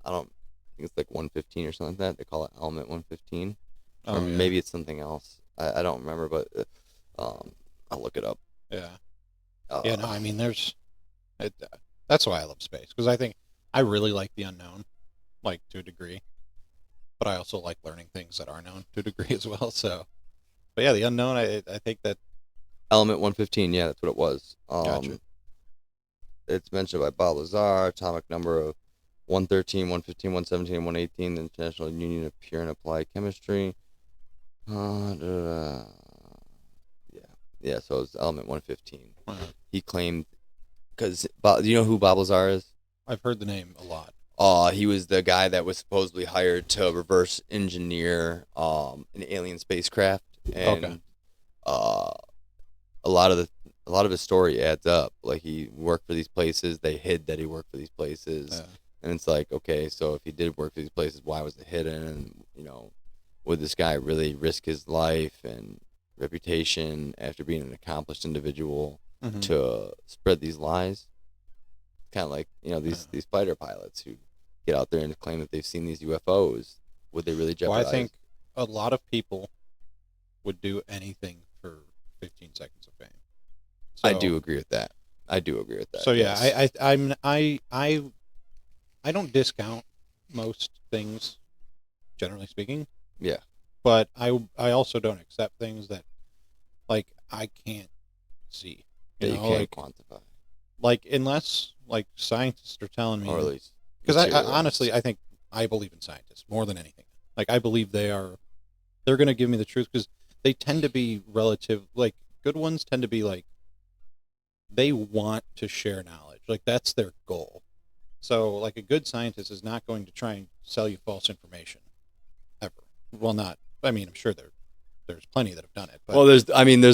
don't think it's like 115 or something like that. They call it element 115, or maybe it's something else. I don't remember, but I'll look it up. Yeah. No, I mean, that's why I love space, because I think I really like the unknown, like to a degree, but I also like learning things that are known to a degree as well. So, but yeah, the unknown, I think that element 115, yeah, that's what it was. Gotcha. It's mentioned by Bob Lazar, atomic number of 113, 115, 117, and 118, the International Union of Pure and Applied Chemistry. Yeah, so it's element 115. Wow. He claimed, because, do you know who Bob Lazar is? I've heard the name a lot. He was the guy that was supposedly hired to reverse engineer an alien spacecraft, and a lot of his story adds up. Like, he worked for these places, they hid that he worked for these places, and it's like, okay, so if he did work for these places, why was it hidden? And would this guy really risk his life and reputation after being an accomplished individual to spread these lies? Kind of like these fighter pilots who get out there and claim that they've seen these UFOs. Would they really jeopardize? Well, I think a lot of people would do anything for 15 seconds of fame. So, I do agree with that. I do agree with that. So yeah, yes. I don't discount most things, generally speaking. Yeah. But I also don't accept things that like I can't see. That you can't quantify. Like unless like scientists are telling me, Or at least. because I materialize. honestly I believe in scientists more than anything. Like I believe they're going to give me the truth because they tend to be relative. Like good ones tend to be like they want to share knowledge. Like that's their goal. So like a good scientist is not going to try and sell you false information ever. Well, not. I mean, I'm sure there's plenty that have done it. But, Well, there's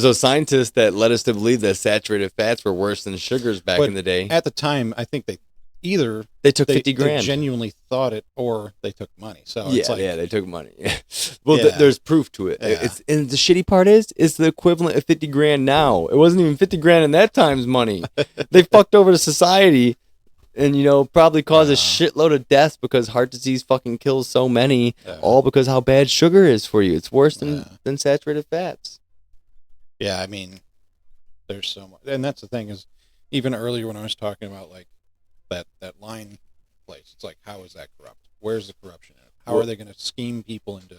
those scientists that led us to believe that saturated fats were worse than sugars back but in the day. at the time, I think they took 50 grand. They genuinely thought it, or they took money. So Yeah, it's like, they took money. Well, Yeah. there's proof to it. Yeah. And the shitty part is, it's the equivalent of 50 grand now. It wasn't even 50 grand in that time's money. They fucked over the society, and probably caused a shitload of deaths because heart disease fucking kills so many. All because how bad sugar is for you. It's worse than saturated fats. Yeah, I mean, there's so much, and that's the thing is, even earlier when I was talking about like that line place, it's like, how is that corrupt? Where's the corruption in it? How are they going to scheme people into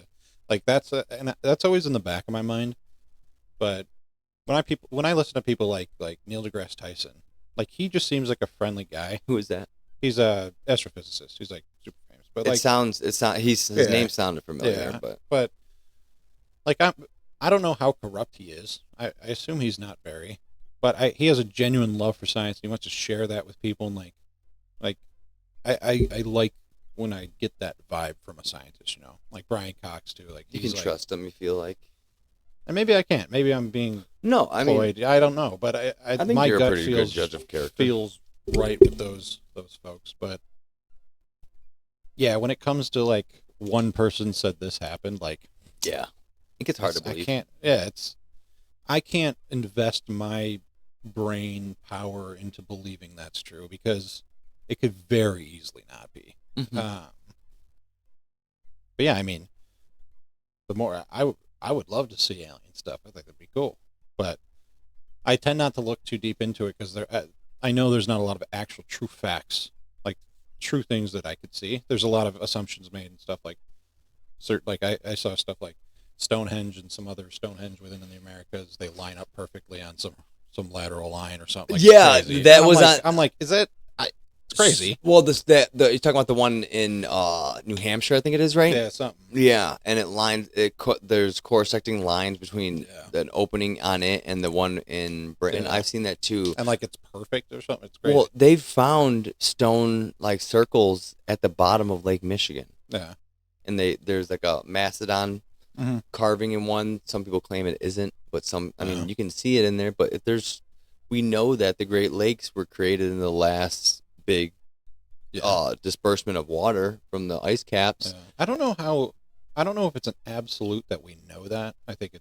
like and that's always in the back of my mind. But when I listen to people like Neil deGrasse Tyson, like he just seems like a friendly guy. Who is that? He's a astrophysicist. He's like super famous. But like His name sounded familiar, but like I don't know how corrupt he is. I assume he's not very, but he has a genuine love for science. And he wants to share that with people, and like I like when I get that vibe from a scientist, like Brian Cox too. Like you can trust him. You feel like, and maybe I can't. Maybe I'm being I mean, I don't know, but I think my you're gut a pretty good judge of character. Feels right with those folks, but yeah, when it comes to like one person said this happened, like yeah, it gets hard to believe. I can't invest my brain power into believing that's true because it could very easily not be. Mm-hmm. But yeah, I mean, the more I would love to see alien stuff. I think that'd be cool, but I tend not to look too deep into it because I know there's not a lot of actual true facts, like true things that I could see. There's a lot of assumptions made and stuff like I saw stuff like Stonehenge and some other Stonehenge within the Americas. They line up perfectly on some lateral line or something. Like yeah, crazy. That was on. I'm like, is that? It's crazy. Well, you're talking about the one in New Hampshire, I think it is, right? Yeah, something. Yeah, and there's corsecting lines between an opening on it and the one in Britain. Yeah. I've seen that too. And like it's perfect or something. It's crazy. Well, they've found stone like circles at the bottom of Lake Michigan. Yeah. And there's like a mastodon carving in one. Some people claim it isn't, but you can see it in there. But we know that the Great Lakes were created in the last big disbursement of water from the ice caps. Yeah. I don't know if it's an absolute that we know that. I think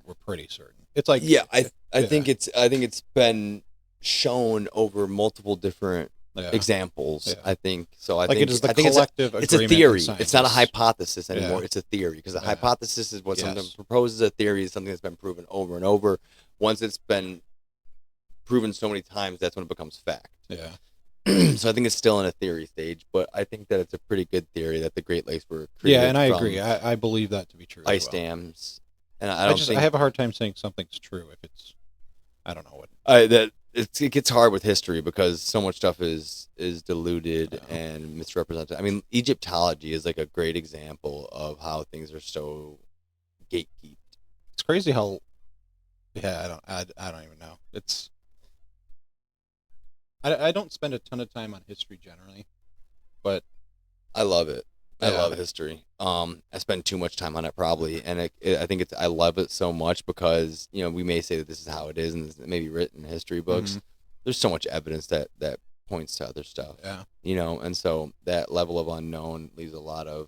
we're pretty certain. It's like I think it's been shown over multiple different examples. Yeah. I think so. I think collective it's a theory. It's not a scientists. hypothesis anymore. It's a theory because a hypothesis is what something proposes. A theory is something that's been proven over and over. Once it's been proven so many times, that's when it becomes fact. Yeah. So I think it's still in a theory stage, but I think that it's a pretty good theory that the Great Lakes were created. Yeah, and I agree. I believe that to be true. Ice dams, and I have a hard time saying something's true if it's. I don't know what. It gets hard with history because so much stuff is diluted and misrepresented. I mean, Egyptology is like a great example of how things are so gatekeeped. It's crazy how. Yeah, I don't even know. It's. I don't spend a ton of time on history generally, but I love it. I love history. I spend too much time on it probably, and I love it so much because we may say that this is how it is, and it may be written in history books. Mm-hmm. There's so much evidence that points to other stuff. Yeah. And so that level of unknown leaves a lot of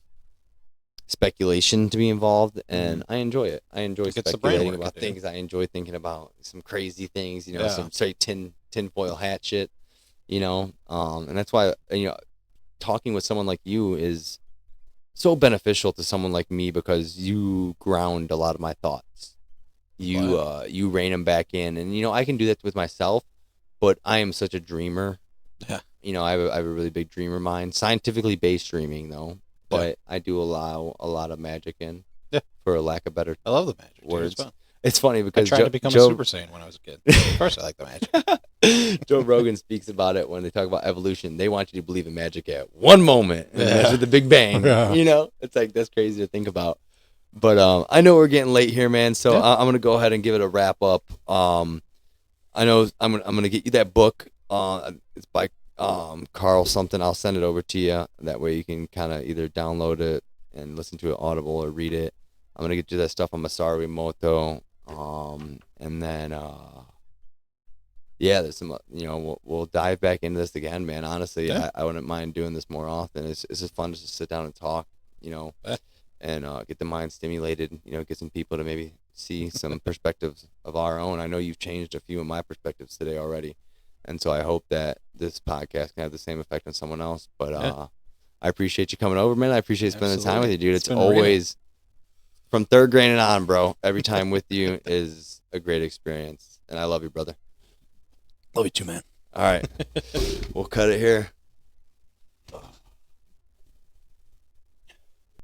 speculation to be involved, and I enjoy it. I enjoy speculating about things. I enjoy thinking about some crazy things. Some straight tinfoil hat shit. And that's why talking with someone like you is so beneficial to someone like me because you ground a lot of my thoughts. You rein them back in, and I can do that with myself, but I am such a dreamer. Yeah. You know, I have a really big dreamer mind. Scientifically based dreaming, though. But I do allow a lot of magic in. Yeah. For a lack of better I love the magic. words. Dude, it's fun. It's funny I because tried to become a Super Saiyan when I was a kid. Of course, I like the magic. Joe Rogan speaks about it when they talk about evolution. They want you to believe in magic at one moment, and that's with the Big Bang. Yeah. You know, it's like that's crazy to think about. But I know we're getting late here, man. So I'm gonna go ahead and give it a wrap up. I know I'm gonna get you that book. It's by Carl something. I'll send it over to you. That way you can kind of either download it and listen to it audible or read it. I'm gonna get you that stuff on Masaru Emoto. And then there's some, you know, we'll dive back into this again, man. Honestly, I wouldn't mind doing this more often. It's just fun to just sit down and talk, you know, and get the mind stimulated, you know, get some people to maybe see some perspectives of our own. I know you've changed a few of my perspectives today already, and so I hope that this podcast can have the same effect on someone else. But I appreciate you coming over, man. I appreciate spending time with you, dude. It's always from third grade and on, bro. Every time with you is a great experience, and I love you, brother. Love you too, man. All right, we'll cut it here.